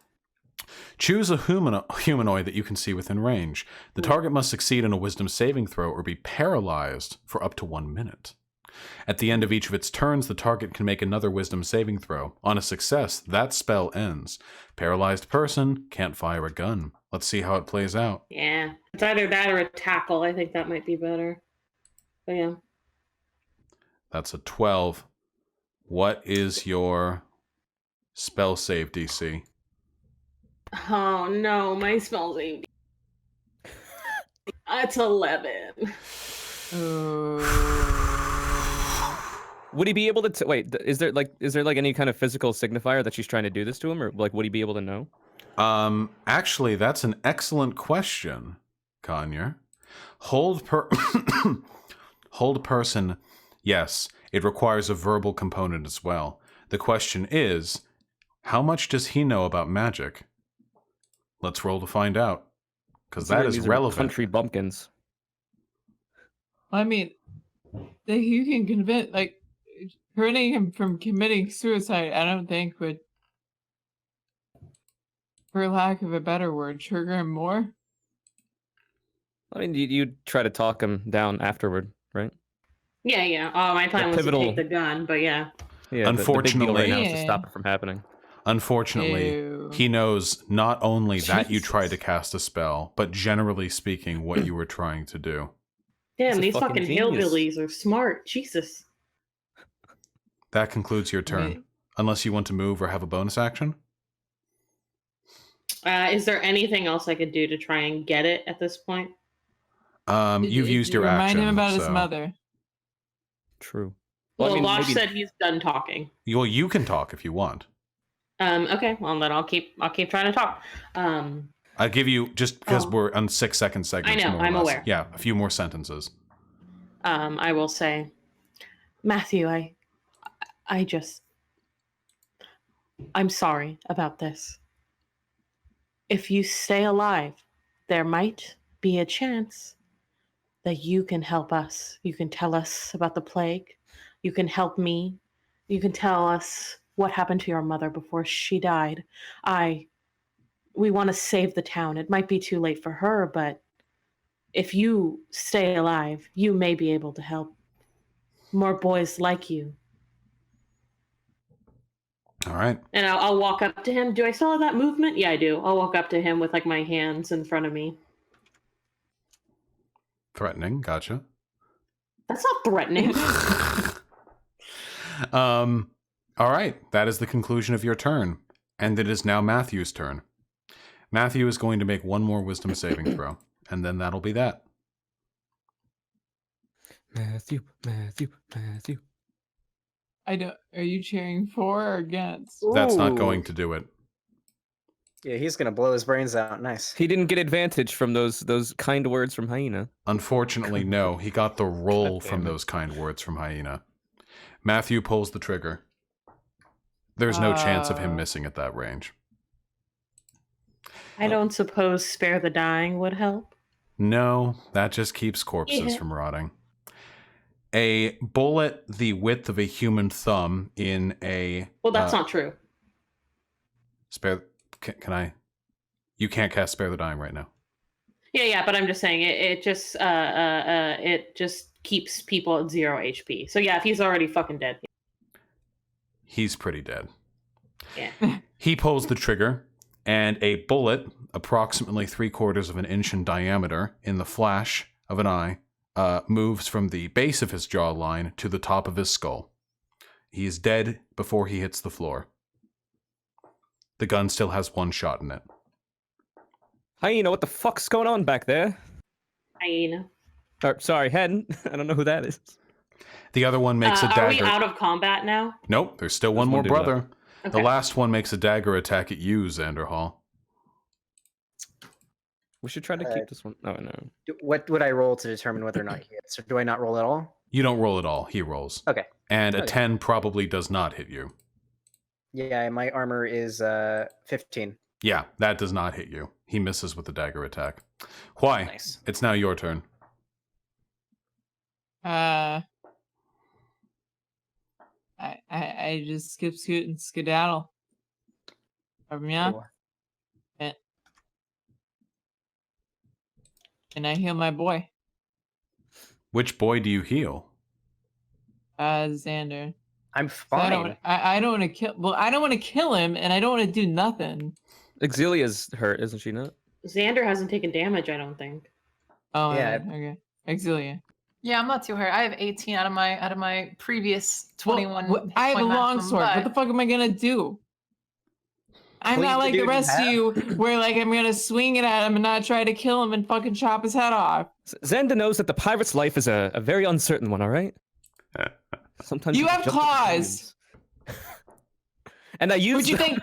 Choose a humanoid that you can see within range. The target must succeed in a wisdom saving throw or be paralyzed for up to 1 minute. At the end of each of its turns, the target can make another wisdom saving throw. On a success, that spell ends. Paralyzed person can't fire a gun. Let's see how it plays out. Yeah, it's either that or a tackle. I think that might be better. But yeah. That's a 12. What is your spell save DC? Oh no, my spell save. It's 11. Would he be able to wait? Is there like any kind of physical signifier that she's trying to do this to him, or like would he be able to know? Actually, that's an excellent question, Conyer. Hold person. Yes, it requires a verbal component as well. The question is, how much does he know about magic? Let's roll to find out, because that is These are relevant. country bumpkins. I mean, you can convince, like, preventing him from committing suicide, I don't think would, for lack of a better word, trigger him more. I mean, you try to talk him down afterward, right? Yeah. Oh, my plan was pivotal- to take the gun, but yeah. Yeah. Unfortunately- the big deal right now is to Yeah. stop it from happening. Unfortunately, Ew. he knows not only that you tried to Jesus. cast a spell, but generally speaking, what you were trying to do. Damn, He's a these fucking fucking genius. hillbillies are smart. Jesus. That concludes your turn. Wait. Unless you want to move or have a bonus action. Is there anything else I could do to try and get it at this point? You've used your remind action. him about his so- mother. True. Well, I mean, Losh maybe- said he's done talking. Well, you can talk if you want. Okay, well then I'll keep trying to talk. I'll give you, just because we're on 6-second segments. I know, more or I'm less. aware. Yeah, a few more sentences. I will say, Matthew, I'm sorry about this. If you stay alive, there might be a chance that you can help us. You can tell us about the plague. You can help me. You can tell us what happened to your mother before she died. We want to save the town. It might be too late for her, but if you stay alive, you may be able to help more boys like you. All right. And I'll walk up to him. Do I still have that movement? Yeah, I do. I'll walk up to him with like my hands in front of me. Threatening. Gotcha. That's not threatening. All right. That is the conclusion of your turn. And it is now Matthew's turn. Matthew is going to make one more wisdom saving throw. And then that'll be that. Matthew. I don't. Are you cheering for or against? That's not Ooh. going to do it. Yeah, he's gonna blow his brains out. Nice. He didn't get advantage from those kind words from Hyena. Unfortunately, no. He got the roll God from damn it. those kind words from Hyena. Matthew pulls the trigger. There's no chance of him missing at that range. I don't suppose spare the dying would help. No, that just keeps corpses Yeah. from rotting. A bullet the width of a human thumb in a... Well, that's not true. Spare... Can I... You can't cast Spare the Dying right now. Yeah, but I'm just saying it just keeps people at 0 HP. So yeah, if he's already fucking dead. He's pretty dead. Yeah. He pulls the trigger, and a bullet, approximately 3/4 of an inch in diameter, in the flash of an eye, moves from the base of his jawline to the top of his skull. He is dead before he hits the floor. The gun still has one shot in it. Hyena, what the fuck's going on back there? Hyena. Sorry, Hen. I don't know who that is. The other one makes a dagger. Are we out of combat now? Nope, there's still one There's more one dude brother. Okay. The last one makes a dagger attack at you, Xanderhal. We should try to keep this one. Oh, no. What would I roll to determine whether or not he hits? Or do I not roll at all? You don't roll at all, he rolls. Okay. And a Okay. 10 probably does not hit you. Yeah, my armor is 15. Yeah, that does not hit you. He misses with the dagger attack. Why? Nice. It's now your turn. I just skip, scoot, and skedaddle. Yeah. Cool. And I heal my boy, Which boy do you heal? Xander. I'm So fine. I don't want to kill. Well, I don't want to kill him, and I don't want to do nothing. Exilia's hurt, isn't she not? Xander hasn't taken damage, I don't think. Oh, Yeah. Okay. Exilia. Yeah, I'm not too hurt. I have 18 out of my previous 21. Well, I have a point long maximum, sword. What but- the fuck am I gonna do? I'm Cleave not the like the dude in rest of half? you, where like I'm gonna swing it at him and not try to kill him and fucking chop his head off. Xander knows that the pirate's life is a very uncertain one, all right? Sometimes You can have jump at claws. conclusions. And I used What you them- think?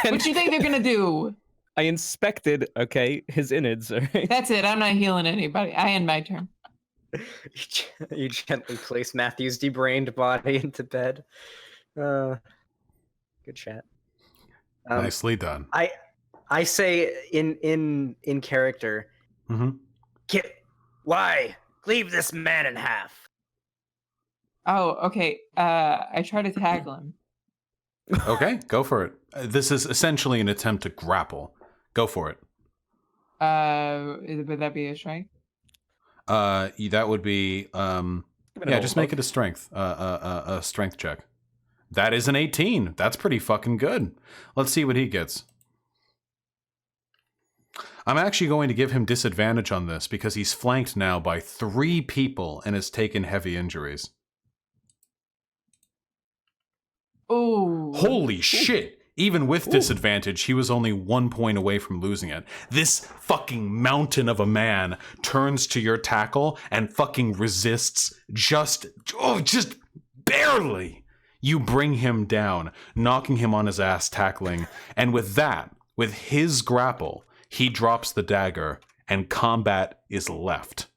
and What you think they're gonna do? I inspected, okay, his innards, all right? That's it. I'm not healing anybody. I end my turn. You gently place Matthew's debrained body into bed. Good chat. Nicely done. I say in character, Mm-hmm. why cleave this man in half? Oh, okay. I try to tackle him. Okay, go for it. This is essentially an attempt to grapple. Go for it. Would that be a strength? That would be yeah. Just make it a strength, a strength check. That is an 18. That's pretty fucking good. Let's see what he gets. I'm actually going to give him disadvantage on this because he's flanked now by 3 people and has taken heavy injuries. Oh. Holy shit! Even with disadvantage, he was only 1 point away from losing it. This fucking mountain of a man turns to your tackle and fucking resists just barely. You bring him down, knocking him on his ass, tackling. And with that, with his grapple, He drops the dagger, and combat is left.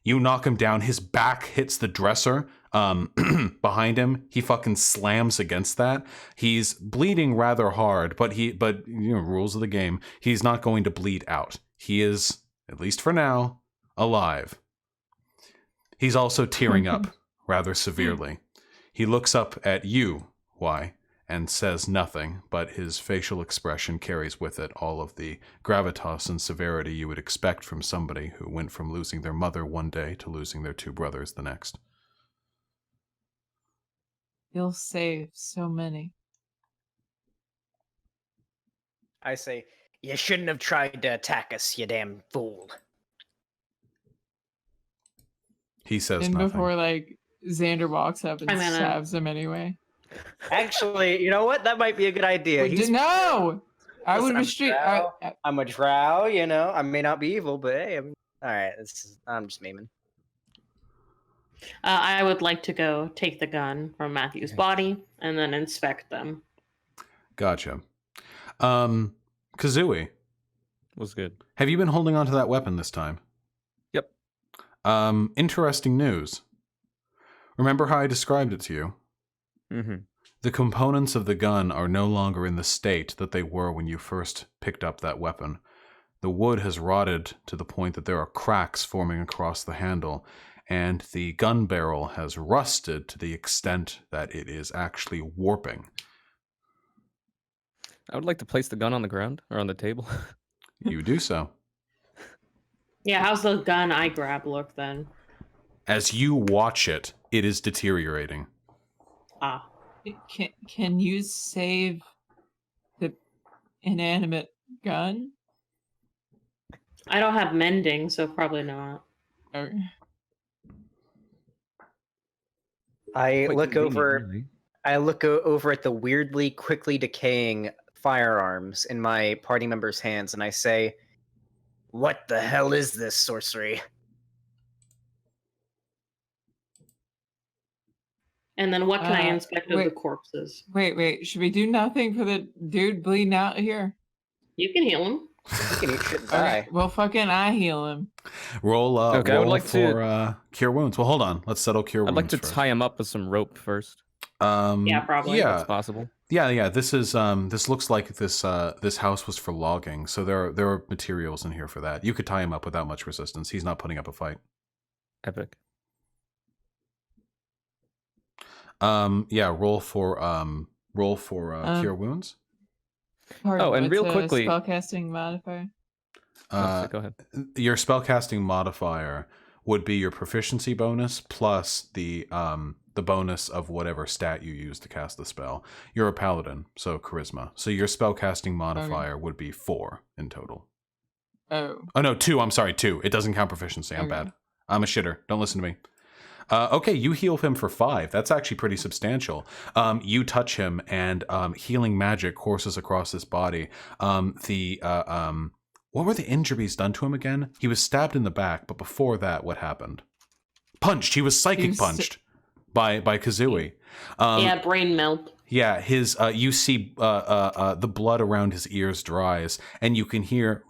You knock him down. His back hits the dresser behind him. He fucking slams against that. He's bleeding rather hard, but rules of the game. He's not going to bleed out. He is, at least for now, alive. He's also tearing up rather severely. He looks up at you, and says nothing, but his facial expression carries with it all of the gravitas and severity you would expect from somebody who went from losing their mother one day to losing their 2 brothers the next. You'll save so many. I say, you shouldn't have tried to attack us, you damn fool. He says And nothing. before, like, Xander walks up and I'm gonna- stabs him anyway. Actually, you know what? That might be a good idea. No! I would Listen, I'm restrict. drow. I'm a drow, you know. I may not be evil, but hey, all right. I'm just memeing. I would like to go take the gun from Matthew's body and then inspect them. Gotcha. Kazooie, Was good. have you been holding on to that weapon this time? Yep. Interesting news. Remember how I described it to you? Mm-hmm. The components of the gun are no longer in the state that they were when you first picked up that weapon. The wood has rotted to the point that there are cracks forming across the handle, and the gun barrel has rusted to the extent that it is actually warping. I would like to place the gun on the ground or on the table. You do so. Yeah, how's the gun I grab look then? As you watch it, it is deteriorating. Ah. Can you save the inanimate gun? I don't have mending, so probably not. Or... I Quite look convenient, over. really. I look over at the weirdly quickly decaying firearms in my party member's hands, and I say, "What the hell is this sorcery?" And then what can I Uh, inspect of the wait. corpses? Wait. Should we do nothing for the dude bleeding out here? You can heal him. You can eat shit and Okay, die. well, fucking I heal him. Roll, Okay, I would roll like for Cure Wounds. Well, hold on. Let's settle Cure I'd Wounds like to first. tie him up with some rope first. Yeah, probably. Yeah, That's possible. yeah. This is this looks like this house was for logging, so there are materials in here for that. You could tie him up without much resistance. He's not putting up a fight. Epic. Yeah. Roll for Cure Wounds. Pardon, and real what's a quickly- spellcasting modifier. Go ahead. Your spellcasting modifier would be your proficiency bonus plus the bonus of whatever stat you use to cast the spell. You're a paladin, so charisma. So your spellcasting modifier would be 4 in total. Oh, Oh no, 2. I'm sorry, 2. It doesn't count proficiency. I'm Okay. bad. I'm a shitter. Don't listen to me. Okay, you heal him for 5. That's actually pretty substantial. You touch him, and healing magic courses across his body. What were the injuries done to him again? He was stabbed in the back, but before that, what happened? Punched. He was psychic punched by Kazooie. Yeah, brain melt. Yeah, his you see the blood around his ears dries, and you can hear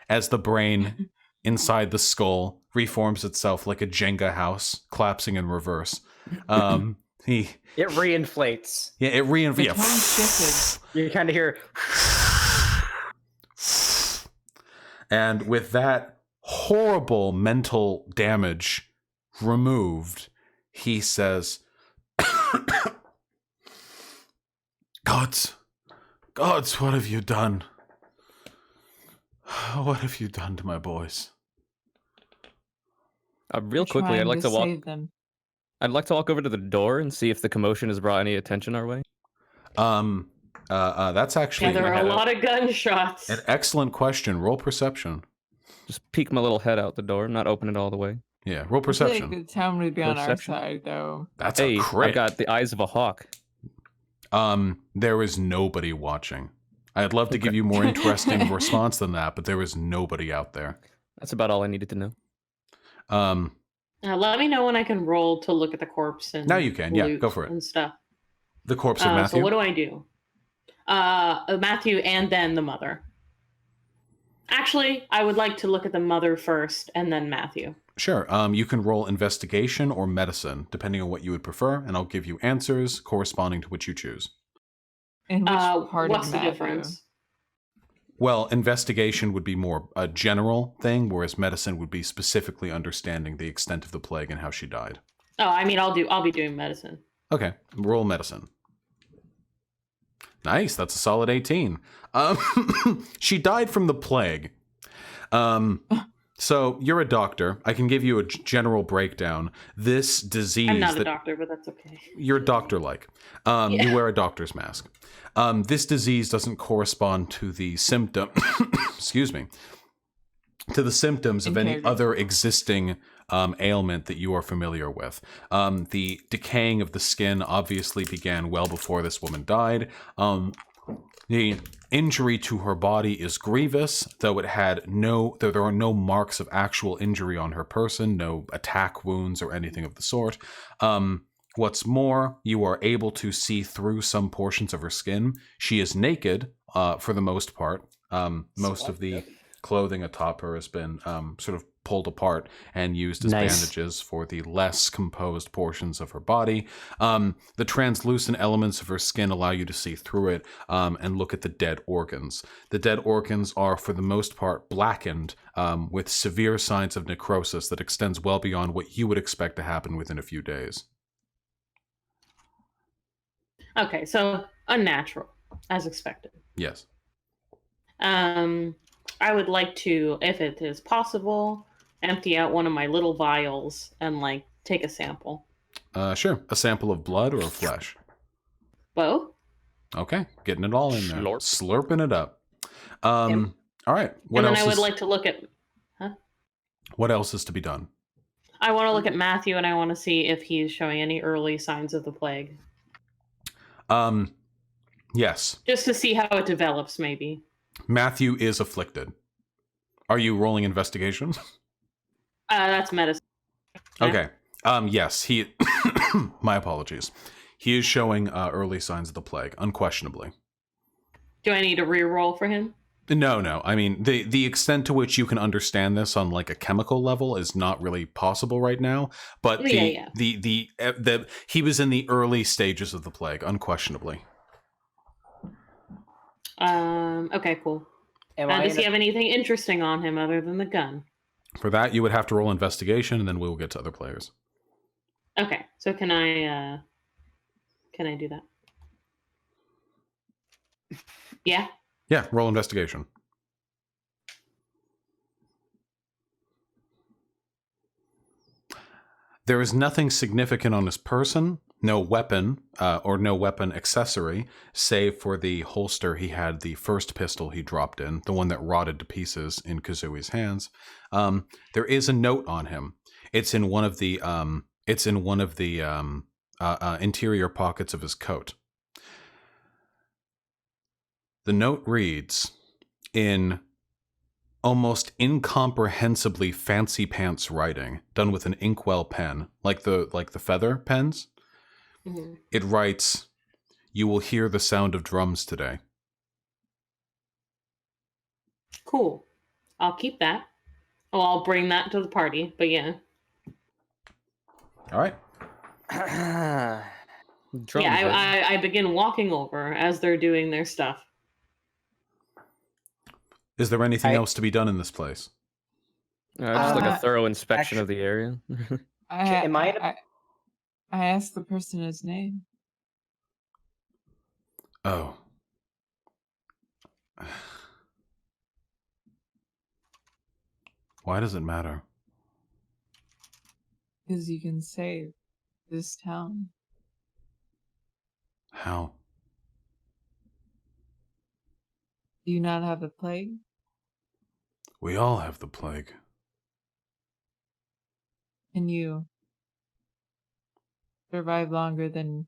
as the brain inside the skull reforms itself like a Jenga house, collapsing in reverse. It reinflates. Yeah, it the reinflates. tone shifted. You kind of hear. And with that horrible mental damage removed, he says, Gods, what have you done? What have you done to my boys? Real We're quickly, I'd trying like to walk. save them. I'd like to walk over to the door and see if the commotion has brought any attention our way. That's actually Yeah, there are a lot of gunshots. an excellent question. Roll perception. Just peek my little head out the door, not open it all the way. Yeah, roll I feel perception. like the town would be on our Perception. side, though. That's Hey, a crit. I've got the eyes of a hawk. There is nobody watching. I'd love to give Okay. you more interesting response than that, but there is nobody out there. That's about all I needed to know. Let me know when I can roll to look at the corpse and Now you can, yeah, loot go for it. and stuff. The corpse of Matthew. So what do I do? Matthew and then the mother. Actually, I would like to look at the mother first, and then Matthew. Sure. You can roll investigation or medicine, depending on what you would prefer, and I'll give you answers corresponding to which you choose. In which part What's of the Matthew? difference? Well, investigation would be more a general thing, whereas medicine would be specifically understanding the extent of the plague and how she died. Oh, I mean, I'll be doing medicine. Okay, roll medicine. Nice, that's a solid 18. She died from the plague. So you're a doctor. I can give you a general breakdown. This disease. I'm not a doctor, but that's okay. You're doctor-like. You wear a doctor's mask. This disease doesn't correspond to the symptom. Excuse me. To the symptoms of any other existing ailment that you are familiar with. The decaying of the skin obviously began well before this woman died. The injury to her body is grievous, though there are no marks of actual injury on her person, no attack wounds or anything of the sort. What's more, you are able to see through some portions of her skin. She is naked, for the most part. Most of the clothing atop her has been sort of pulled apart and used as bandages for the less composed portions of her body. The translucent elements of her skin allow you to see through it and look at the dead organs. The dead organs are, for the most part, blackened with severe signs of necrosis that extends well beyond what you would expect to happen within a few days. Okay, so unnatural, as expected. Yes. I would like to, if it is possible, empty out one of my little vials and take a sample. Sure. A sample of blood or of flesh? Both? Okay, getting it all in there. Slurping it up. All right. What else? And then I would like to look at... Huh? What else is to be done? I want to look at Matthew and I want to see if he's showing any early signs of the plague. Yes. Just to see how it develops, maybe. Matthew is afflicted. Are you rolling investigation? That's medicine. Okay. Yes, he... My apologies. He is showing early signs of the plague, unquestionably. Do I need to re-roll for him? No. I mean, the extent to which you can understand this on a chemical level is not really possible right now. But he was in the early stages of the plague, unquestionably. Okay, cool. Does he have anything interesting on him other than the gun? For that, you would have to roll investigation, and then we'll get to other players. Okay, so can I do that? Yeah? Yeah, roll investigation. There is nothing significant on his person, no weapon or no weapon accessory, save for the holster he had the first pistol he dropped in, the one that rotted to pieces in Kazui's hands. There is a note on him. It's in one of the interior pockets of his coat. The note reads, in almost incomprehensibly fancy pants writing, done with an inkwell pen, like the feather pens. Mm-hmm. It writes, "You will hear the sound of drums today." Cool. I'll keep that. Oh, I'll bring that to the party, but yeah. All right. I begin walking over as they're doing their stuff. Is there anything else to be done in this place? Just a thorough inspection of the area. I asked the person his name. Oh. Why does it matter? Because you can save this town. How? Do you not have the plague? We all have the plague. And you survive longer than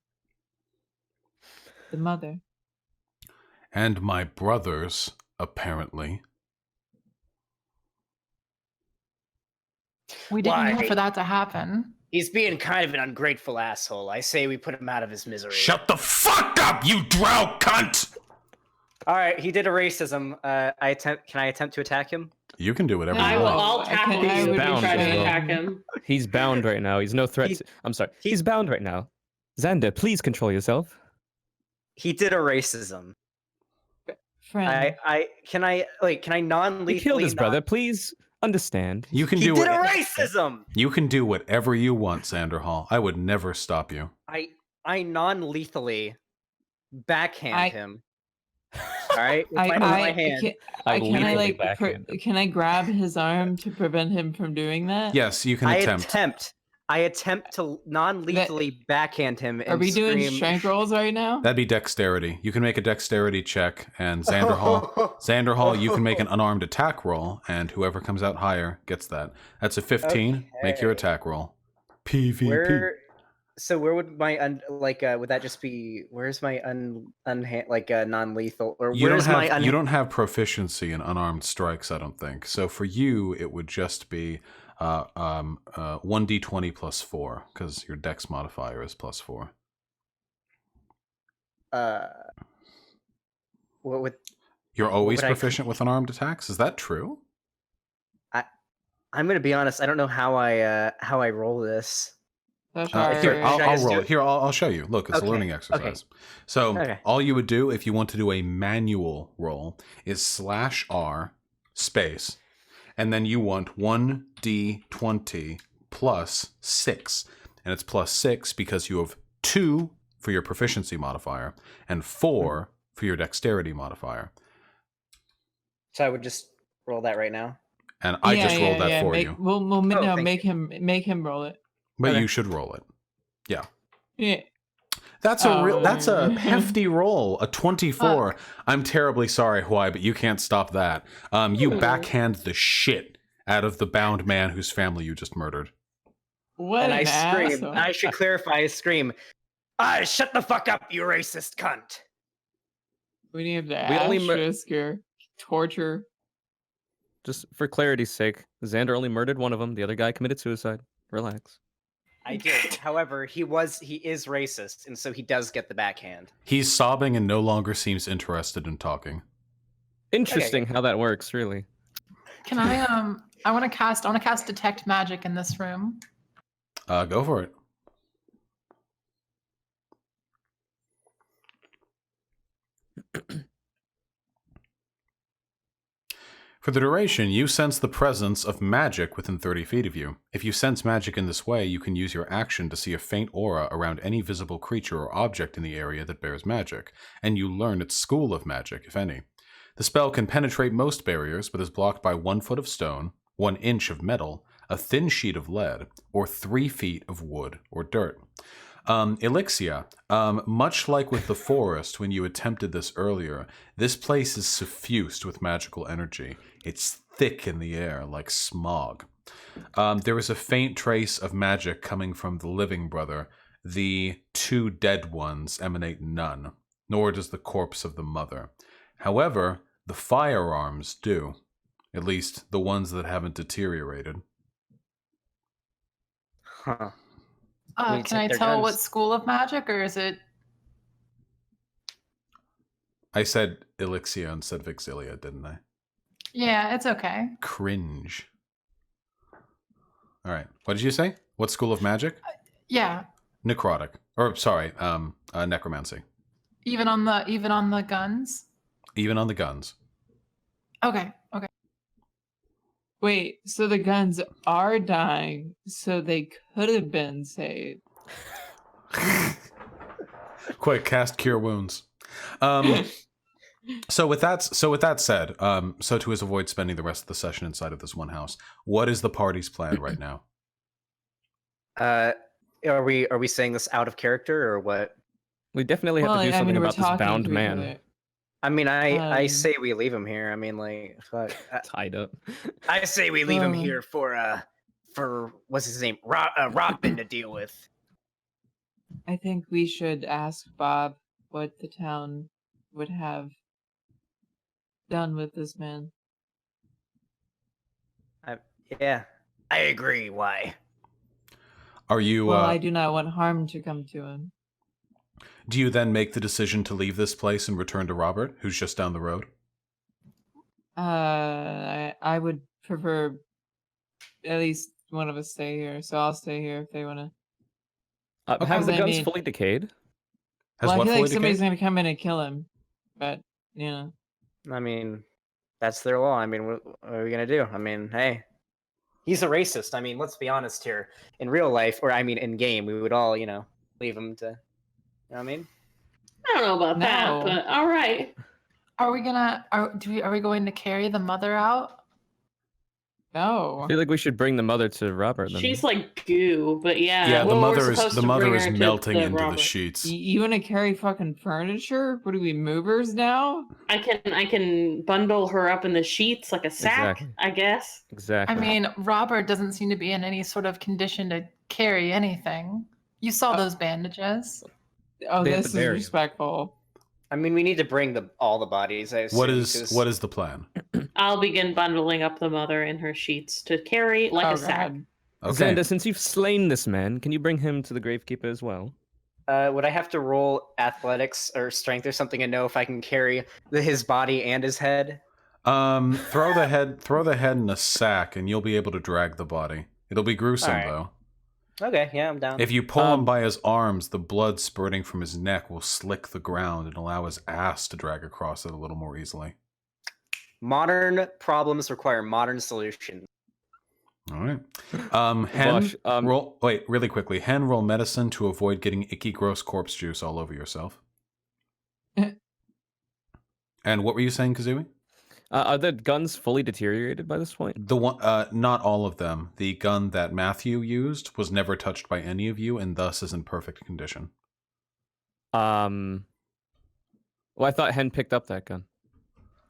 the mother. And my brothers, apparently. We didn't know for that to happen. He's being kind of an ungrateful asshole. I say we put him out of his misery. Shut the fuck up, you drow cunt! All right, he did a racism. Can I attempt to attack him? You can do whatever I you will. want. I'll I tackle can- I you would if you be try to fine. attack him. He's bound right now. He's no threat. He- I'm sorry. he- He's bound right now. Xander, please control yourself. He did a racism. Friend. Can I non-lethally? He killed his brother. not- Please understand. You can He do did a what, racism. you can do whatever you want, Xanderhal. I would never stop you. I non-lethally backhand him. All right, with I, my hand. Can, I can I lethally like backhand him. can I grab his arm to prevent him from doing that? Yes, you can attempt. I attempt to non-lethally backhand him. And Are we doing scream, strength rolls right now? That'd be dexterity. You can make a dexterity check, and Xanderhal, you can make an unarmed attack roll, and whoever comes out higher gets that. That's a 15. Make your Okay. attack roll. PvP. Where would my would that just be? Where's my non-lethal or You where's my don't have proficiency in unarmed strikes, I don't think. So for you, it would just be 1d20 plus 4, because your dex modifier is plus 4. what would You're always would I- proficient with unarmed attacks? Is that true? I'm gonna be honest. I don't know how I roll this. That's Here, our- Here, should I I'll just do roll it? it. Here, I'll show you. Look, it's a Okay, learning exercise. So Okay. all you would do if you want to do a manual roll is /R space, and then you want 1d20 plus 6, and it's plus 6 because you have 2 for your proficiency modifier and 4 for your dexterity modifier. So I would just roll that right now. And I just rolled that for make, you, We'll Oh, no, thank make him roll it. but Okay. you should roll it. Yeah. That's a hefty roll, a 24. I'm terribly sorry, Huai, but you can't stop that. You backhand the shit out of the bound man whose family you just murdered. What And an I scream. asshole. I should clarify. I scream. Shut the fuck up, you racist cunt! We need the We only asterisk your torture. Just for clarity's sake, Xander only murdered one of them. The other guy committed suicide. Relax. I did. However, he is racist, and so he does get the backhand. He's sobbing and no longer seems interested in talking. Interesting how that works, really. Can I want to cast detect magic in this room. Go for it. For the duration, you sense the presence of magic within 30 feet of you. If you sense magic in this way, you can use your action to see a faint aura around any visible creature or object in the area that bears magic, and you learn its school of magic, if any. The spell can penetrate most barriers, but is blocked by 1 foot of stone, 1 inch of metal, a thin sheet of lead, or 3 feet of wood or dirt. Elixia, much like with the forest when you attempted this earlier, this place is suffused with magical energy. It's thick in the air like smog. There is a faint trace of magic coming from the living brother. The 2 dead ones emanate none, nor does the corpse of the mother. However, the firearms do, at least the ones that haven't deteriorated. Huh. We Can I take their tell guns. what school of magic, or is it? I said Elixia instead of Exilia, didn't I? Yeah, it's okay. Cringe. All right. What did you say? What school of magic? Yeah, Necrotic. Or sorry, necromancy. even on the guns. Even on the guns. Okay. Wait, so the guns are dying, so they could have been saved. Quick, cast cure wounds. So with that said, so to avoid spending the rest of the session inside of this one house, what is the party's plan right now? Are we saying this out of character or what? We definitely have to do something we're about this talking bound to each man other. I mean, I Um, say we leave him here. I mean, like, fuck. tied up. I say we leave him Um, here for what's his name, Robin to deal with. I think we should ask Bob what the town would have done with this man. Yeah, I agree. Why? Are you Well, I do not want harm to come to him. Do you then make the decision to leave this place and return to Robert, who's just down the road? I would prefer at least one of us stay here, so I'll stay here if they want to. Have Because the I guns mean- fully decayed? Has Well, I what feel fully like somebody's decayed? going to come in and kill him, but, you know. I mean, that's their law. I mean, what are we gonna do? I mean, hey, he's a racist. I mean, let's be honest here. In real life, or I mean, in game, we would all, leave him to. You know what I mean? I don't know about that, No. but all right. Are we going to carry the mother out? No. I feel like we should bring the mother to Robert. Then. She's like goo, but yeah. Yeah, the well, we're mother is supposed the to mother bring is her to melting into the Robert. sheets. You want to carry fucking furniture? What are we, movers now? I can bundle her up in the sheets like a sack, Exactly. I guess. Exactly. I mean, Robert doesn't seem to be in any sort of condition to carry anything. You saw those bandages. Oh, They have this to is bury him. respectful. I mean, we need to bring all the bodies. I assume, What 'cause- is the plan? I'll begin bundling up the mother in her sheets to carry like Oh, a sack. God. Okay. Xander, since you've slain this man, can you bring him to the Gravekeeper as well? Would I have to roll athletics or strength or something to know if I can carry his body and his head? Throw the head in a sack, and you'll be able to drag the body. It'll be gruesome Alright. though. Okay, yeah, I'm down. If you pull him by his arms, the blood spurting from his neck will slick the ground and allow his ass to drag across it a little more easily. Modern problems require modern solutions. All right. Hen, Bosh, wait, really quickly. Hen, roll medicine to avoid getting icky, gross corpse juice all over yourself. And what were you saying, Kazooie? Are the guns fully deteriorated by this point? The one, not all of them. The gun that Matthew used was never touched by any of you, and thus is in perfect condition. Well, I thought Hen picked up that gun.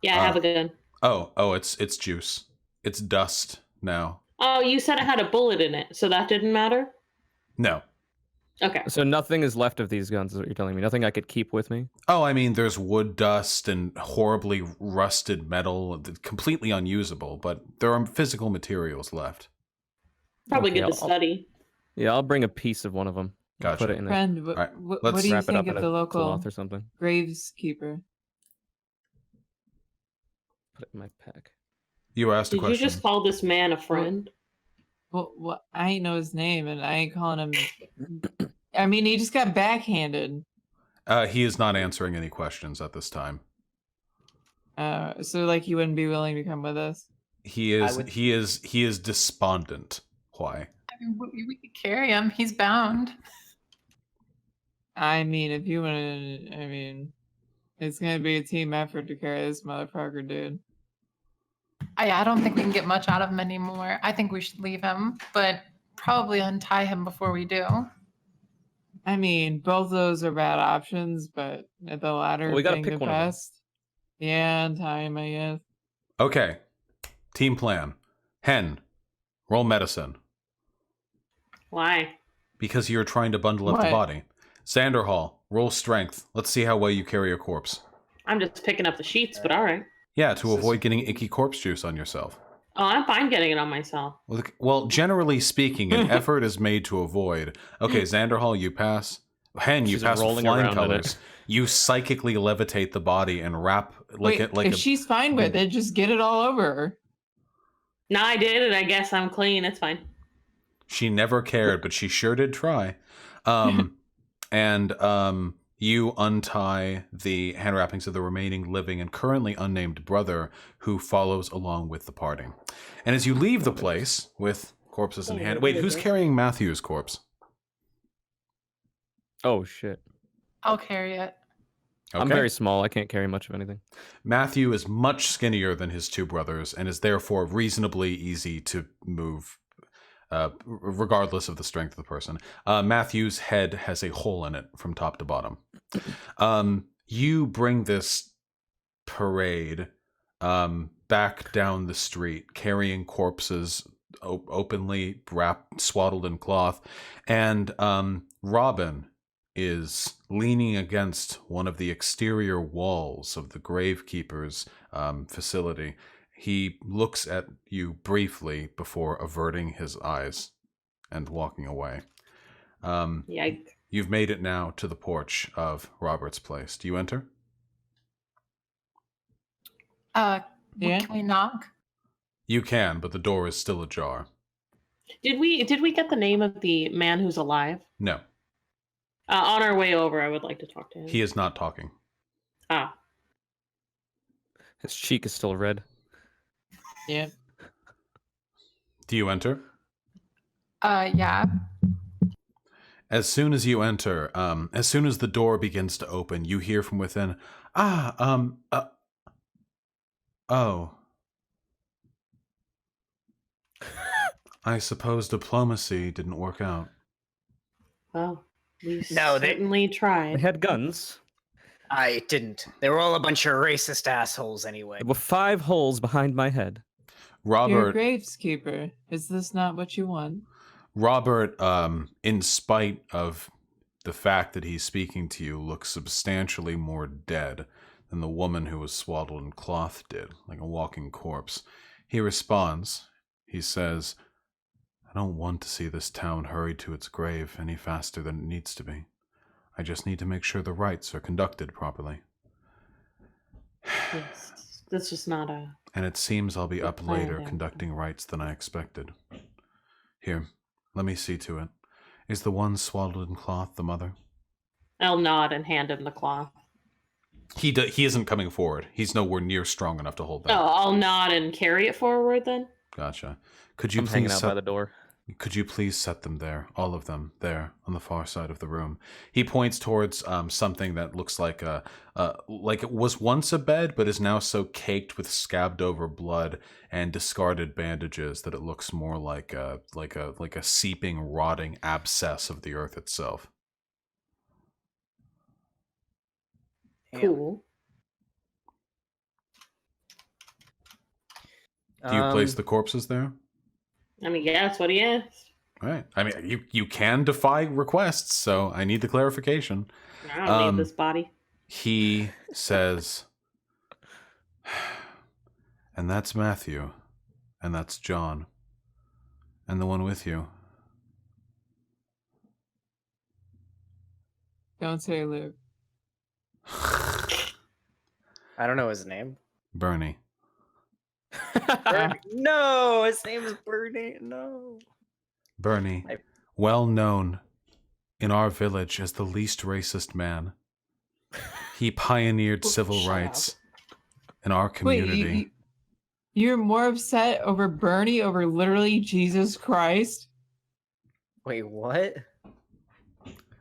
Yeah, I have a gun. Oh, it's juice. It's dust now. Oh, you said it had a bullet in it, so that didn't matter? No. Okay. So nothing is left of these guns, is what you're telling me? Nothing I could keep with me? Oh, I mean, there's wood dust and horribly rusted metal, completely unusable, but there are physical materials left. Probably Okay, good to I'll- study. Yeah, I'll bring a piece of one of them. Gotcha. Put it in a Friend, what, Alright, what, let's what do you wrap it up think in of a the local cloth or something. graveskeeper? Put it in my pack. You were asked a Did you question. just call this man a friend? Well, I ain't know his name, and I ain't calling him. I mean, he just got backhanded. He is not answering any questions at this time. So like he wouldn't be willing to come with us. He is despondent. Why? I mean, we could carry him. He's bound. I mean, if you want to, I mean, it's gonna be a team effort to carry this motherfucker, dude. I don't think we can get much out of him anymore. I think we should leave him, but probably untie him before we do. I mean, both of those are bad options, but the latter Well, we gotta being pick the one of them. best. Yeah, untie him, I guess. Okay. Team plan. Hen, roll medicine. Why? Because you're trying to bundle up the What? body. Xanderhal, roll strength. Let's see how well you carry a corpse. I'm just picking up the sheets, but all right. Yeah, to avoid getting icky corpse juice on yourself. Oh, I'm fine getting it on myself. Well, generally speaking, an effort is made to avoid. Okay, Xanderhall, you pass. Hen, you She's pass with rolling flying around in it. colors. You psychically levitate the body and wrap Wait, if a. she's fine with it, just get it all over her. No, I did it. I guess I'm clean. It's fine. She never cared, but she sure did try. You untie the hand wrappings of the remaining living and currently unnamed brother who follows along with the party. And as you leave the place with corpses in hand, wait, who's carrying Matthew's corpse? Oh, shit. I'll carry it. Okay. I'm very small. I can't carry much of anything. Matthew is much skinnier than his two brothers and is therefore reasonably easy to move, regardless of the strength of the person. Matthew's head has a hole in it from top to bottom. You bring this parade back down the street, carrying corpses openly wrapped, swaddled in cloth, and Robin is leaning against one of the exterior walls of the gravekeeper's facility. He looks at you briefly before averting his eyes and walking away. Yikes. You've made it now to the porch of Robert's place. Do you enter? Yeah. Can we knock? You can, but the door is still ajar. Did we get the name of the man who's alive? No, On our way over, I would like to talk to him. he is not talking. Ah, His cheek is still red. Yeah. Do you enter? Yeah. As soon as you enter, as soon as the door begins to open, you hear from within, oh. I suppose diplomacy didn't work out. well, we No, they- certainly They tried. had guns. I didn't. They were all a bunch of racist assholes anyway. There were 5 holes behind my head. You're a Robert, graveskeeper. Is this not what you want? in spite of the fact that he's speaking to you, looks substantially more dead than the woman who was swaddled in cloth did, like a walking corpse. He responds, he says, I don't want to see this town hurried to its grave any faster than it needs to be. I just need to make sure the rites are conducted properly. Yes. This was not a. And it seems I'll be up plan later then. conducting rites than I expected. Here, let me see to it. Is the one swaddled in cloth the mother? I'll nod and hand him the cloth. He isn't coming forward. He's nowhere near strong enough to hold that. Oh, I'll nod and carry it forward then. Gotcha. Could you I'm hanging please out by the door. Could you please set them there, all of them, there on the far side of the room? He points towards something that looks like like it was once a bed, but is now so caked with scabbed over blood and discarded bandages that it looks more like a seeping, rotting abscess of the earth itself. Damn. Cool. Do you place the corpses there? I mean, yeah, that's what he asked. All right. I mean, you can defy requests, so I need the clarification. I don't need this body. He says, and that's Matthew, and that's John, and the one with you. Don't say Luke. I don't know his name. Bernie. No, his name is Bernie. No. Bernie, well known in our village as the least racist man. He pioneered civil shut rights in our community. Wait, you're more upset over Bernie over literally Jesus Christ? Wait, what? A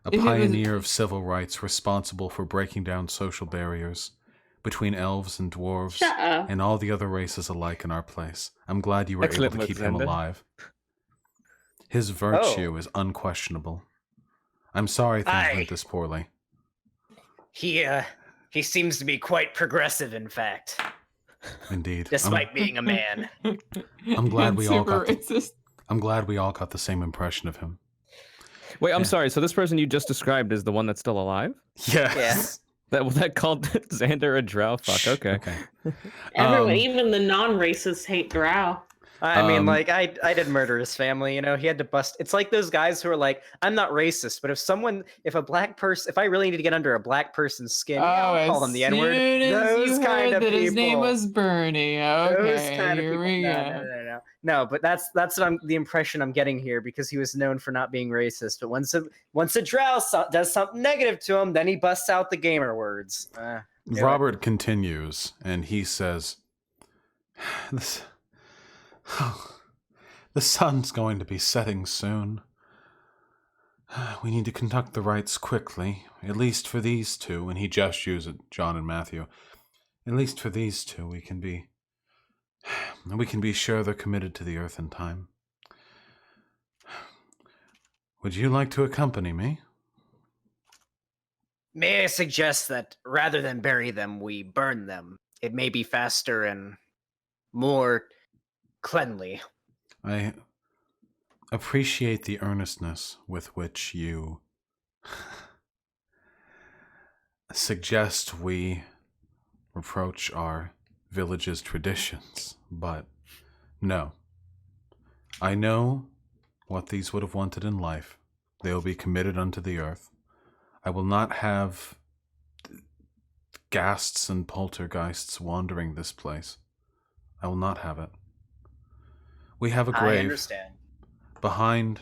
If it was- pioneer of civil rights responsible for breaking down social barriers between elves and dwarves Shut up. and all the other races alike in our place. I'm glad you were Excellent able to keep work, him Xander. alive. His virtue is unquestionable. I'm sorry things Aye. went this poorly. He seems to be quite progressive, in fact, Indeed. despite being a man. I'm glad we all Super got the- racist. I'm glad we all got the same impression of him. Wait, I'm Yeah. sorry. So this person you just described is the one that's still alive? Yes. That called Xander a drow? Fuck. Okay. Okay. Everyone, even the non-racists hate Drow. I mean, Um, like, I did murder his family, you know, he had to bust. It's like those guys who are like, I'm not racist, but if a black person, if I really need to get under a black person's skin, yeah, I'll call them the N-word. Soon as Those you kind heard of that people. his name was Bernie. Those Okay, kind of here people. we No, go. no, no, no. No, but that's what the impression I'm getting here, because he was known for not being racist. But once a drow does something negative to him, then he busts out the gamer words. Do Robert continues, and he says, "This, the sun's going to be setting soon. We need to conduct the rites quickly, at least for these two." And he gestures at John and Matthew. At least for these two, we can be sure they're committed to the earth in time. Would you like to accompany me? May I suggest that rather than bury them, we burn them? It may be faster and more cleanly. I appreciate the earnestness with which you suggest we approach our village's traditions, but no. I know what these would have wanted in life. They will be committed unto the earth. I will not have ghasts and poltergeists wandering this place. I will not have it. We have a I grave understand. behind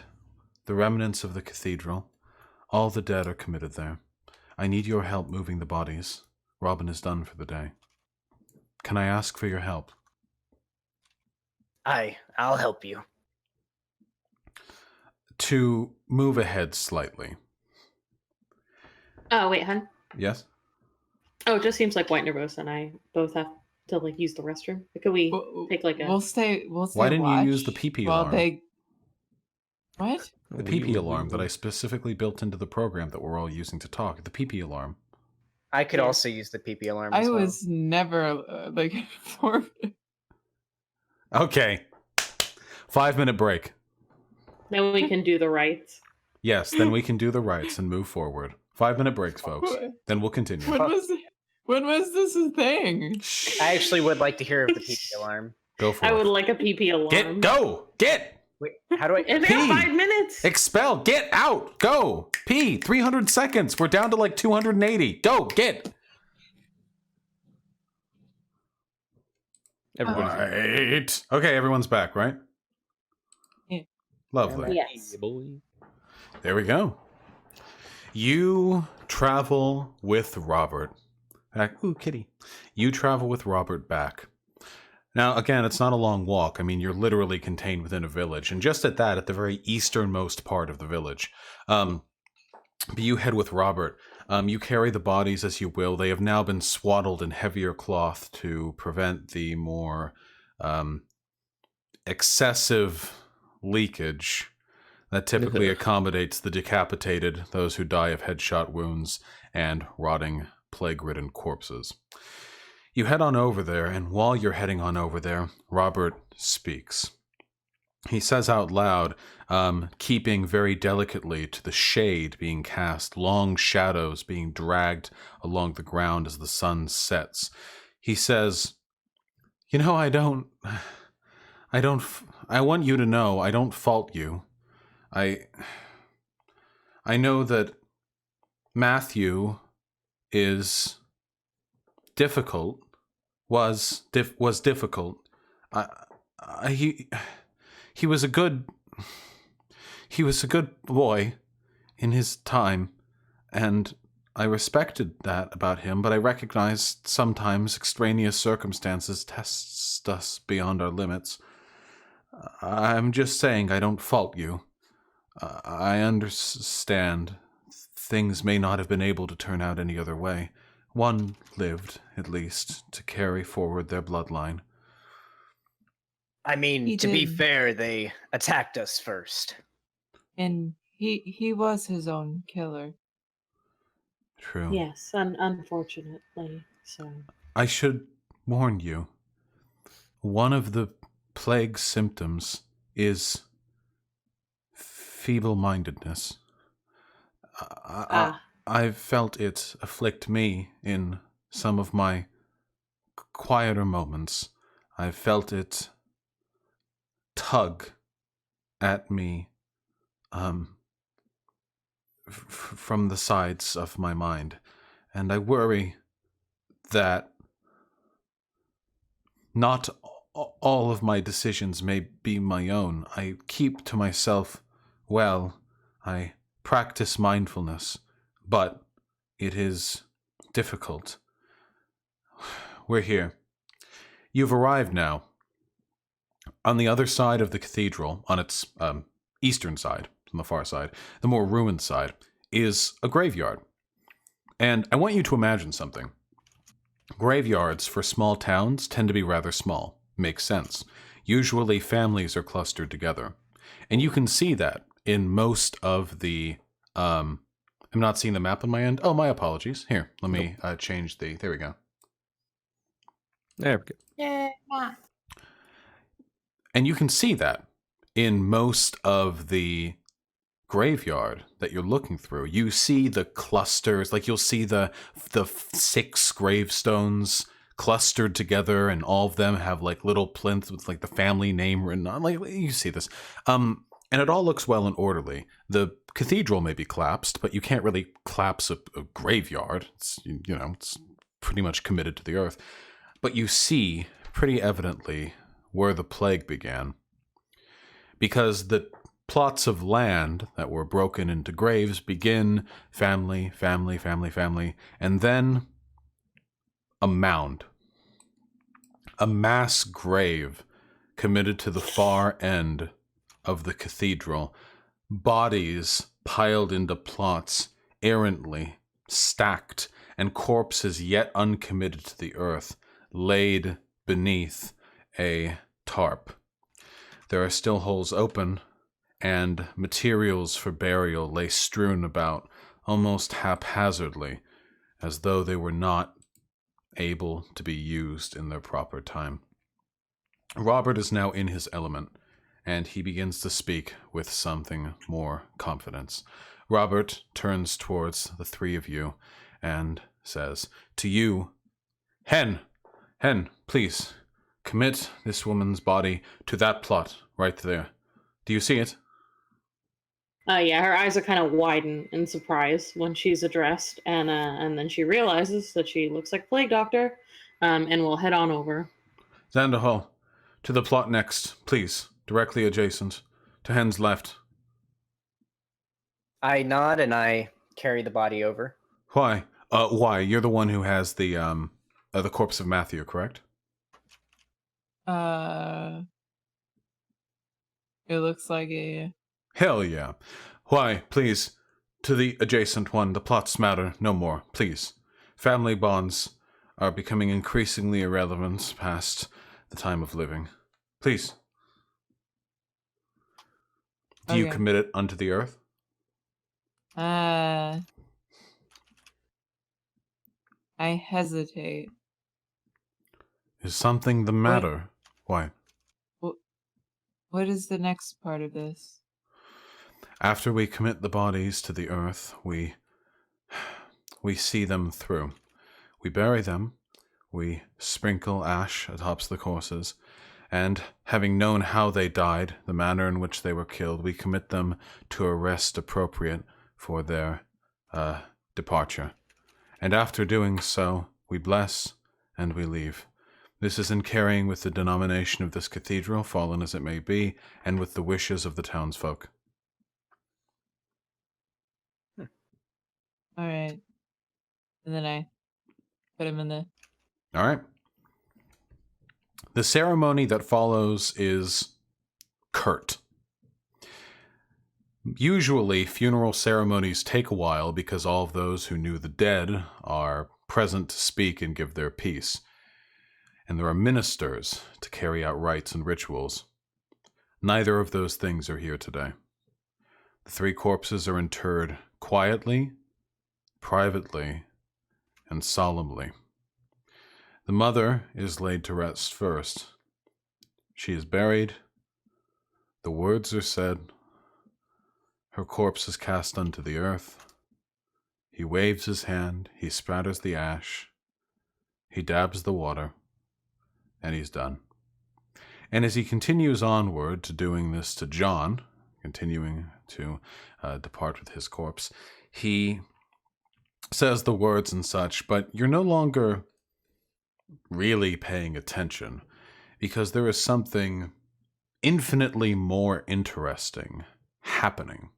the remnants of the cathedral. All the dead are committed there. I need your help moving the bodies. Robin is done for the day. Can I ask for your help? I'll help you. To move ahead slightly. Oh, wait, hun. Yes? Oh, it just seems like WhiteNervosa and I both have to like use the restroom. Could we take like a? We'll stay. Why didn't you use the watch pee-pee while alarm? they. What? The pee-pee alarm that I specifically built into the program that we're all using to talk. The pee-pee alarm. I could Yeah. also use the PP alarm I as well. was never like informed. Okay. 5-minute break. Then we can do the rights. Yes, then we can do the rights and move forward. 5-minute breaks, folks. Then we'll continue. When was this a thing? I actually would like to hear of the PP alarm. Go for I it. would like a PP alarm. Get! Wait, how do I? In Pee. 5 minutes. Expel! Get out! Go! Pee! 300 seconds! We're down to like 280. Go! Get! Everybody's Right. Okay, everyone's back, right? Yeah. Lovely. Yes. boy. There we go. You travel with Robert. Back. Ooh, kitty. You travel with Robert back. Now, again, it's not a long walk. I mean, you're literally contained within a village. And just at that, at the very easternmost part of the village. But you head with Robert. You carry the bodies as you will. They have now been swaddled in heavier cloth to prevent the more excessive leakage that typically accommodates the decapitated, those who die of headshot wounds, and rotting, plague-ridden corpses. You head on over there, and while you're heading on over there, Robert speaks. He says out loud, keeping very delicately to the shade being cast, long shadows being dragged along the ground as the sun sets. He says, "You know, I want you to know I don't fault you. I know that Matthew is difficult, was difficult. He was a good boy in his time, and I respected that about him, but I recognized sometimes extraneous circumstances test us beyond our limits. I'm just saying I don't fault you. I understand things may not have been able to turn out any other way. One lived, at least, to carry forward their bloodline. I mean, He to be did. fair, they attacked us first. And he was his own killer. True. Yes, unfortunately. So I should warn you. One of the plague symptoms is feeble-mindedness. I've felt it afflict me in some of my quieter moments. I've felt it tug at me from the sides of my mind. And I worry that not all of my decisions may be my own. I keep to myself well. I practice mindfulness, but it is difficult. We're here. You've arrived now. On the other side of the cathedral, on its eastern side, on the far side, the more ruined side, is a graveyard. And I want you to imagine something. Graveyards for small towns tend to be rather small. Makes sense. Usually families are clustered together. And you can see that in most of the... I'm not seeing the map on my end. Oh, my apologies. Here, let me change the... There we go. There we go. Yeah. And you can see that in most of the graveyard that you're looking through. You see the clusters, like you'll see the 6 gravestones clustered together, and all of them have like little plinths with like the family name written on. Like you see this. And it all looks well and orderly. The cathedral may be collapsed, but you can't really collapse a graveyard. It's, it's pretty much committed to the earth. But you see pretty evidently where the plague began. Because the plots of land that were broken into graves begin family, family, family, family, and then a mound. A mass grave committed to the far end of the cathedral. Bodies piled into plots, errantly stacked, and corpses yet uncommitted to the earth, laid beneath a tarp. There are still holes open, and materials for burial lay strewn about almost haphazardly, as though they were not able to be used in their proper time. Robert is now in his element, and he begins to speak with something more confidence. Robert turns towards the three of you and says, "To you, Hen, please, commit this woman's body to that plot right there. Do you see it?" Yeah, her eyes are kind of widen in surprise when she's addressed, and then she realizes that she looks like a plague doctor, and will head on over. Xanderhal, to the plot next, please, directly adjacent, to Hen's left. I nod and I carry the body over. Why? Why? You're the one who has the corpse of Matthew, correct? It looks like a... Hell yeah. Why, please, to the adjacent one, the plots matter no more, please. Family bonds are becoming increasingly irrelevant past the time of living. Please. Do you commit it unto the earth? I hesitate. Is something the matter? Why? What is the next part of this? After we commit the bodies to the earth, we see them through. We bury them, we sprinkle ash atop the corpses, and having known how they died, the manner in which they were killed, we commit them to a rest appropriate for their departure. And after doing so, we bless and we leave. This is in carrying with the denomination of this cathedral, fallen as it may be, and with the wishes of the townsfolk. All right. And then I put him in the... All right. The ceremony that follows is curt. Usually, funeral ceremonies take a while because all of those who knew the dead are present to speak and give their piece. And there are ministers to carry out rites and rituals. Neither of those things are here today. The three corpses are interred quietly, privately, and solemnly. The mother is laid to rest first. She is buried. The words are said. Her corpse is cast unto the earth. He waves his hand. He spatters the ash. He dabs the water. And he's done. And as he continues onward to doing this to John, continuing to depart with his corpse, he says the words and such, but you're no longer really paying attention because there is something infinitely more interesting happening.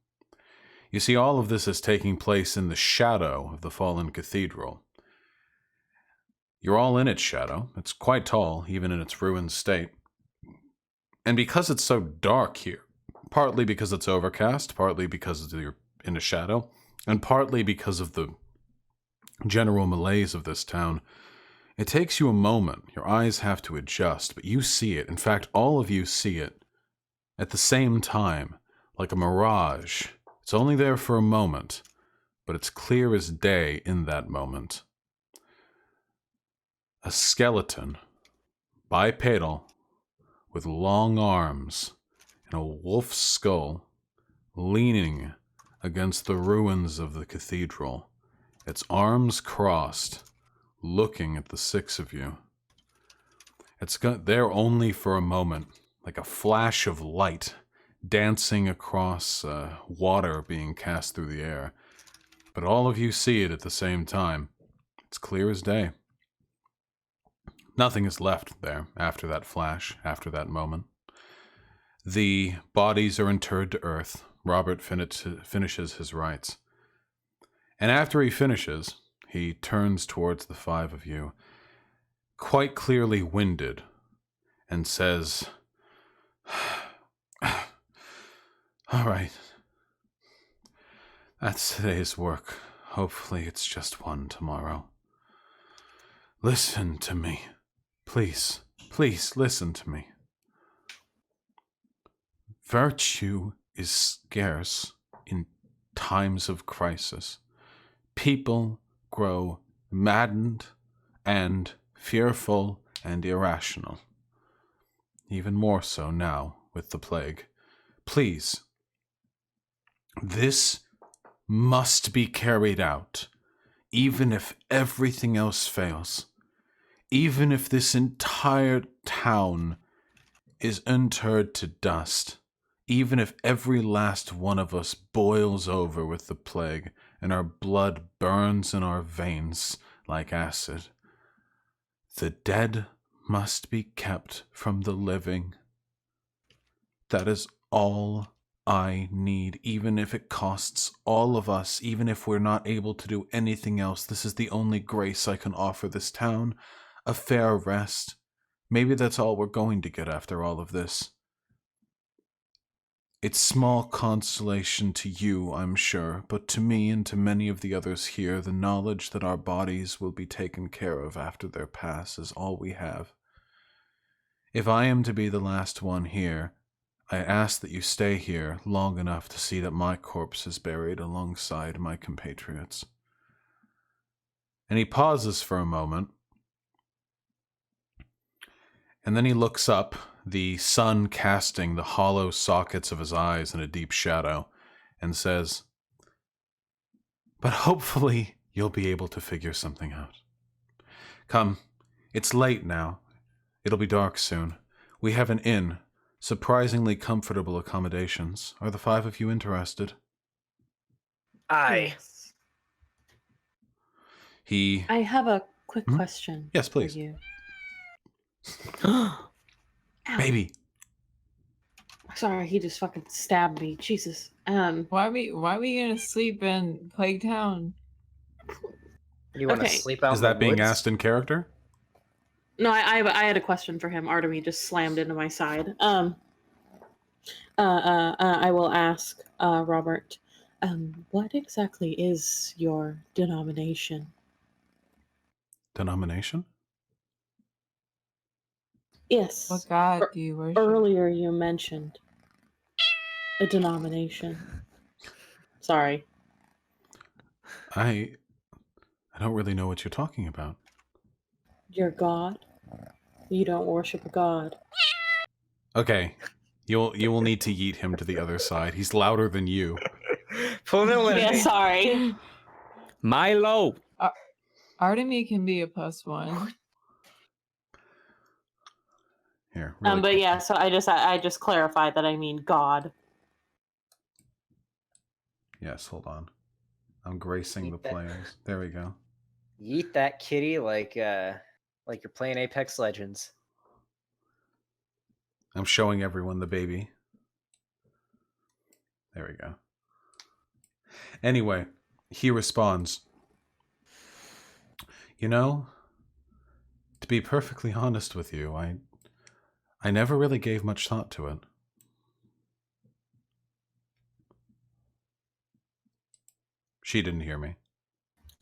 You see, all of this is taking place in the shadow of the fallen cathedral. You're all in its shadow. It's quite tall, even in its ruined state. And because it's so dark here, partly because it's overcast, partly because you're in a shadow, and partly because of the general malaise of this town, it takes you a moment. Your eyes have to adjust, but you see it. In fact, all of you see it at the same time, like a mirage. It's only there for a moment, but it's clear as day in that moment. A skeleton, bipedal, with long arms and a wolf's skull, leaning against the ruins of the cathedral, its arms crossed, looking at the six of you. It's there only for a moment, like a flash of light, dancing across water being cast through the air. But all of you see it at the same time. It's clear as day. Nothing is left there after that flash, after that moment. The bodies are interred to earth. Robert finishes his rites. And after he finishes, he turns towards the five of you, quite clearly winded, and says, "All right. That's today's work. Hopefully it's just one tomorrow. Listen to me. Please, please listen to me. Virtue is scarce in times of crisis. People grow maddened and fearful and irrational. Even more so now with the plague. Please, this must be carried out, even if everything else fails. Even if this entire town is interred to dust. Even if every last one of us boils over with the plague and our blood burns in our veins like acid. The dead must be kept from the living. That is all I need, even if it costs all of us, even if we're not able to do anything else. This is the only grace I can offer this town, a fair rest. Maybe that's all we're going to get after all of this. It's small consolation to you, I'm sure, but to me and to many of the others here, the knowledge that our bodies will be taken care of after their pass is all we have. If I am to be the last one here, I ask that you stay here long enough to see that my corpse is buried alongside my compatriots." And he pauses for a moment, and then he looks up, the sun casting the hollow sockets of his eyes in a deep shadow, and says, "But hopefully you'll be able to figure something out. Come, it's late now. It'll be dark soon. We have an inn. Surprisingly comfortable accommodations. Are the five of you interested?" Aye. Yes. I have a quick Hmm? question. Yes, please. For you. Baby. Sorry, he just fucking stabbed me. Jesus. Why are we gonna sleep in Plague Town? You want to Okay. sleep out Is in the that being woods? asked in character? No, I had a question for him. Artemy just slammed into my side. I will ask, Robert, what exactly is your denomination? Denomination? Yes. What god do you worship? Earlier you mentioned a denomination. Sorry. I don't really know what you're talking about. Your god? You don't worship a god. Okay. You will need to yeet him to the other side. He's louder than you. Pull the limit. Yeah, sorry. Milo! Artemy can be a +1. Here. Really But quick. yeah, so I just clarified that I mean God. Yes, hold on. I'm gracing the Yeet that. players. There we go. Yeet that kitty like you're playing Apex Legends. I'm showing everyone the baby. There we go. Anyway, he responds, "You know, to be perfectly honest with you, I never really gave much thought to it. She didn't hear me.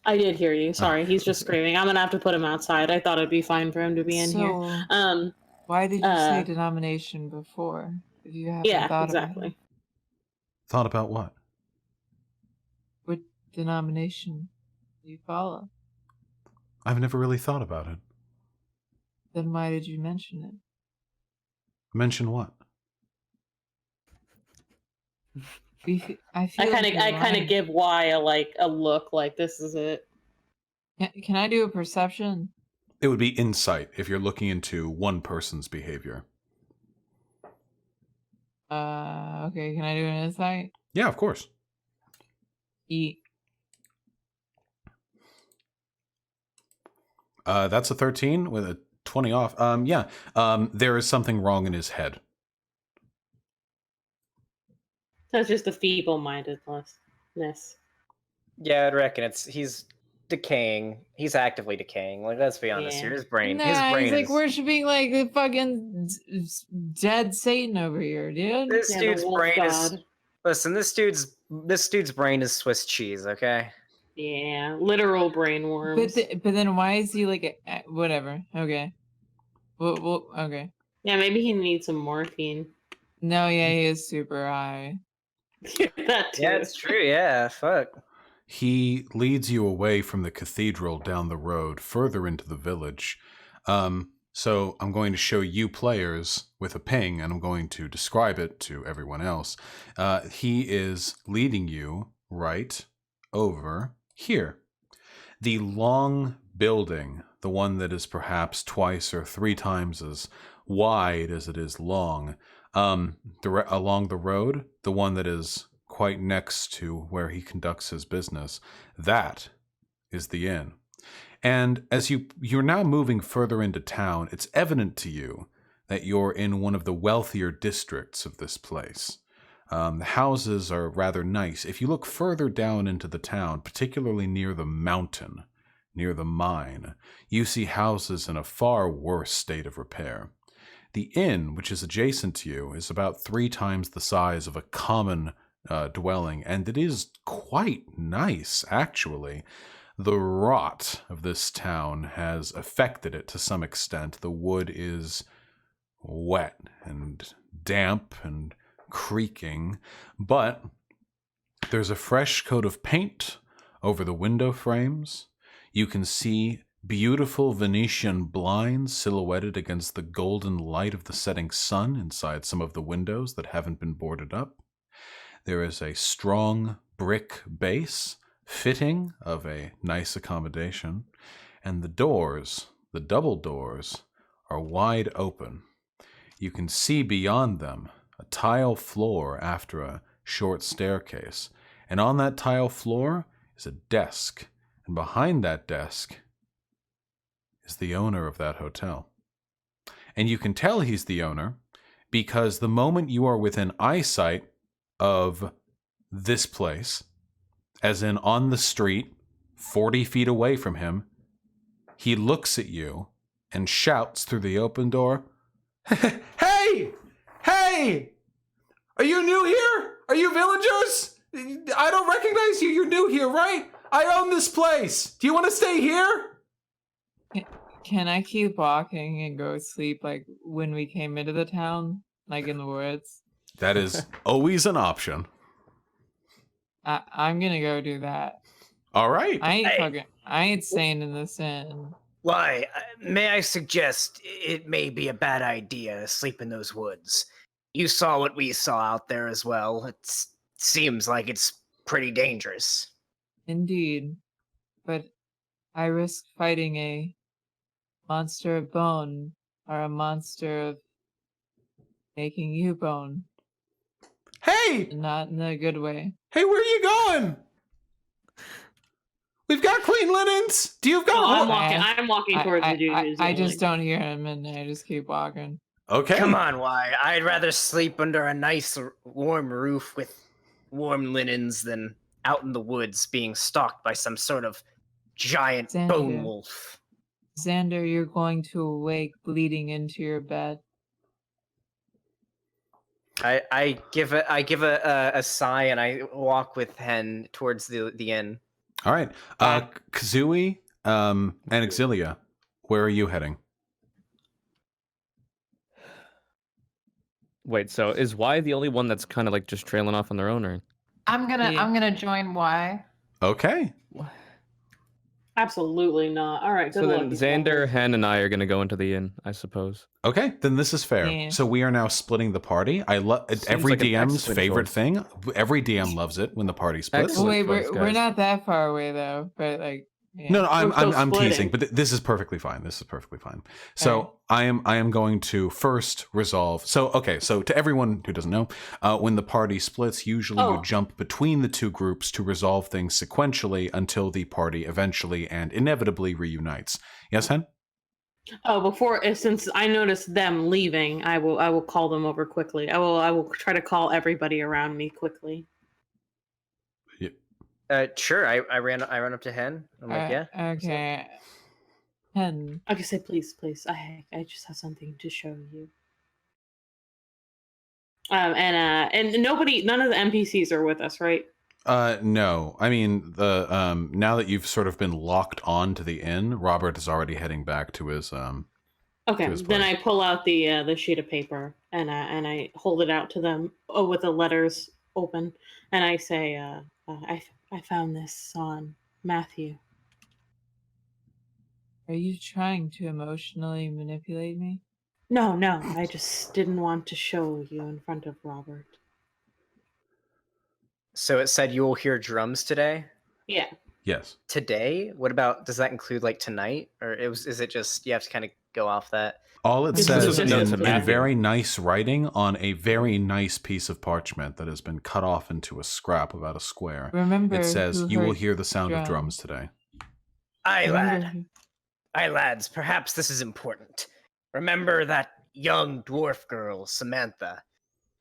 I did hear you. Sorry, he's just screaming. I'm gonna have to put him outside. I thought it'd be fine for him to be in here. Why did you say denomination before? If you haven't Yeah, thought exactly. about it? Thought about what? What denomination do you follow? I've never really thought about it. Then why did you mention it? Mention what? I kind of give Y a look like this is it. Can I do a perception? It would be insight if you're looking into one person's behavior. Okay, can I do an insight? Yeah, of course. Eat. That's a 13 with a 20 off. Yeah. There is something wrong in his head. So it's just a feeble-mindedness. Yeah, I'd reckon he's decaying. He's actively decaying. Like, let's be honest Yeah. here. His brain Nah, he's like is. worshiping like the fucking dead Satan over here, dude. This Yeah, the dude's wolf brain is. god. Listen, this dude's brain is Swiss cheese. Okay. Yeah, literal brain worms. But then why is he like whatever? Okay. Well, okay. Yeah, maybe he needs some morphine. No, yeah, he is super high. That too. Yeah, it's true. Yeah, fuck. He leads you away from the cathedral down the road, further into the village. So I'm going to show you players with a ping, and I'm going to describe it to everyone else. He is leading you right over here. The long building, the one that is perhaps twice or three times as wide as it is long, along the road, the one that is quite next to where he conducts his business, that is the inn. And as you're now moving further into town, it's evident to you that you're in one of the wealthier districts of this place. The houses are rather nice. If you look further down into the town, particularly near the mountain, near the mine, you see houses in a far worse state of repair. The inn, which is adjacent to you, is about 3 times the size of a common dwelling, and it is quite nice, actually. The rot of this town has affected it to some extent. The wood is wet and damp and creaking, but there's a fresh coat of paint over the window frames. You can see beautiful Venetian blinds silhouetted against the golden light of the setting sun inside some of the windows that haven't been boarded up. There is a strong brick base fitting of a nice accommodation, and the doors, the double doors, are wide open. You can see beyond them a tile floor after a short staircase, and on that tile floor is a desk, and behind that desk is the owner of that hotel. And you can tell he's the owner because the moment you are within eyesight of this place, as in on the street, 40 feet away from him, he looks at you and shouts through the open door, "Hey! Hey! Are you new here? Are you villagers? I don't recognize you. You're new here, right? I own this place. Do you want to stay here?" Can I keep walking and go sleep like when we came into the town, like in the woods? That is always an option. I'm gonna go do that. All right. I ain't staying in this inn. Why? May I suggest it may be a bad idea to sleep in those woods? You saw what we saw out there as well. It seems like it's pretty dangerous. Indeed, but I risk fighting a monster of bone or a monster of making you bone, Hey! not in a good way. Hey, where are you going? We've got clean linens. Do you got? Oh, I'm walking towards the dude who's I yelling. just don't hear him, and I just keep walking. Okay. Come on, why? I'd rather sleep under a nice warm roof with warm linens than out in the woods being stalked by some sort of giant bone Xander. wolf. Xander, you're going to awake bleeding into your bed. I give a sigh and I walk with Hen towards the inn. All right. Kazooie and Exilia, where are you heading? Wait, so is Y the only one that's kind of like just trailing off on their own, or? I'm gonna join Y. Okay. Absolutely not. All right, good So luck. then these Xander, fuckers. Hen, and I are gonna go into the inn, I suppose. Okay, then this is fair. Yeah. So we are now splitting the party. I love every like an DM's excellent favorite choice. thing. Every DM loves it when the party splits. Excellent. Wait, choice, we're guys. not that far away though, but like Yeah. No, We're still I'm teasing, splitting. but this is perfectly fine. This is perfectly fine. So Alright. I am going to first resolve. So okay, so to everyone who doesn't know, when the party splits, usually you Oh. jump between the two groups to resolve things sequentially until the party eventually and inevitably reunites. Yes, Hen? Oh, since I noticed them leaving, I will call them over quickly. I will try to call everybody around me quickly. Sure. I ran up to Hen. I'm like, yeah. what's up?" Okay. Hen. I can say, please, I just have something to show you. And none of the NPCs are with us, right? No. I mean, the now that you've sort of been locked on to the inn, Robert is already heading back to his Okay, to his then place. I pull out the sheet of paper and I hold it out to them with the letters open, and I say, I found this on Matthew. Are you trying to emotionally manipulate me? No, I just didn't want to show you in front of Robert. So it said you will hear drums today. Yeah. Yes. Today? What about? Does that include like tonight, or is it just you have to kind of go off that? All it This says was a note to in Matthew. very nice writing on a very nice piece of parchment that has been cut off into a scrap about a square. Remember It says, who "You will heard hear the sound of drums drums. today." Aye, Remember lad. who- Aye, lads. Perhaps this is important. Remember that young dwarf girl, Samantha?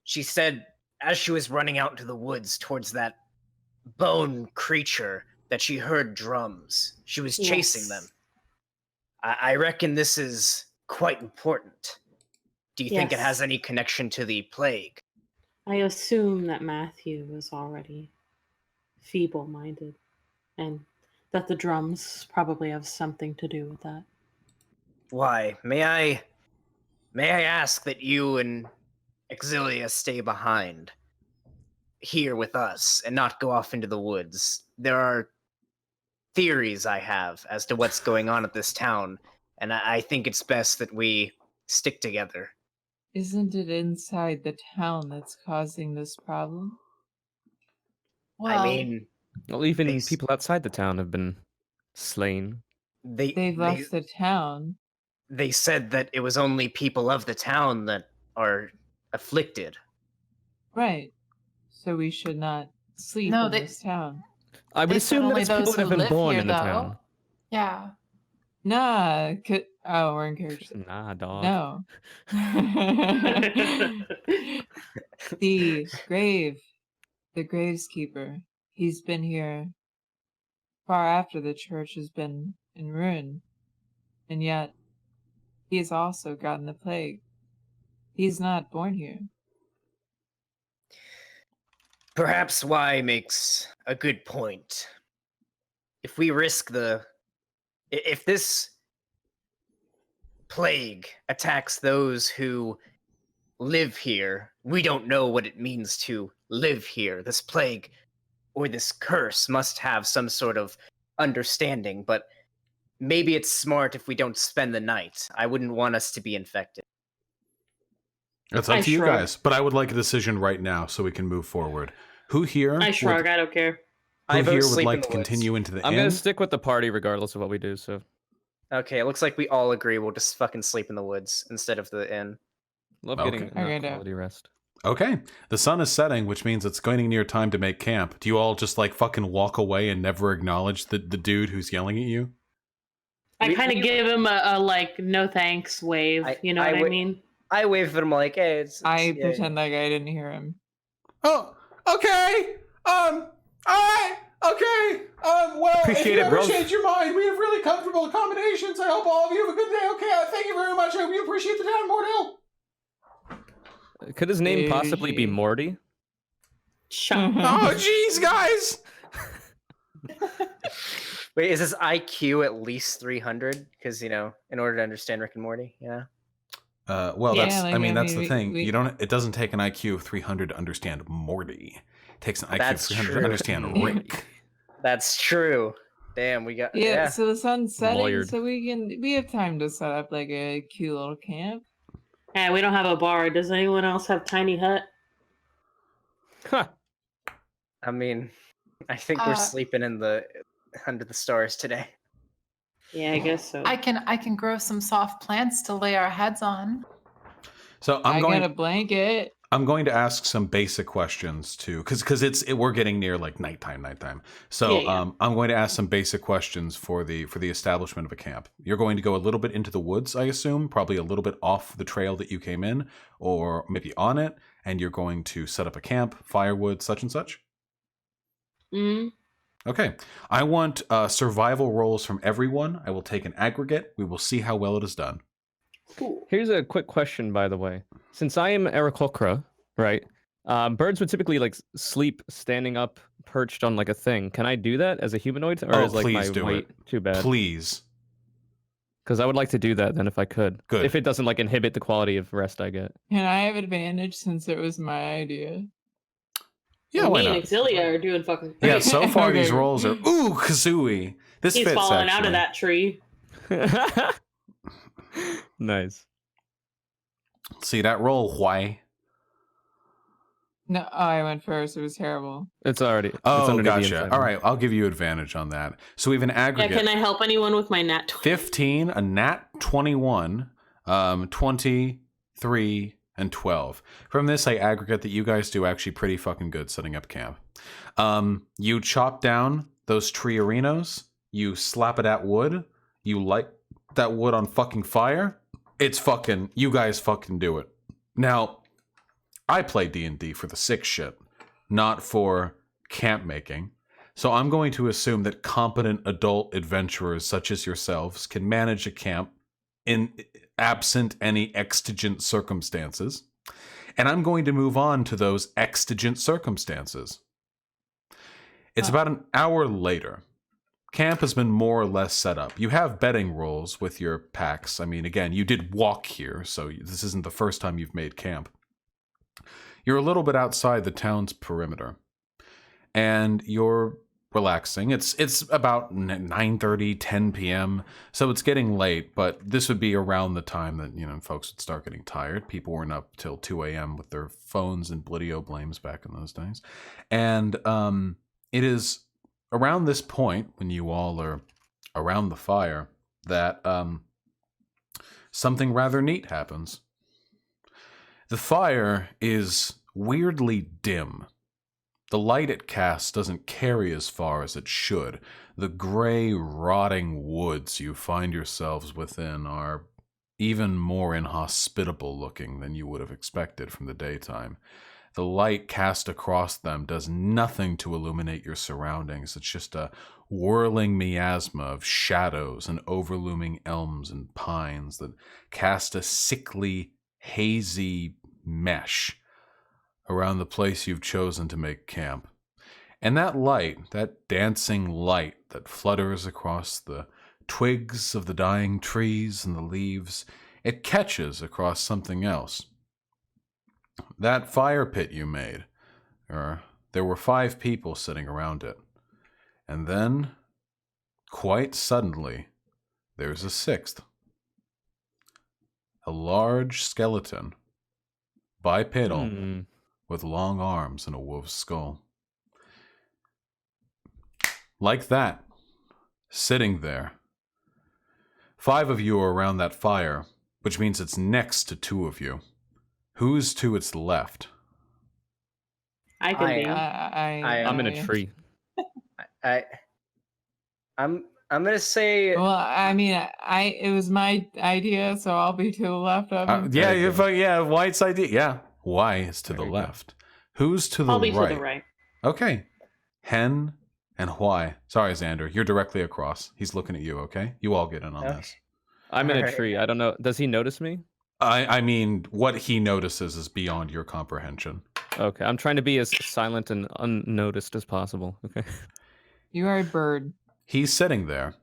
She said as she was running out into the woods towards that bone creature that she heard drums. She was chasing Yes. them. I reckon this is quite important. Do you think it has Yes. any connection to the plague? I assume that Matthew was already feeble-minded, and that the drums probably have something to do with that. Why, may I ask that you and Exilia stay behind here with us and not go off into the woods? There are theories I have as to what's going on at this town, and I think it's best that we stick together. Isn't it inside the town that's causing this problem? Well, I mean, Well, even They s- people outside the town have been slain. They've left the town. they said that it was only people of the town that are afflicted. Right. So we should not sleep No, in they- this town. I would they said assume that only it's people those that who have been live born here, in the though. town. Yeah. Nah. Oh, we're in character. Nah, dog. No. the graveskeeper. He's been here far after the church has been in ruin, and yet he has also gotten the plague. He's not born here. Perhaps Y makes a good point. If we risk if this plague attacks those who live here, we don't know what it means to live here. This plague or this curse must have some sort of understanding, but maybe it's smart if we don't spend the night. I wouldn't want us to be infected. It's up I to you shrug. guys, but I would like a decision right now so we can move forward. Who here? I shrug. Would, I don't care. I who vote here would sleep like in to the woods. continue into the I'm inn? gonna stick with the party regardless of what we do. So Okay, it looks like we all agree we'll just fucking sleep in the woods instead of the inn. love Okay. getting Okay, enough no. quality rest. Okay, the sun is setting, which means it's going near time to make camp. Do you all just like fucking walk away and never acknowledge the dude who's yelling at you? I We- kind of we- give him a like no thanks wave. You know what I mean? I wave at him like, hey, I yeah, pretend like I didn't hear him. Oh, okay. All right. Okay. Well, Appreciate if you it, ever bros. change your mind, we have really comfortable accommodations. I hope all of you have a good day. Okay. Thank you very much. I hope you appreciate the time, Mordell. Could his name possibly be Hey. Morty? Shut Oh, jeez, guys. Wait, is his IQ at least 300? Because, in order to understand Rick and Morty, yeah. Well, Yeah, that's. like, I mean, I that's mean, the thing. we- You don't. It doesn't take an IQ of 300 to understand Morty. It takes an IQ That's of 300 true. to understand Rick. That's true. Damn, we got. Yeah, Yeah. so the sun's setting, Lawyered. so we have time to set up like a cute little camp. Hey, we don't have a bar. Does anyone else have tiny hut? Huh. I mean, I think we're sleeping under the stars today. Yeah, I guess so. I can grow some soft plants to lay our heads on. So I got a blanket. I'm going to ask some basic questions too, because we're getting near like nighttime. So Yeah. I'm going to ask some basic questions for the establishment of a camp. You're going to go a little bit into the woods, I assume, probably a little bit off the trail that you came in, or maybe on it, and you're going to set up a camp, firewood, such and such. Mm. Okay. I want survival rolls from everyone. I will take an aggregate. We will see how well it is done. Cool. Here's a quick question, by the way. Since I am Aarakocra, right? Birds would typically like sleep standing up, perched on like a thing. Can I do that as a humanoid, or is like please my do weight too bad? Please. Because I would like to do that then if I could. Good. If it doesn't like inhibit the quality of rest I get. Can I have advantage since it was my idea? Yeah, Well, why me not? and Exilia are doing fucking great. Yeah, so far these Okay. rolls are ooh kazooie. This He's fits falling actually. out of that tree. Nice. See that roll? Why? No, I went first. It was terrible. It's already. It's Oh, underneath the gotcha. inside. All right, I'll give you advantage on that. So we have an Yeah, aggregate. can I help anyone with my nat 20? 15, a nat 21, 23, and 12. From this, I aggregate that you guys do actually pretty fucking good setting up camp. You chop down those tree arenas, you slap it at wood, you light that wood on fucking fire. It's fucking, you guys fucking do it. Now, I play D&D for the sick shit, not for camp making. So I'm going to assume that competent adult adventurers such as yourselves can manage a camp in absent any exigent circumstances. And I'm going to move on to those exigent circumstances. It's about an hour later. Camp has been more or less set up. You have bedding rolls with your packs. I mean, again, you did walk here, so this isn't the first time you've made camp. You're a little bit outside the town's perimeter, and you're relaxing. It's about 9:30, 10 p.m., so it's getting late, but this would be around the time that, folks would start getting tired. People weren't up till 2 a.m. with their phones and Blidio blames back in those days. And it is around this point, when you all are around the fire, that something rather neat happens. The fire is weirdly dim. The light it casts doesn't carry as far as it should. The gray, rotting woods you find yourselves within are even more inhospitable looking than you would have expected from the daytime. The light cast across them does nothing to illuminate your surroundings. It's just a whirling miasma of shadows and overlooming elms and pines that cast a sickly, hazy mesh around the place you've chosen to make camp. And that light, that dancing light that flutters across the twigs of the dying trees and the leaves, it catches across something else. That fire pit you made, there were 5 people sitting around it. And then, quite suddenly, there's a 6th. A large skeleton, bipedal, with long arms and a wolf's skull. Like that, sitting there. 5 of you are around that fire, which means it's next to 2 of you. Who's to its left? I can be. I'm in a tree. I'm gonna say. Well, I mean, it was my idea, so I'll be to the left of you. Yeah, White's idea. Yeah, Y is to the Very left. Who's to the I'll be right? to the right. Okay. Hen and Y. Sorry, Xander, you're directly across. He's looking at you, okay? You all get in on Okay. this. I'm in a Alright. tree. I don't know. Does he notice me? I mean, what he notices is beyond your comprehension. Okay, I'm trying to be as silent and unnoticed as possible. Okay. You are a bird. He's sitting there,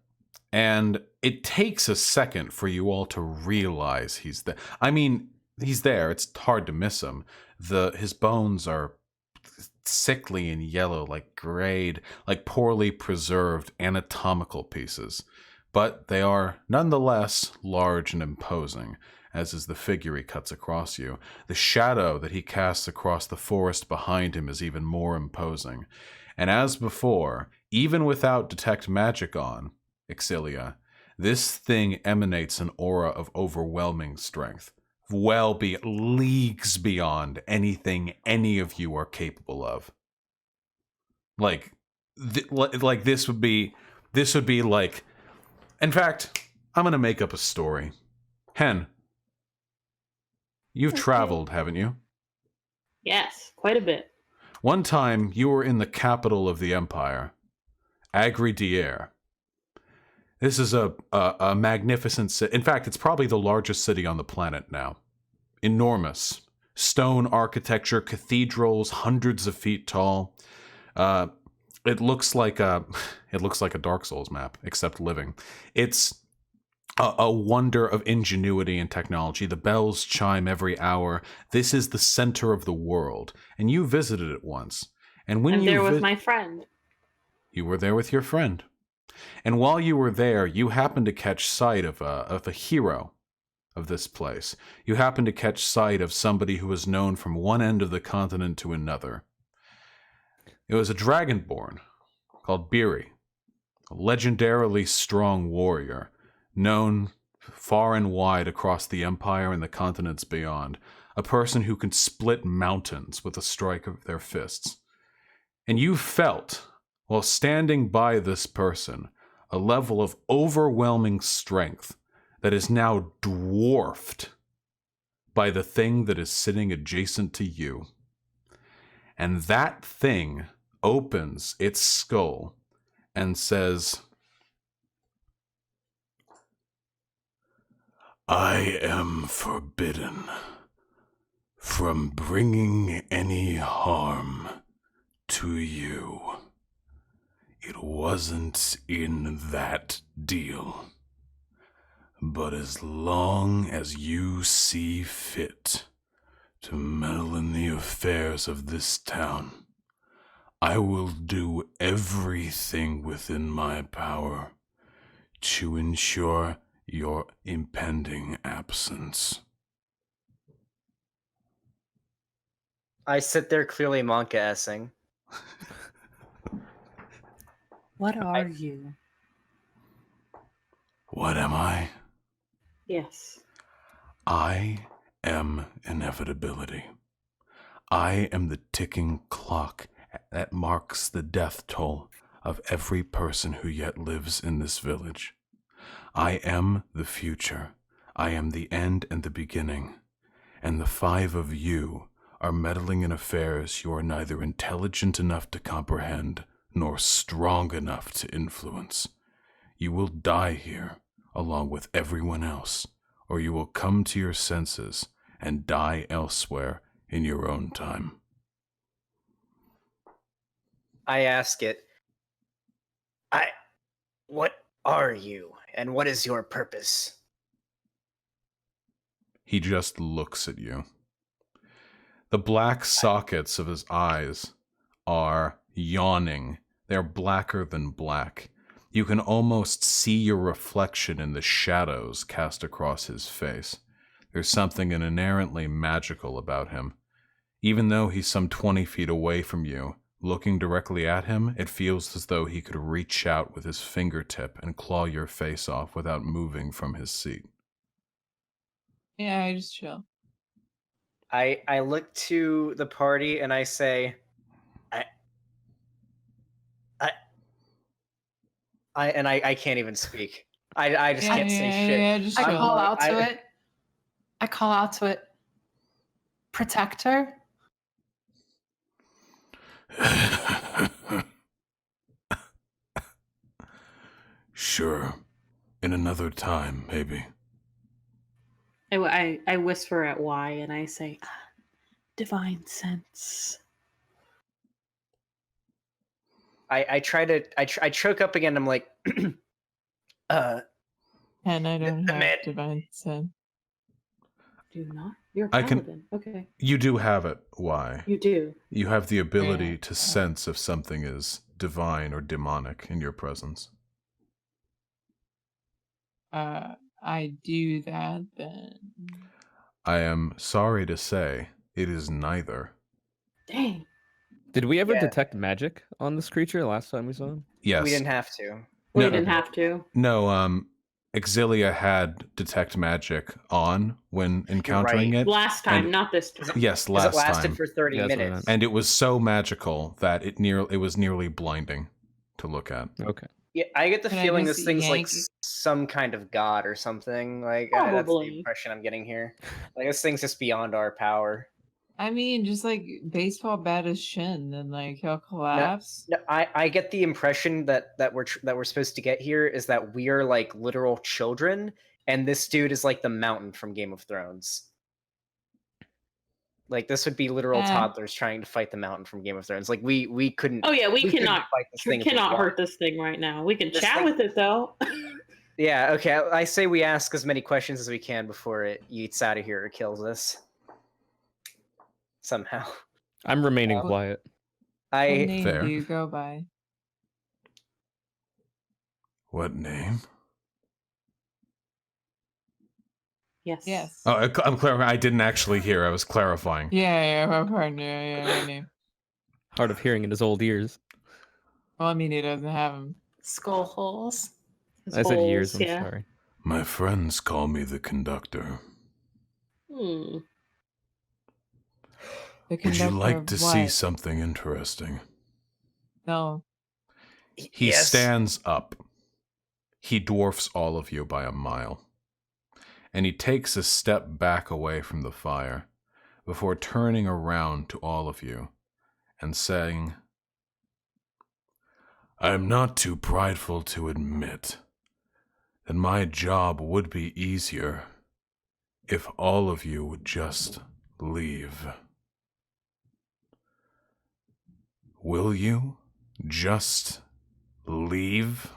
and it takes a second for you all to realize he's there. I mean, he's there. It's hard to miss him. His bones are sickly and yellow, like grayed, like poorly preserved anatomical pieces. But they are nonetheless large and imposing, as is the figure he cuts across you. The shadow that he casts across the forest behind him is even more imposing. And as before, even without detect magic on, Exilia, This thing emanates an aura of overwhelming strength, leagues beyond anything any of you are capable of. Like this would be like. In fact, I'm gonna make up a story. Hen, you've traveled, haven't you? Yes, quite a bit. One time, you were in the capital of the empire, Agri-Dier. This is a magnificent city. In fact, it's probably the largest city on the planet now. Enormous. Stone architecture, cathedrals, hundreds of feet tall. It looks like a Dark Souls map, except living. It's a wonder of ingenuity and technology. The bells chime every hour. This is the center of the world, and you visited it once. And when I'm you there with my friend. You were there with your friend. And while you were there, you happened to catch sight of a hero of this place. You happened to catch sight of somebody who was known from one end of the continent to another. It was a dragonborn called Beery, a legendarily strong warrior, known far and wide across the empire and the continents beyond, a person who can split mountains with a strike of their fists. And you felt, while standing by this person, a level of overwhelming strength that is now dwarfed by the thing that is sitting adjacent to you. And that thing opens its skull and says, I am forbidden from bringing any harm to you. It wasn't in that deal. But as long as you see fit to meddle in the affairs of this town, I will do everything within my power to ensure your impending absence. I sit there clearly monk-assing. What are you? What am I? Yes. I am inevitability. I am the ticking clock that marks the death toll of every person who yet lives in this village. I am the future. I am the end and the beginning. And the five of you are meddling in affairs you are neither intelligent enough to comprehend nor strong enough to influence. You will die here along with everyone else, or you will come to your senses and die elsewhere in your own time. I ask it, what are you, and what is your purpose? He just looks at you. The black sockets of his eyes are yawning. They're blacker than black. You can almost see your reflection in the shadows cast across his face. There's something inherently magical about him. Even though he's some 20 feet away from you, looking directly at him, it feels as though he could reach out with his fingertip and claw your face off without moving from his seat. Yeah, I just chill. I look to the party and I say, I can't even speak. I just can't say shit. Yeah, just I chill. call out to it. I call out to it. Protector? Sure. In another time, maybe. I whisper at Y and I say, divine sense. I choke up again. I'm like, And I don't the have man- divine sense. Do you not? You're a I can- paladin. Okay. You do have it. Why? You do. You have the ability Yeah. to sense if something is divine or demonic in your presence. I do that then. I am sorry to say, it is neither. Dang. Did we ever Yeah. detect magic on this creature last time we saw him? Yes. we didn't have to. We No. didn't have to. No, Exilia had detect magic on when encountering right. it. Last time, And- not this time. Yes, 'Cause last it lasted time. for 30 Yeah, that's what I minutes. meant. And it was so magical that it was nearly blinding to look at. Okay. Yeah, I get the Can I feeling just this thing's like yank- some kind of god or something. Like that's the Probably. impression I'm getting here. Like this thing's just beyond our power. I mean, just like baseball bat his shin, then like he'll collapse. No, I get the impression that we're supposed to get here is that we are like literal children, and this dude is like the mountain from Game of Thrones. Like this would be literal toddlers trying to fight the mountain from Game of Thrones. Like we couldn't. Oh yeah, we couldn't cannot fight this thing. if we cannot wanted. hurt this thing right now. We can This chat thing- with it though. Yeah. Okay. I say we ask as many questions as we can before it yeets out of here or kills us. Somehow. I'm remaining quiet. What I name Fair. do you go by? What name? Yes. Yes. Oh, I'm clarifying. I didn't actually hear. I was clarifying. Yeah, my partner. Yeah, my name. Hard of hearing in his old ears. Well, I mean, he doesn't have them. Skull holes. His I said years. holes, I'm yeah. sorry. My friends call me the conductor. Hmm. The Would you conductor like of to see what? something interesting? No. He yes. stands up. He dwarfs all of you by a mile. And he takes a step back away from the fire before turning around to all of you and saying, I am not too prideful to admit that my job would be easier if all of you would just leave. Will you just leave?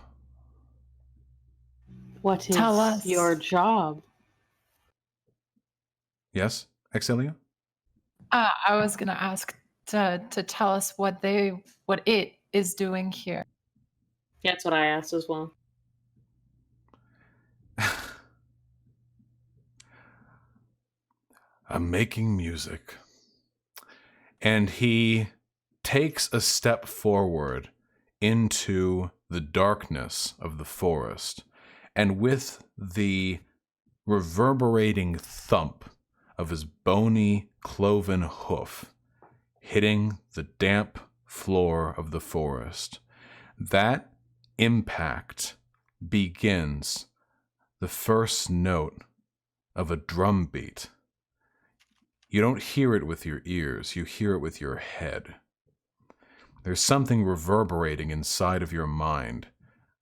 What is Tell us. your job? Yes, Exilia? I was gonna ask to tell us what it is doing here. That's what I asked as well. I'm making music. And he takes a step forward into the darkness of the forest, and with the reverberating thump of his bony, cloven hoof hitting the damp floor of the forest, that impact begins the first note of a drum beat. You don't hear it with your ears, you hear it with your head. There's something reverberating inside of your mind.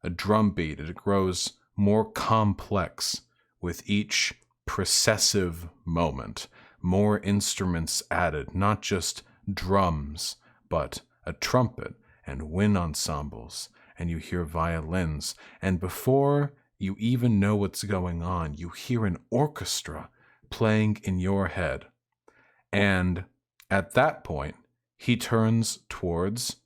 A drum beat, it grows more complex with each processive moment. More instruments added, not just drums, but a trumpet and wind ensembles, and you hear violins. And before you even know what's going on, you hear an orchestra playing in your head. And at that point, he turns towards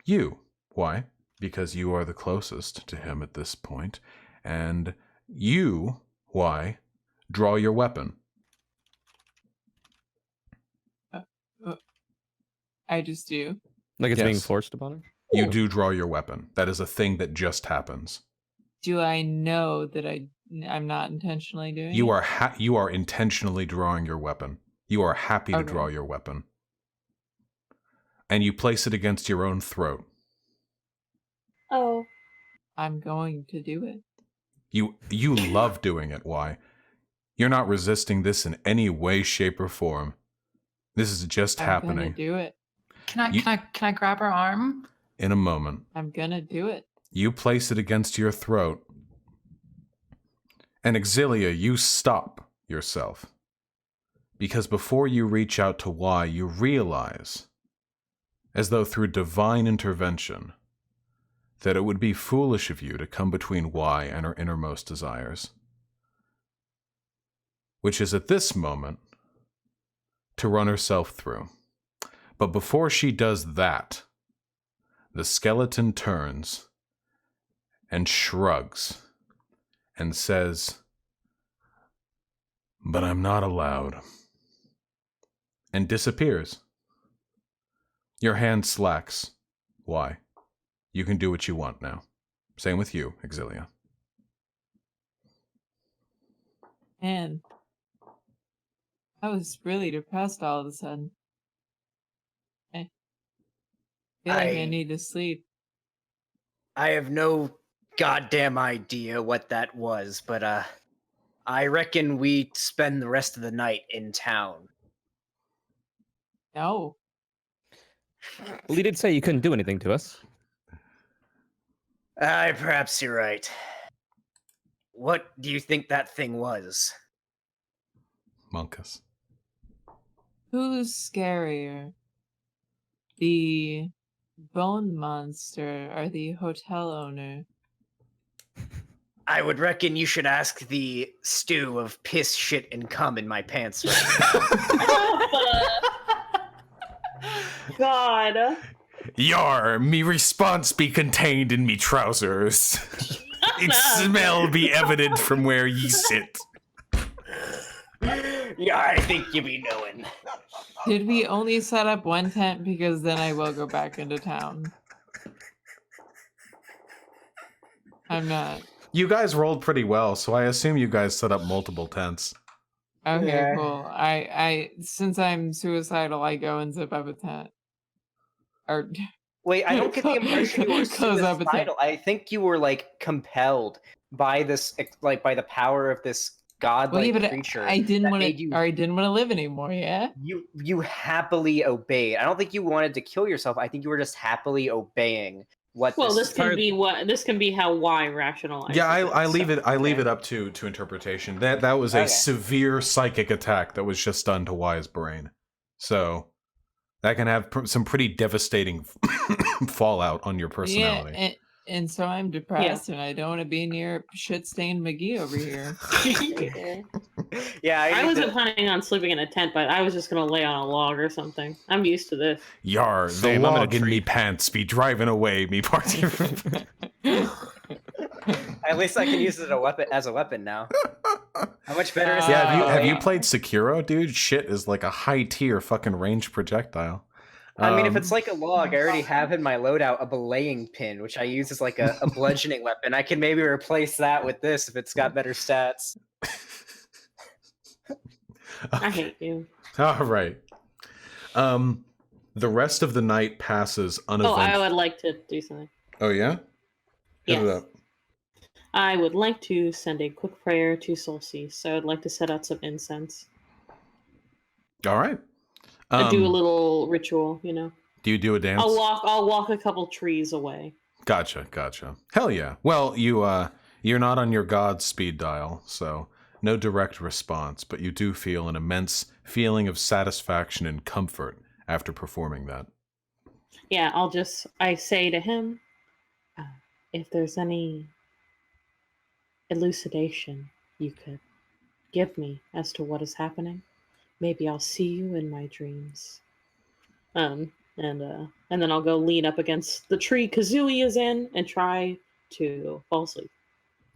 you. Why? Because you are the closest to him at this point. And you, why? Draw your weapon. I just do. Like it's being Yes. forced upon him? You do draw your weapon. That is a thing that just happens. Do I know that I'm not intentionally doing You it? you are intentionally drawing your weapon. You are happy to Okay. draw your weapon. And you place it against your own throat. Oh. I'm going to do it. You love doing it. Why? You're not resisting this in any way, shape, or form. This is just I'm happening. gonna do it. Can I grab her arm? In a moment. I'm gonna do it. You place it against your throat. And Exilia, you stop yourself. Because before you reach out to Y, you realize, as though through divine intervention, that it would be foolish of you to come between Y and her innermost desires. Which is at this moment to run herself through. But before she does that, the skeleton turns and shrugs and says, "But I'm not allowed," and disappears. Your hand slacks. Why? You can do what you want now. Same with you, Exilia. Man, I was really depressed all of a sudden. I feel like I need to sleep. I have no goddamn idea what that was, but I reckon we spend the rest of the night in town. No. Well, you did say you couldn't do anything to us. Perhaps you're right. What do you think that thing was? Monkus. Who's scarier? The bone monster or the hotel owner? I would reckon you should ask the stew of piss, shit, and cum in my pants right God. Yar, me response be contained in me trousers. Its smell be evident from where ye sit. Yeah, I think you be knowing. Did we only set up one tent? Because then I will go back into town. I'm not. You guys rolled pretty well, so I assume you guys set up multiple tents. Okay, Yeah. cool. I since I'm suicidal, I go and zip up a tent. Or Wait, I don't get the impression you were Close up a tent. suicidal. I think you were like compelled by this, like by the power of this godlike creature. I didn't that want made to, you- or I didn't want to live anymore. Yeah. You happily obeyed. I don't think you wanted to kill yourself. I think you were just happily obeying what. Well, this part can be what this can be how Y rationalizes. Yeah, I leave so- it. I leave okay. it up to interpretation. That was a Okay. severe psychic attack that was just done to Y's brain, so that can have some pretty devastating fallout on your personality. Yeah, and so I'm depressed, and I don't want to be near shit-stained McGee over here. Yeah, I wasn't planning on sleeping in a tent, but I was just gonna lay on a log or something. I'm used to this. Yar, Same, the I'm in a log in me tree. pants be driving away me party. At least I can use it as a weapon now. How much better is Yeah, that? have you played Sekiro, dude? Shit is like a high tier fucking ranged projectile. I mean, if it's like a log, I already have in my loadout a belaying pin, which I use as like a bludgeoning weapon. I can maybe replace that with this if it's got better stats. I hate you. All right. The rest of the night passes Oh, uneventful. I would like to do something. Oh yeah? Hit it Yes. up. I would like to send a quick prayer to Solstice. So I'd like to set out some incense. All right. Do a little ritual, you know. Do you do a dance? I'll walk a couple trees away. Gotcha. Hell yeah. Well, you're not on your God's speed dial, so no direct response, but you do feel an immense feeling of satisfaction and comfort after performing that. Yeah, I say to him, if there's any elucidation you could give me as to what is happening, maybe I'll see you in my dreams. And then I'll go lean up against the tree Kazooie is in and try to fall asleep.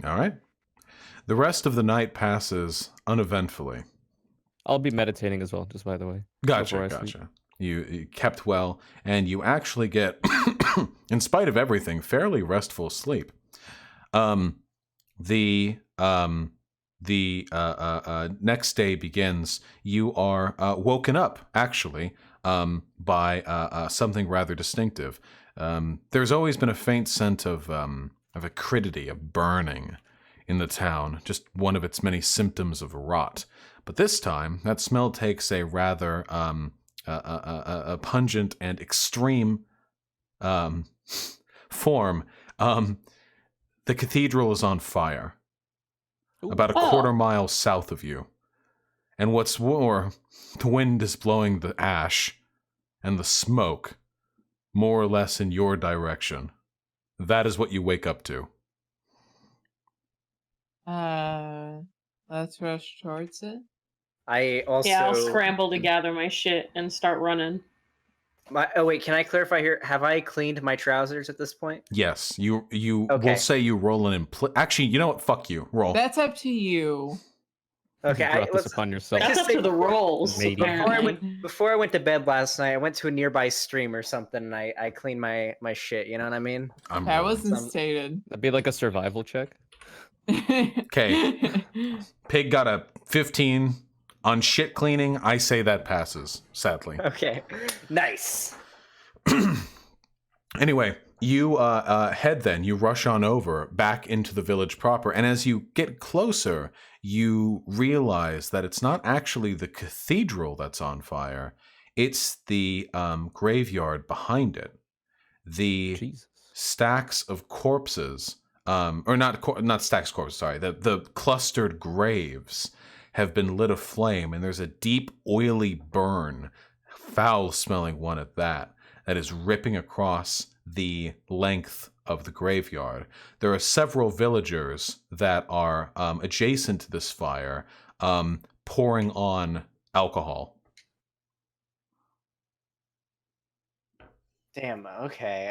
All right. The rest of the night passes uneventfully. I'll be meditating as well, just by the way. Gotcha. before I sleep. You kept well, and you actually get, in spite of everything, fairly restful sleep. The next day begins. You are woken up, actually, by something rather distinctive. There's always been a faint scent of acridity, of burning in the town, just one of its many symptoms of rot. But this time, that smell takes a rather a pungent and extreme form. The cathedral is on fire, about a quarter mile south of you. And what's more, the wind is blowing the ash and the smoke more or less in your direction. That is what you wake up to. Let's rush towards it. I also. Yeah, I'll scramble to gather my shit and start running. Oh wait, can I clarify here? Have I cleaned my trousers at this point? Yes, you Okay. will say you roll an Actually, you know what? Fuck you. Roll. That's up to you. Okay, You brought this upon yourself. That's up to the rolls. Maybe. apparently. Before I went to bed last night, I went to a nearby stream or something, and I cleaned my shit. You know what I mean? I'm That rolling. wasn't stated. That'd be like a survival check. Okay. Pig got a 15 on shit cleaning. I say that passes, sadly. Okay. Nice. Anyway, you head then. You rush on over back into the village proper. And as you get closer, you realize that it's not actually the cathedral that's on fire. It's the graveyard behind it. The Jesus. stacks of corpses, or not stacks of corpses, sorry. The clustered graves have been lit aflame, and there's a deep, oily burn, foul-smelling one at that is ripping across the length of the graveyard. There are several villagers that are adjacent to this fire, pouring on alcohol. Damn. Okay.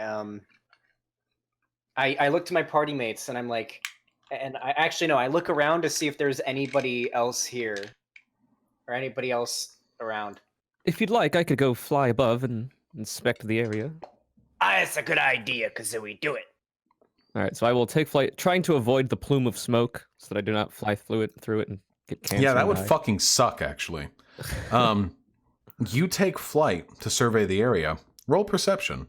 I look to my party mates and I'm like, and I actually no, I look around to see if there's anybody else here, or anybody else around. If you'd like, I could go fly above and inspect the area. That's a good idea, Kazooie. Do it. All right, so I will take flight, trying to avoid the plume of smoke so that I do not fly through it and get cancer. Yeah, that and would die. fucking suck, actually. You take flight to survey the area. Roll perception.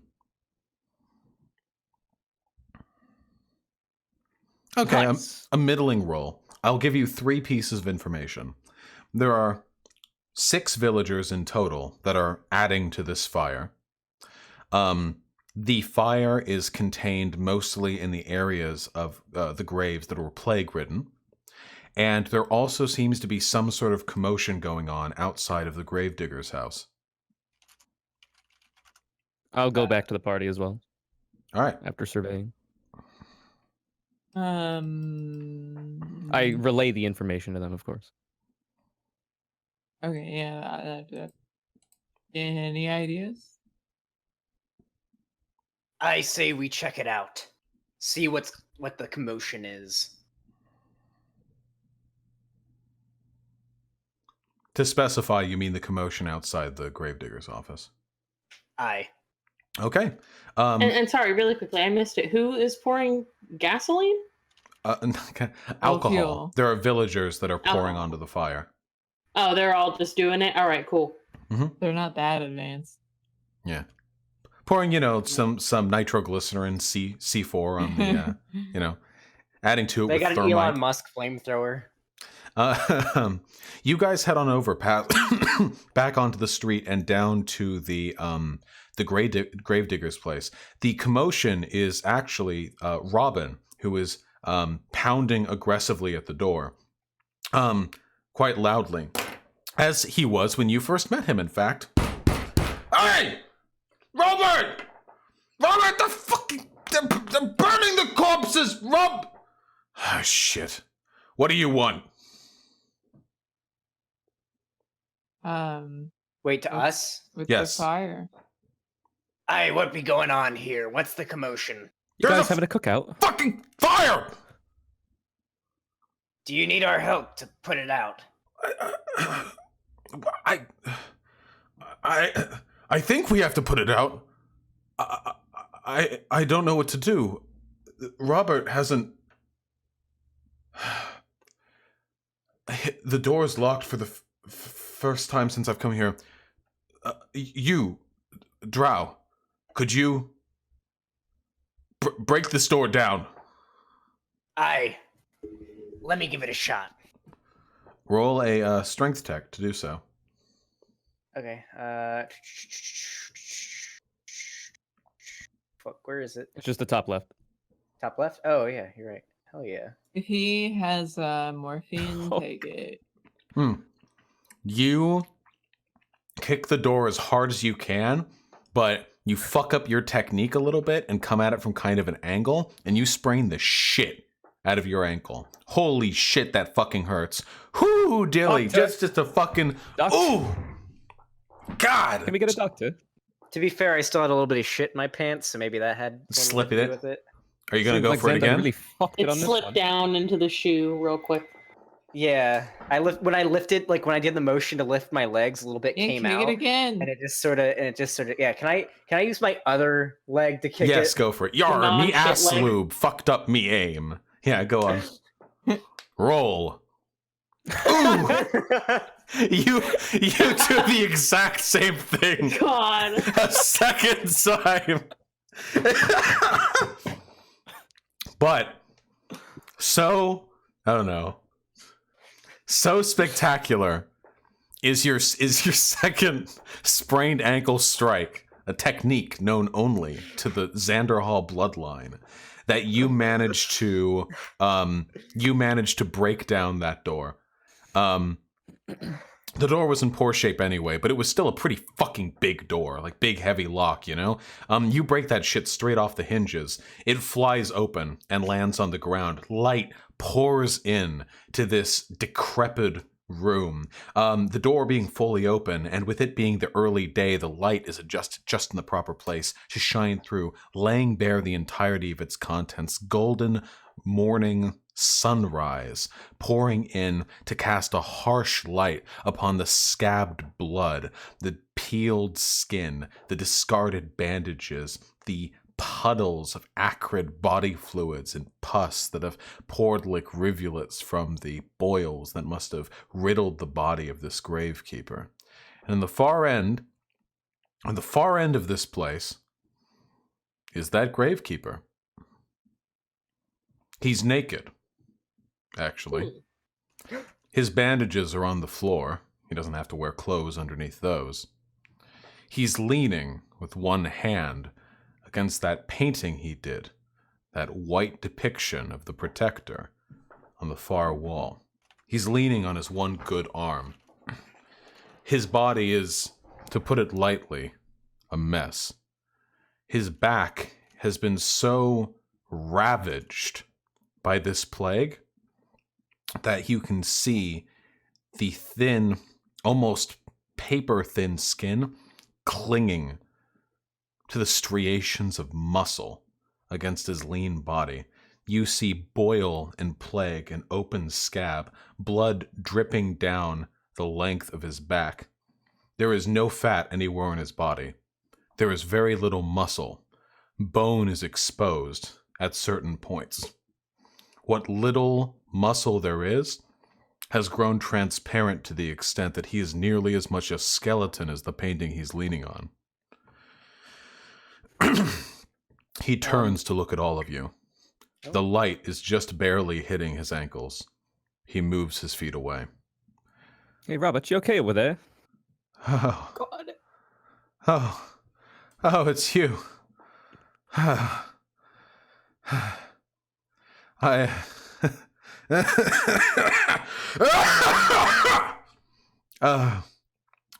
Okay, Nice. a middling roll. I'll give you 3 pieces of information. There are 6 villagers in total that are adding to this fire. The fire is contained mostly in the areas of the graves that were plague-ridden. And there also seems to be some sort of commotion going on outside of the gravedigger's house. I'll go back to the party as well All right. after surveying. I I relay the information to them, of course. Okay, yeah. Any ideas? I say we check it out. See what the commotion is. To specify, you mean the commotion outside the gravedigger's office. Aye. Okay. And sorry, really quickly, I missed it. Who is pouring gasoline? Alcohol. fuel. There are villagers that are pouring Alcohol. onto the fire. Oh, they're all just doing it? All right, cool. They're not that advanced. Yeah. Pouring, some nitroglycerin C4 on the, adding to it They with got an thermite. Elon Musk flamethrower. You guys head on over back onto the street and down to the gravedigger's place. The commotion is actually Robin, who is pounding aggressively at the door, quite loudly, as he was when you first met him. In fact, hey, Robert, they're burning the corpses, Rob. Oh, shit. What do you want? Wait, to Oh. us? With Yes. the fire. Aye, what be going on here? What's the commotion? You There's guys a having a cookout? fucking fire! Do you need our help to put it out? I think we have to put it out. I don't know what to do. Robert hasn't. The door is locked for the first time since I've come here. You, Drow, could you break this door down? Aye. Let me give it a shot. Roll a strength check to do so. Okay. Fuck, where is it? It's just the top left. Top left? Oh, yeah, you're right. Hell yeah. If he has morphine, Oh, take it. You kick the door as hard as you can, but you fuck up your technique a little bit and come at it from kind of an angle, and you sprain the shit out of your ankle. Holy shit, that fucking hurts. Whoo, dilly, Doctor. just a fucking... Doctor. Ooh! God! Can we get a doctor? To be fair, I still had a little bit of shit in my pants, so maybe that had Slip something to it do in? with it. Are you gonna Seems go like for it Xander again? Really fucked it It on this slipped one. down into the shoe real quick. Yeah, when I lifted, like when I did the motion to lift my legs, a little bit Yeah, came kick out, it again. and it just sort of, yeah. Can I use my other leg to kick Yes, it? go for it. Yar, me non-shit ass leg. lube, fucked up me aim. Yeah, go on. Roll. Ooh! You do the exact same thing God. a second time. But so, I don't know. So spectacular is your second sprained ankle strike, a technique known only to the Xanderhal bloodline, that you managed to break down that door. The door was in poor shape anyway, but it was still a pretty fucking big door, like big heavy lock, you know? You break that shit straight off the hinges. It flies open and lands on the ground. Light pours in to this decrepit room. The door being fully open, and with it being the early day, the light is adjusted just in the proper place to shine through, laying bare the entirety of its contents. Golden morning sunrise pouring in to cast a harsh light upon the scabbed blood, the peeled skin, the discarded bandages, the puddles of acrid body fluids and pus that have poured like rivulets from the boils that must have riddled the body of this gravekeeper. And in the far end of this place is that gravekeeper. He's naked, actually. His bandages are on the floor. He doesn't have to wear clothes underneath those. He's leaning with one hand against that painting he did, that white depiction of the Protector on the far wall. He's leaning on his one good arm. His body is, to put it lightly, a mess. His back has been so ravaged by this plague that you can see the thin, almost paper-thin skin clinging to the striations of muscle against his lean body. You see boil and plague and open scab, blood dripping down the length of his back. There is no fat anywhere in his body. There is very little muscle. Bone is exposed at certain points. What little muscle there is has grown transparent to the extent that he is nearly as much a skeleton as the painting he's leaning on. He turns to look at all of you. The light is just barely hitting his ankles. He moves his feet away. Hey, Robert, you okay over there? Oh, God. oh, it's you. I...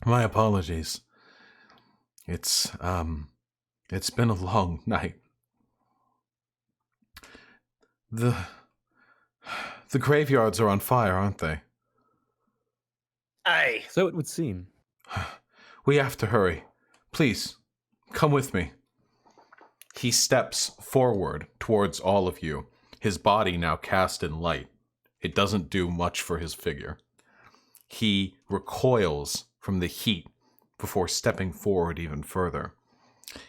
my apologies. It's been a long night. The graveyards are on fire, aren't they? Aye. So it would seem. We have to hurry. Please, come with me. He steps forward towards all of you, his body now cast in light. It doesn't do much for his figure. He recoils from the heat before stepping forward even further.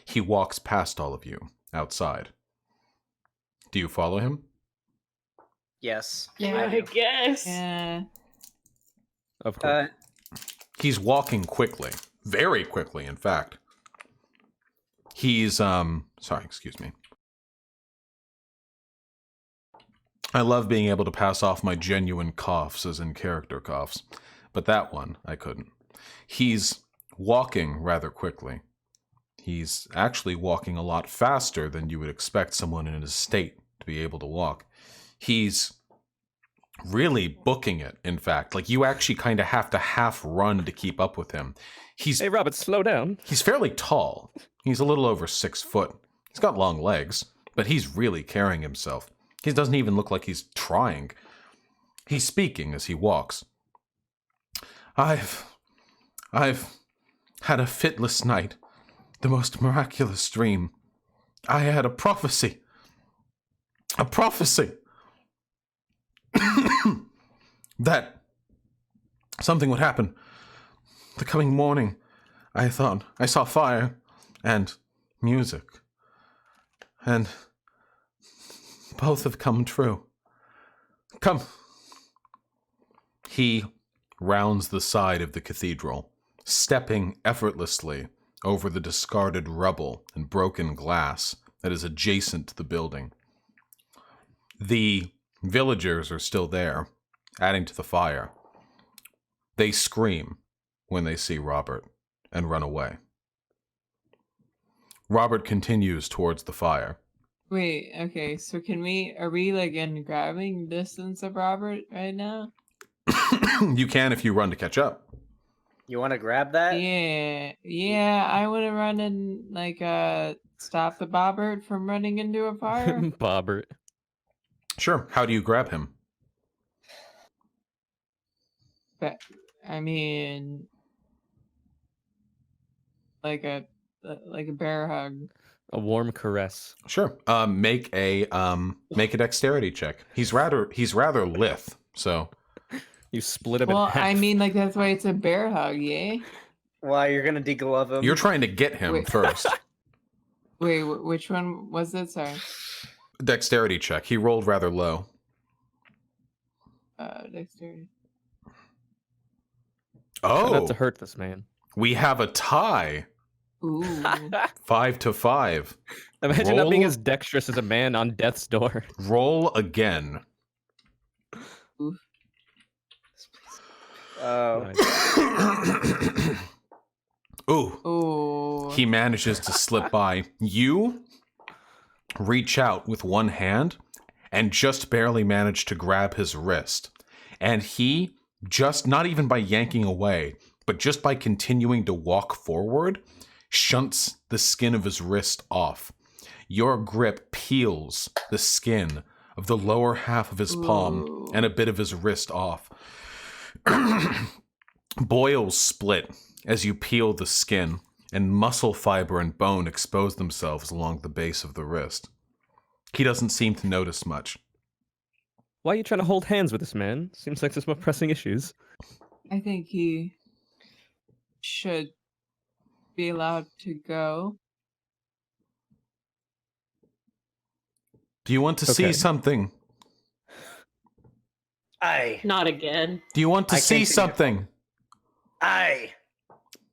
He walks past all of you, outside. Do you follow him? Yes. Yeah. I guess. Yeah. Of course. He's walking quickly. Very quickly, in fact. He's, sorry, excuse me. I love being able to pass off my genuine coughs as in character coughs, but that one, I couldn't. He's walking rather quickly. He's actually walking a lot faster than you would expect someone in his state to be able to walk. He's really booking it, in fact. Like, you actually kind of have to half run to keep up with him. Hey, Robert, slow down. He's fairly tall. He's a little over 6 foot. He's got long legs, but he's really carrying himself. He doesn't even look like he's trying. He's speaking as he walks. I've had a fitless night. The most miraculous dream. I had a prophecy. A prophecy. That something would happen. The coming morning, I thought I saw fire and music. And both have come true. Come. he rounds the side of the cathedral, stepping effortlessly over the discarded rubble and broken glass that is adjacent to the building. The villagers are still there, adding to the fire. They scream when they see Robert and run away. Robert continues towards the fire. Wait, okay, so are we like in grabbing distance of Robert right now? You can if you run to catch up. You want to grab that? Yeah, I would have run and like stop the Bobbert from running into a fire. Bobbert. Sure. How do you grab him? But I mean, like a bear hug. A warm caress. Sure. Make a dexterity check. He's rather lithe, so You split him Well, in half. I mean, like that's why it's a bear hug, yeah. Why, you're gonna deglove him? you're trying to get him Wait. first. Wait, which one was it? Sorry. Dexterity check. He rolled rather low. Dexterity. Try not Oh, to hurt this man. we have a tie. Ooh. 5-5. Imagine not being Roll. as dexterous as a man on death's door. Roll again. Oh. Ooh. Ooh. He manages to slip by. You reach out with one hand and just barely manage to grab his wrist. And he, just not even by yanking away, but just by continuing to walk forward, shunts the skin of his wrist off. Your grip peels the skin of the lower half of his palm Ooh. and a bit of his wrist off. Boils split as you peel the skin, and muscle fiber and bone expose themselves along the base of the wrist. He doesn't seem to notice much. Why are you trying to hold hands with this man? Seems like there's more pressing issues. I think he should be allowed to go. Do you want to see Okay. something? Aye. Not again. Do you want to I see can't see something? Aye.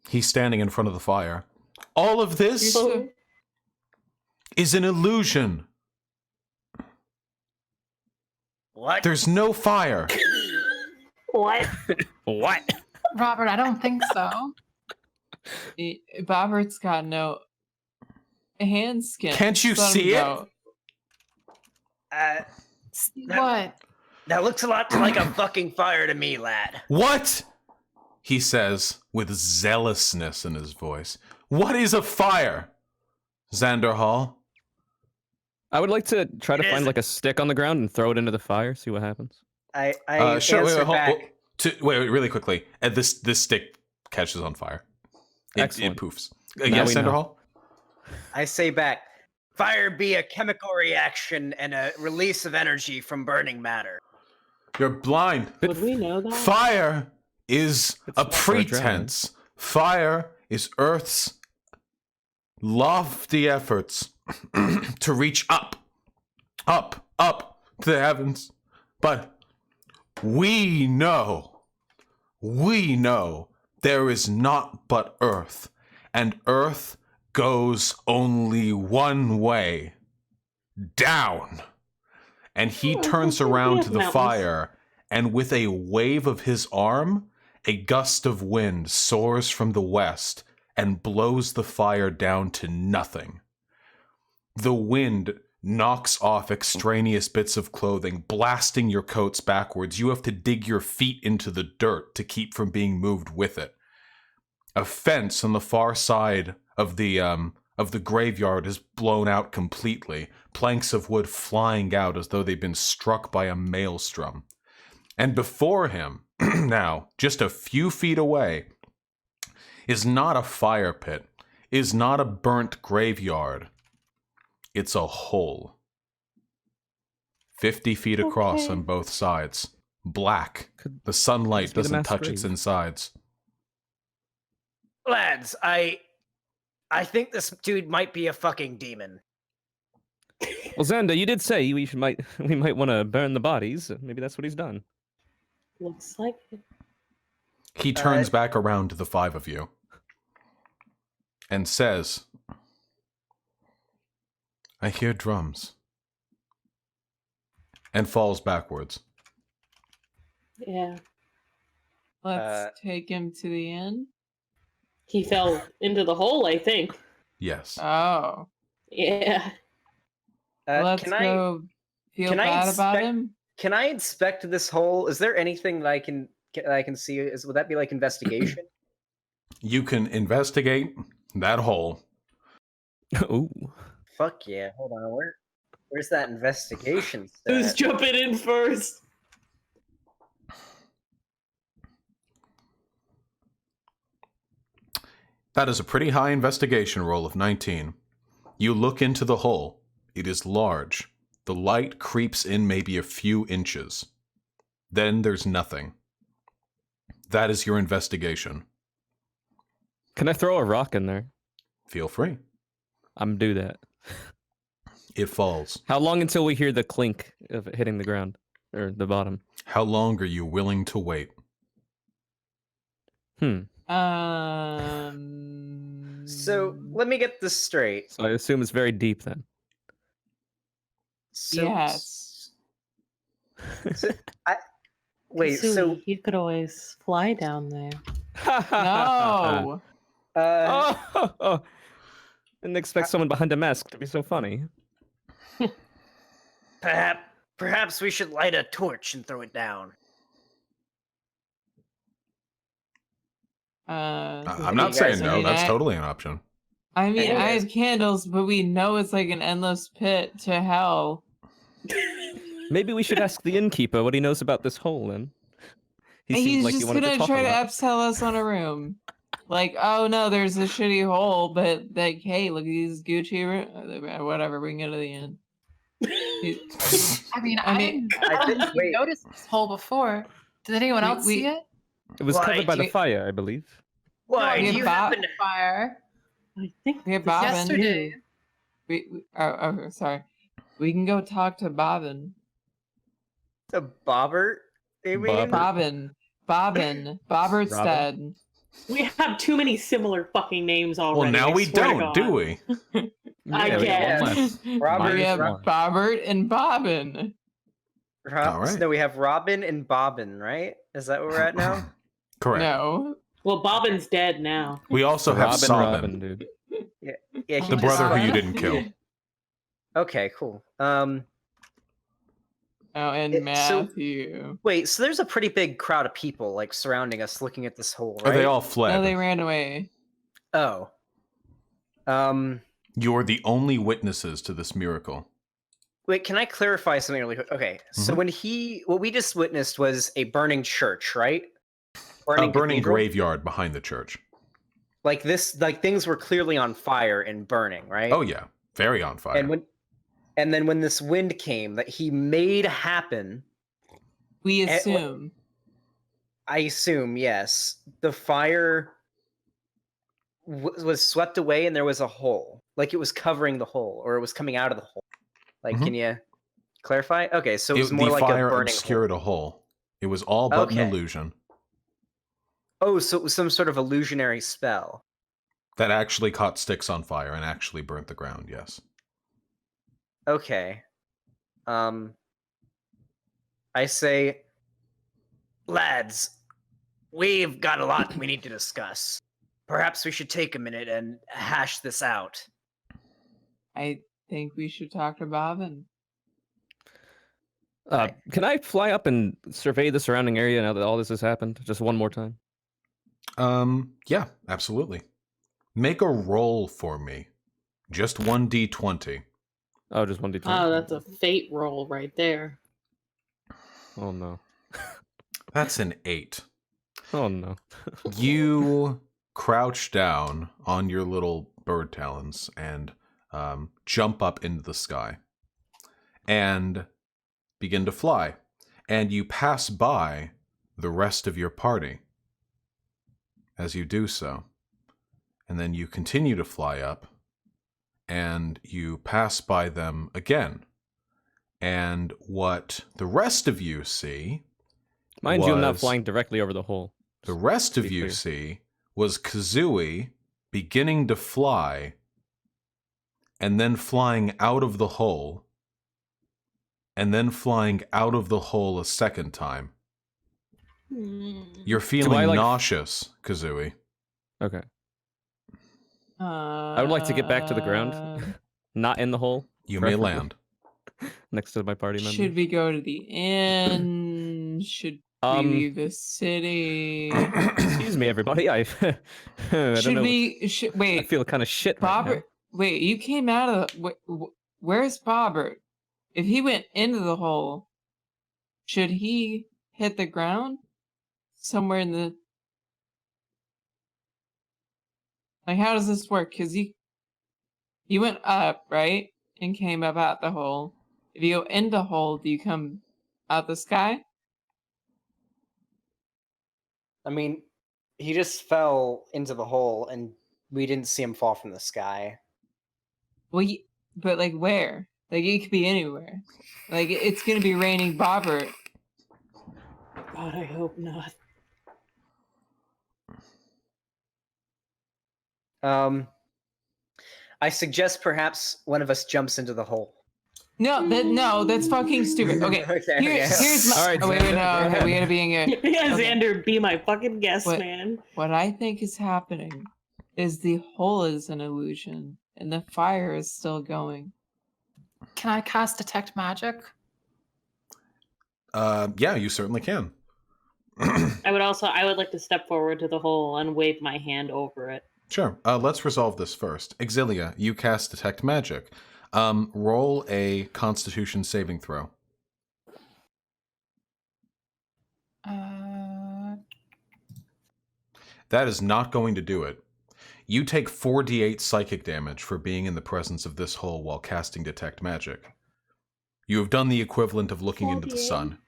He's standing in front of the fire. All of this So- is an illusion. What? There's no fire. What? What? Robert, I don't think so. Bobbert's got no hand skin. Can't you Just let him see it? go. See That- what? That looks a lot like a fucking fire to me, lad. What? He says with zealousness in his voice. What is a fire? Xanderhal? I would like to try to It find is- like a stick on the ground and throw it into the fire, see what happens. I Sure, answer hold- back. wait, really quickly. This stick catches on fire. It Excellent. poofs. Now Yes, we know. Xanderhal? I say back. Fire be a chemical reaction and a release of energy from burning matter. You're blind. Would we know that? Fire is It's a not for a dragon. pretense. Fire is Earth's lofty efforts to reach up to the heavens. But we know there is naught but Earth, and Earth goes only one way, down. And he Oh, turns we around have to the mountains. fire, and with a wave of his arm, a gust of wind soars from the west and blows the fire down to nothing. The wind knocks off extraneous bits of clothing, blasting your coats backwards. You have to dig your feet into the dirt to keep from being moved with it. A fence on the far side of the graveyard is blown out completely, planks of wood flying out as though they've been struck by a maelstrom. And before him, now, just a few feet away, is not a fire pit, is not a burnt graveyard. It's a hole. 50 feet across Okay. on both sides. Black. Could The sunlight this be the doesn't mass touch its grave? insides. Lads, I think this dude might be a fucking demon. Well, Xander, you did say we might want to burn the bodies. Maybe that's what he's done. Looks like it. He turns back around to the 5 of you and says, I hear drums. And falls backwards. Yeah. Let's take him to the inn. He fell into the hole, I think. Yes. Oh. Yeah. Let's go feel bad about him. Can I inspect this hole? Is there anything that I can see? Would that be like investigation? You can investigate that hole. Ooh. Fuck yeah! Hold on, where's that investigation? Who's jumping in first? That is a pretty high investigation roll of 19. You look into the hole. It is large. The light creeps in maybe a few inches. Then there's nothing. That is your investigation. Can I throw a rock in there? Feel free. I'm do that. It falls. How long until we hear the clink of it hitting the ground or the bottom? How long are you willing to wait? So let me get this straight. So I assume it's very deep then. So, Yes. Wait. Kasui, So you could always fly down there. No. Oh! Didn't expect someone behind a mask to be so funny. perhaps we should light a torch and throw it down. I'm not saying no. That's totally an option. I mean, I Anyways. have candles, but we know it's like an endless pit to hell. Maybe we should ask the innkeeper what he knows about this hole then. He He's seemed like he just wanted to gonna talk try a to lot. upsell us on a room. Like, oh no, there's a shitty hole, but like, hey, look at these Gucci whatever, we can go to the inn. I mean, I I mean, didn't wait. notice this hole before. Did anyone else see it? It was Why, covered by do the you- fire, I believe. Why No, do we you have happen to? Fire. I think we have this is Bobbin. Yesterday. Oh, sorry. We can go talk to Bobbin. A bobbert? You mean? Bobbert. Bobbertstead. We have too many similar fucking names already. Well, now I we swear to don't, do God. we? I we got guess. one left. Robert- We have Minus one. Bobbert and Bobbin. All right. No, we have Robin and Bobbin, right? Is that where we're at now? Correct. No. Well, Bobbin's dead now. We also have Sobbin, Robin, dude. Yeah, the he brother who you just- didn't kill. Okay, cool. Oh, and So- Matthew. Wait, so there's a pretty big crowd of people like surrounding us, looking at this hole, Oh, right? they all No, fled. they ran away. Oh. You're the only witnesses to this miracle. Wait, can I clarify something really quick? Okay, so what we just witnessed was a burning church, right? A burning cathedral? graveyard behind the church. Like things were clearly on fire and burning, right? Oh yeah, very on fire. And then when this wind came that he made happen, We Eh, wh- assume. I assume, yes, the fire was swept away and there was a hole. Like it was covering the hole or it was coming out of the hole. Like, Mhm. can you clarify? Okay, so it was more the like a fire burning obscured a hole. It was all but an Okay. illusion hole. Oh, so it was some sort of illusionary spell. that actually caught sticks on fire and actually burnt the ground. Yes. Okay. I say, lads, we've got a lot we need to discuss. Perhaps we should take a minute and hash this out. I think we should talk to Bobbin. Can I fly up and survey the surrounding area now that all this has happened? Just one more time. Yeah, absolutely. Make a roll for me. Just 1d20. Oh, just 1d20. Oh, that's a fate roll right there. Oh no. That's an 8. Oh no. You crouch down on your little bird talons and jump up into the sky and begin to fly. And you pass by the rest of your party as you do so. And then you continue to fly up and you pass by them again. And what the rest of you see Mind you, I'm not was- flying directly over the hole. The rest of be you clear. see was Kazooie beginning to fly and then flying out of the hole and then flying out of the hole a second time. You're feeling nauseous, Kazooie. Okay. I would like to get back to the ground, not in the hole. You may preferably land. next to my party member. Should we go to the inn? Should we leave the city? Excuse me, everybody. I don't Should know. we? Wait, I feel kind of shit right now. Bobbert. Wait, you came out of. Where's Bobbert? If he went into the hole, should he hit the ground somewhere in the? Like, how does this work? Because you went up, right, and came up out the hole. If you go in the hole, do you come out the sky? I mean, he just fell into the hole, and we didn't see him fall from the sky. Well, but like where? Like it could be anywhere. Like it's gonna be raining Bobbert. God, I hope not. I suggest perhaps one of us jumps into the hole. No, that's fucking stupid. Okay, here's my. All right, oh, wait, Xander, no, go okay, ahead. we gotta be in here. Yeah, Okay. Xander, be my fucking guest, What? man. What I think is happening is the hole is an illusion and the fire is still going. Can I cast detect magic? Yeah, you certainly can. I would like to step forward to the hole and wave my hand over it. Sure. Let's resolve this first. Exilia, you cast Detect Magic. Roll a Constitution saving throw. That is not going to do it. You take 4d8 psychic damage for being in the presence of this hole while casting Detect Magic. You have done the equivalent of looking into the 4d8? sun.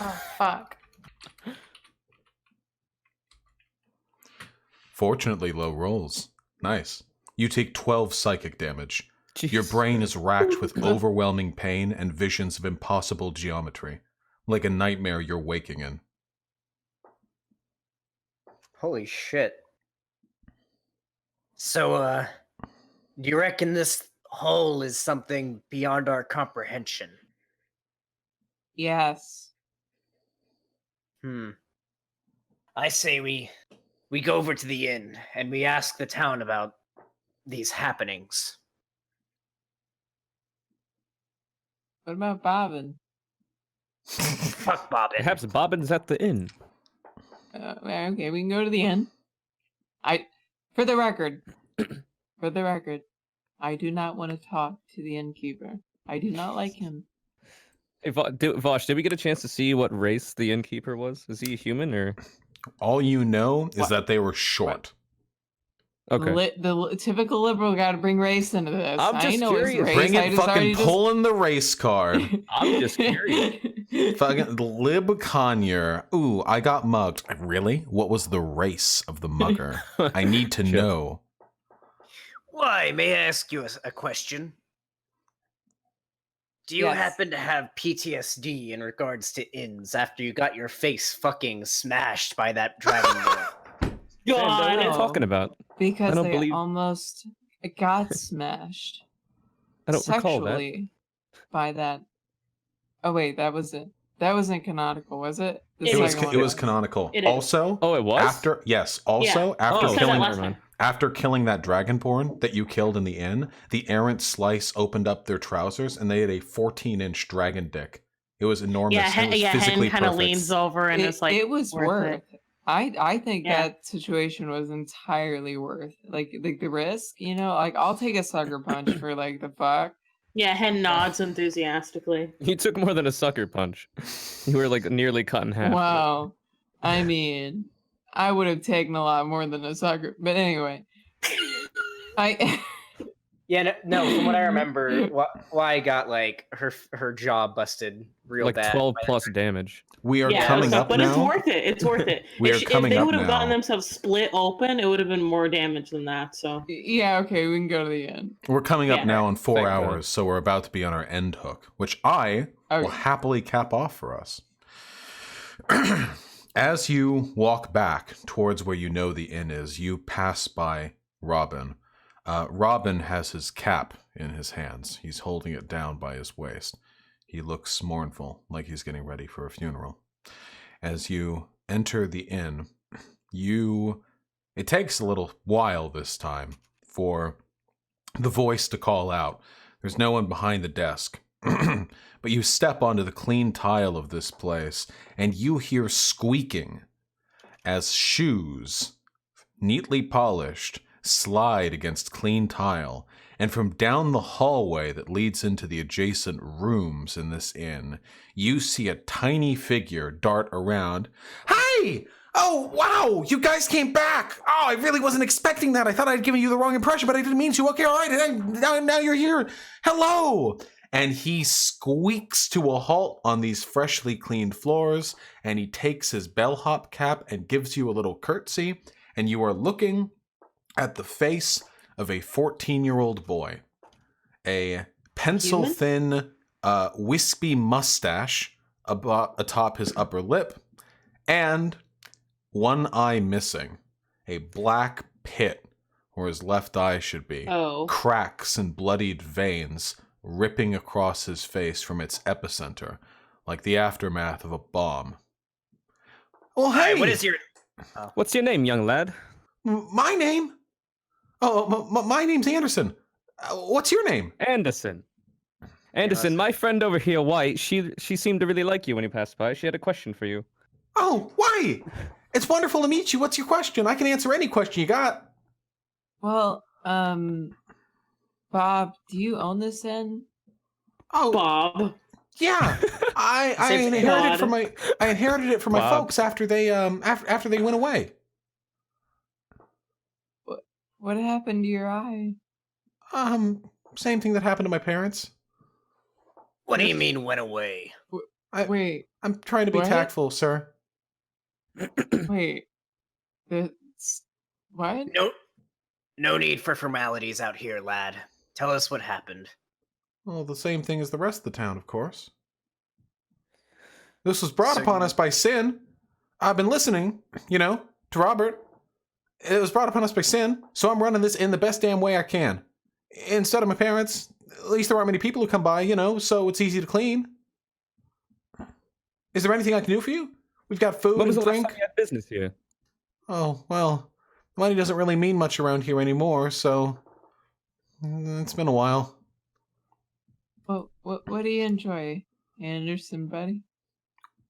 Oh, fuck. Fortunately, low rolls. Nice. You take 12 psychic damage. Your Jeez. brain is racked with overwhelming pain and visions of impossible geometry, like a nightmare you're waking in. Holy shit. So, do you reckon this hole is something beyond our comprehension? Yes. I say we go over to the inn and we ask the town about these happenings. What about Bobbin? Fuck Bobbin. Perhaps Bobbin's at the inn. Okay, we can go to the inn. For the record, I do not want to talk to the innkeeper. I do not like him. Hey, Vosh, did we get a chance to see what race the innkeeper was? Is he a human or? All you know is What? that they were short. Okay. The typical liberal got to bring race into this. I'm just I know his curious. race. Bring I it, just already fucking pulling the race card. I'm just curious. Fucking Lib Conyer. Ooh, I got mugged. Really? What was the race of the mugger? I need to Sure. know. Why, may I ask you a question? Do you Yes. happen to have PTSD in regards to inns after you got your face fucking smashed by that dragon lord? What are you No. talking about? Because I don't they believe- almost got smashed I don't recall that. sexually by that. Oh wait, that wasn't canonical, was it? The It was second one It was canonical. It is. Also, Oh, it was? after Oh, after said that killing last time. after killing that dragonborn that you killed in the inn, the errant slice opened up their trousers and they had a 14-inch dragon dick. It was enormous. Yeah, and it was Hen physically kind of perfect. leans over and it's like it was worth. I think Yeah. that situation was entirely worth like the risk. You know, like I'll take a sucker punch for like the fuck. Yeah, Hen nods enthusiastically. You took more than a sucker punch. You were like nearly cut in half. Wow. I mean, I would have taken a lot more than a sucker. But anyway, I Yeah, no, from what I remember, why I got like her jaw busted real Like bad. 12 by that plus dragon. damage. We are Yeah, coming up but now. it's worth it. It's worth it. We are coming if they up would have gotten now. themselves split open, it would have been more damage than that. So yeah, okay, we can go to the end. We're coming up Yeah. now in 4 Thank God. hours, so we're about to be on our end hook, which I will Okay. happily cap off for us. As you walk back towards where you know the inn is, you pass by Robin. Robin has his cap in his hands. He's holding it down by his waist. He looks mournful, like he's getting ready for a funeral. As you enter the inn, it takes a little while this time for the voice to call out. There's no one behind the desk. But you step onto the clean tile of this place, and you hear squeaking as shoes, neatly polished, slide against clean tile. And from down the hallway that leads into the adjacent rooms in this inn, you see a tiny figure dart around. Hey! Oh, wow! You guys came back! Oh, I really wasn't expecting that. I thought I'd given you the wrong impression, but I didn't mean to. Okay, all right. Now you're here. Hello! And he squeaks to a halt on these freshly cleaned floors, and he takes his bellhop cap and gives you a little curtsy, and you are looking at the face of a 14-year-old boy. A pencil-thin, wispy mustache atop his upper lip, and one eye missing. A black pit where his left eye should be. Oh. Cracks and bloodied veins ripping across his face from its epicenter, like the aftermath of a bomb. Oh, hey! Hi, what is your... What's your name, young lad? My name? Oh, my name's Anderson. What's your name? Anderson. Anderson, my friend over here, White, she seemed to really like you when you passed by. She had a question for you. Oh, White! It's wonderful to meet you. What's your question? I can answer any question you got. Well, Bob, do you own this inn? Oh, Bob. yeah. I inherited it from my folks after they went away. What happened to your eye? Same thing that happened to my parents. What do you mean went away? Wait, I'm trying to be What? tactful, sir. wait. That's what? No need for formalities out here, lad. Tell us what happened. Well, the same thing as the rest of the town, of course. This was brought So upon you- us by sin. I've been listening, to Robert. It was brought upon us by sin, so I'm running this in the best damn way I can. Instead of my parents, at least there aren't many people who come by, so it's easy to clean. Is there anything I can do for you? We've got food When was and the last drink. time you had business here? Oh, well, money doesn't really mean much around here anymore, so it's been a while. What do you enjoy, Anderson, buddy?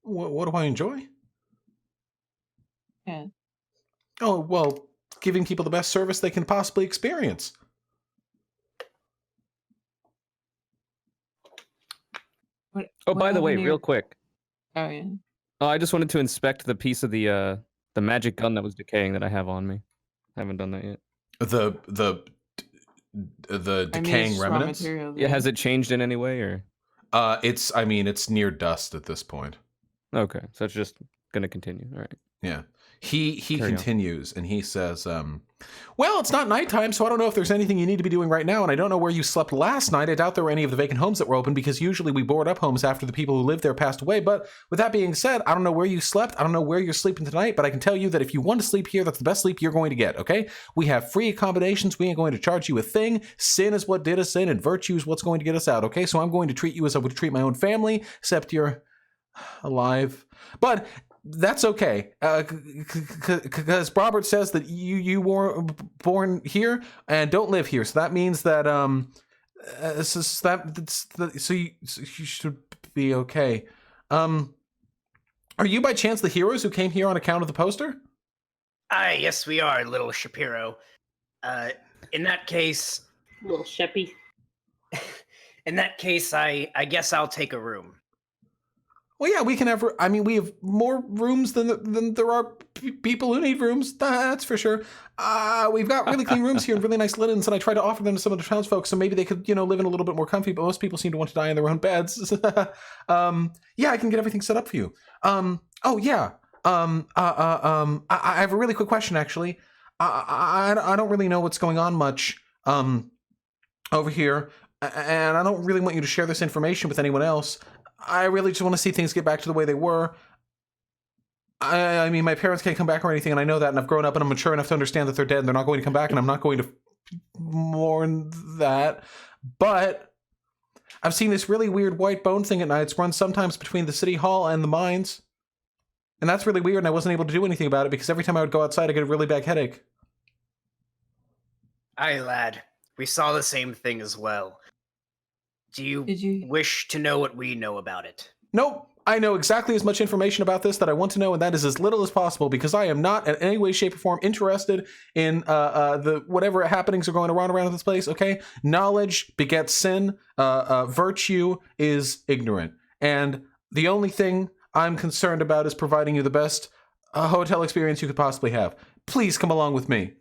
What do I enjoy? Yeah. Oh, well, giving people the best service they can possibly experience. Oh, by the way, happened to real your- quick. Oh yeah. Oh, I just wanted to inspect the piece of the magic gun that was decaying that I have on me. I haven't done that yet. The I mean, decaying it's raw remnants. material, Yeah, though. has it changed in any way, or? It's near dust at this point. Okay, so it's just gonna continue. All right. Yeah. He Carry on. continues and he says, well, it's not nighttime, so I don't know if there's anything you need to be doing right now, and I don't know where you slept last night. I doubt there were any of the vacant homes that were open, because usually we board up homes after the people who lived there passed away. But with that being said, I don't know where you slept. I don't know where you're sleeping tonight, but I can tell you that if you want to sleep here, that's the best sleep you're going to get, okay? We have free accommodations. We ain't going to charge you a thing. Sin is what did us in, and virtue is what's going to get us out, okay? So I'm going to treat you as I would treat my own family, except you're alive. But that's okay, because Robert says that you were born here and don't live here, so that means that so you should be okay. Are you by chance the heroes who came here on account of the poster? Yes, we are, little Shapiro. In that case, Little Sheppy. I guess I'll take a room. Well, yeah, we can have. I mean, we have more rooms than there are people who need rooms. That's for sure. We've got really clean rooms here and really nice linens, and I try to offer them to some of the townsfolk so maybe they could, live in a little bit more comfy. But most people seem to want to die in their own beds. Yeah, I can get everything set up for you. Oh yeah. I have a really quick question, actually. I don't really know what's going on much over here, and I don't really want you to share this information with anyone else. I really just want to see things get back to the way they were. I mean, my parents can't come back or anything, and I know that, and I've grown up, and I'm mature enough to understand that they're dead, and they're not going to come back, and I'm not going to mourn that. But I've seen this really weird white bone thing at night. It's run sometimes between the city hall and the mines. And that's really weird, and I wasn't able to do anything about it because every time I would go outside, I get a really bad headache. Aye, lad. We saw the same thing as well. Do you Did you? wish to know what we know about it? Nope. I know exactly as much information about this that I want to know, and that is as little as possible because I am not in any way, shape, or form interested in the whatever happenings are going around this place. Okay, knowledge begets sin. Virtue is ignorant, and the only thing I'm concerned about is providing you the best hotel experience you could possibly have. Please come along with me.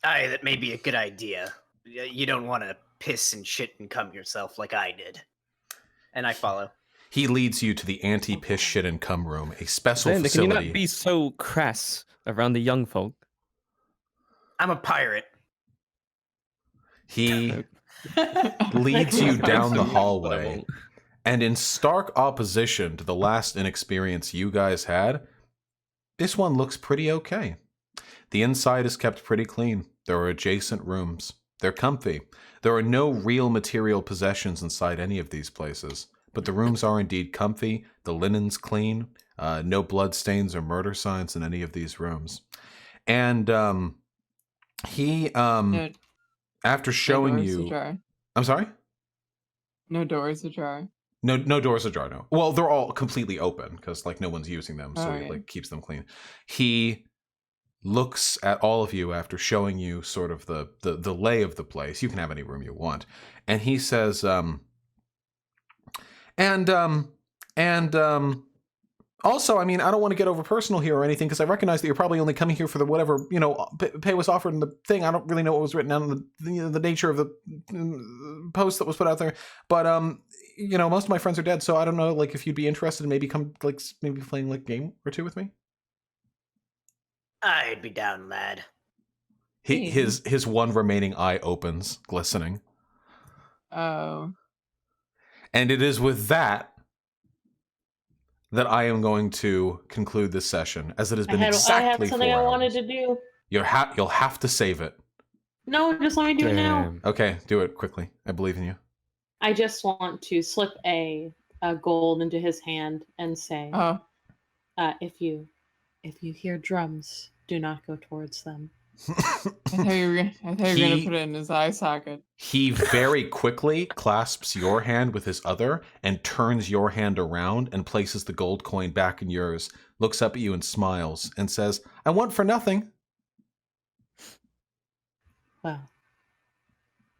Aye, that may be a good idea. You don't want to piss and shit and cum yourself like I did. And I follow. He leads you to the anti-piss shit and cum room, a special Xander, can you facility. not be so crass around the young folk? I'm a pirate. He leads you down the hallway, and in stark opposition to the last inexperience you guys had, this one looks pretty okay. The inside is kept pretty clean. There are adjacent rooms. They're comfy. There are no real material possessions inside any of these places, but the rooms are indeed comfy. The linen's clean. No blood stains or murder signs in any of these rooms. And he, No, after showing doors you, ajar. I'm sorry? No doors ajar. No doors ajar, no. Well, they're all completely open because like no one's using them, so he Alright. like keeps them clean. He looks at all of you after showing you sort of the lay of the place. You can have any room you want. And he says, also, I mean, I don't want to get over personal here or anything because I recognize that you're probably only coming here for the whatever, pay was offered in the thing. I don't really know what was written down in the nature of the post that was put out there. But, most of my friends are dead, so I don't know, like, if you'd be interested in maybe playing, like, a game or two with me? I'd be down, lad. His one remaining eye opens, glistening. Oh. And it is with that I am going to conclude this session, as it has been I exactly had something 4 I hours. wanted to do. You'll have to save it. No, just let me do it now. Damn. Okay, do it quickly. I believe in you. I just want to slip a gold into his hand and say, Oh. if you hear drums, do not go towards them. I thought you were gonna put it in his eye socket. He very quickly clasps your hand with his other and turns your hand around and places the gold coin back in yours, looks up at you and smiles and says, I want for nothing. Well,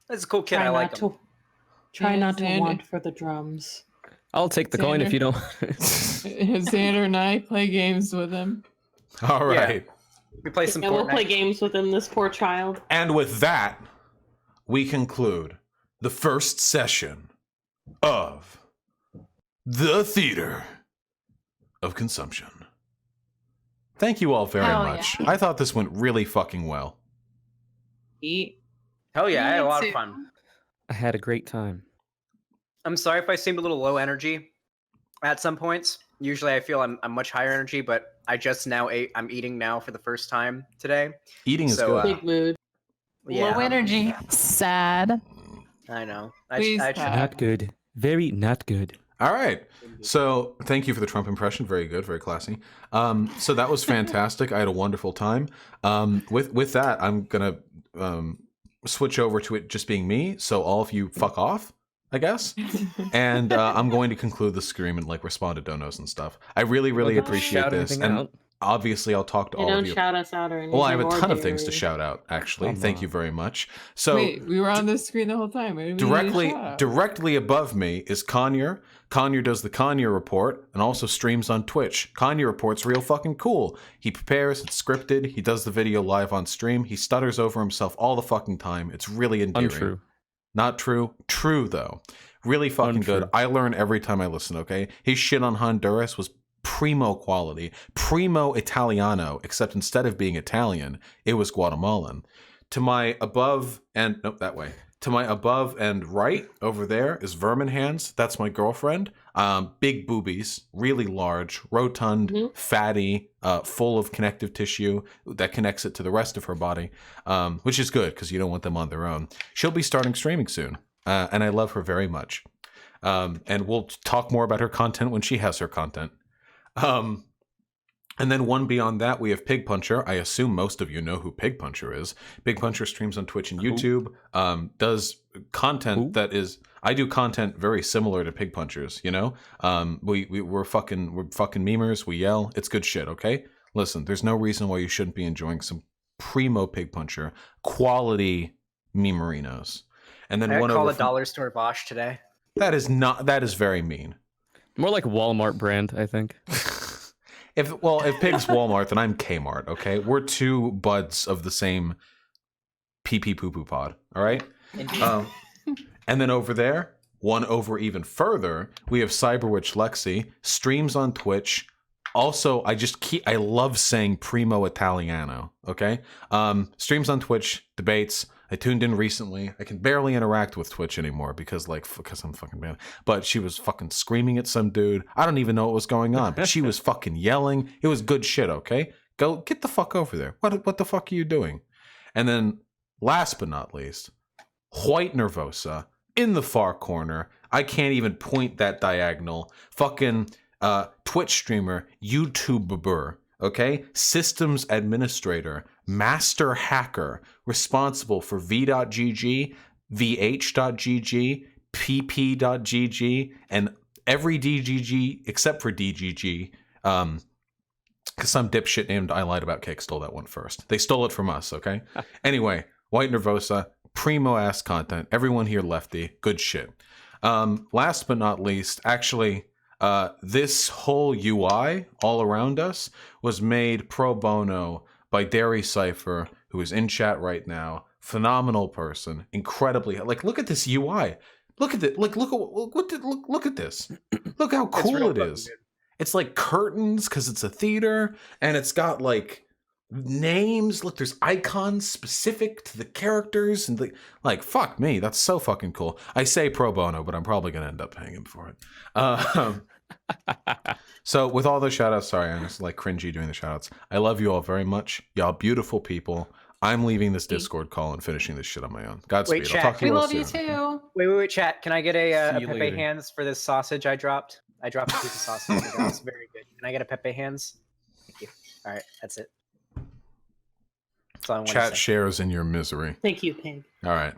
That's a cool kid. try I like not him. to try Yeah, not to Xander. want for the drums. I'll take the coin if Xander. you don't. Xander and I play games with him. All right. We play some Yeah, we'll Fortnite. play games with him, this poor child. And with that, we conclude the first session of The Theater of Consumption. Thank you all very Hell much. yeah. I thought this went really fucking well. Eat. Hell yeah, I had a Me lot too. of fun. I had a great time. I'm sorry if I seemed a little low energy at some points. Usually I feel I'm much higher energy, but I just now I'm eating now for the first time today. Eating is So, good. Big mood. Yeah, Low energy. Sad. I know. Please I stop. Not good. Very not good. All right. So thank you for the Trump impression. Very good. Very classy. So that was fantastic. I had a wonderful time. With that, I'm going to switch over to it just being me. So all of you fuck off, I guess. And I'm going to conclude the scream and like respond to donos and stuff. I really, really Don't appreciate shout this. anything And out. obviously I'll talk to Hey, all don't of you. shout us out or anything. Well, I have a or ton of dare things to we. shout out, actually. Come Thank on. you very much. So Wait, we were on the screen the whole time. What do we need to shout out? directly above me is Conyer. Conyer does the Conyer Report and also streams on Twitch. Conyer Report's real fucking cool. He prepares, it's scripted, he does the video live on stream, he stutters over himself all the fucking time. It's really endearing. Untrue. Not true. True, though. Really fucking good. Untrue. I learn every time I listen, okay? His shit on Honduras was primo quality. Primo Italiano, except instead of being Italian, it was Guatemalan. To my above and... Nope, that way. To my above and right over there is Verminhands. That's my girlfriend. Big boobies, really large, rotund, fatty, full of connective tissue that connects it to the rest of her body, which is good because you don't want them on their own. She'll be starting streaming soon, and I love her very much. And we'll talk more about her content when she has her content. And then one beyond that, we have Pig Puncher. I assume most of you know who Pig Puncher is. Pig Puncher streams on Twitch and YouTube, does content that is... I do content very similar to Pig Punchers, you know? We're fucking memers, we yell. It's good shit, okay? Listen, there's no reason why you shouldn't be enjoying some primo Pig Puncher, quality memerinos. And then I one call over a dollar store Bosch today. That is very mean. More like Walmart brand, I think. If Pig's Walmart, then I'm Kmart, okay? We're two buds of the same pee-pee poo-poo pod, all right? And then over there, one over even further, we have CyberwitchLexi, streams on Twitch. Also, I love saying Primo Italiano, okay? Streams on Twitch, debates. I tuned in recently. I can barely interact with Twitch anymore because I'm fucking bad. But she was fucking screaming at some dude. I don't even know what was going on, but she was fucking yelling. It was good shit, okay? Go get the fuck over there. What the fuck are you doing? And then last but not least, WhiteNervosa in the far corner. I can't even point that diagonal. Fucking Twitch streamer, YouTuber, okay? Systems administrator, master hacker, responsible for v.gg, vh.gg, pp.gg, and every DGG except for DGG, because some dipshit named I Lied About Cake stole that one first. They stole it from us, okay? Anyway, WhiteNervosa, primo-ass content. Everyone here lefty. Good shit. Last but not least, actually... this whole UI all around us was made pro bono by Derry Cypher, who is in chat right now. Phenomenal person, incredibly look at this UI. Look at it. Look at this. Look how cool it is. It's like curtains because it's a theater, and it's got like names. Look, there's icons specific to the characters, and fuck me, that's so fucking cool. I say pro bono, but I'm probably gonna end up paying him for it. So with all those shout outs, sorry, I'm just cringy doing the shout outs. I love you all very much. Y'all beautiful people. I'm leaving this Discord call and finishing this shit on my own. Godspeed. Wait, I'll talk to We you all love you soon. too. Wait, chat. Can I get a you Pepe later. hands for this sausage I dropped? I dropped a piece of sausage. That's very good. Can I get a Pepe hands? Thank you. All right, that's it. That's all I want Chat to say. shares in your misery. Thank you, Pig. All right.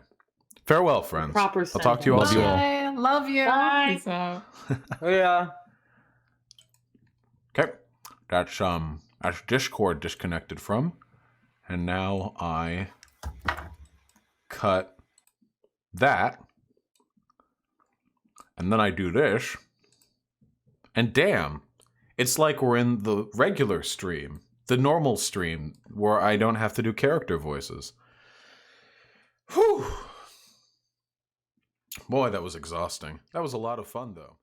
Farewell, friends. Proper I'll talk to you all sentence. soon. Bye. Love you. Bye. Peace out. Yeah. Okay. That's Discord disconnected from. And now I cut that. And then I do this. And damn, it's like we're in the regular stream, the normal stream, where I don't have to do character voices. Whew. Boy, that was exhausting. That was a lot of fun, though.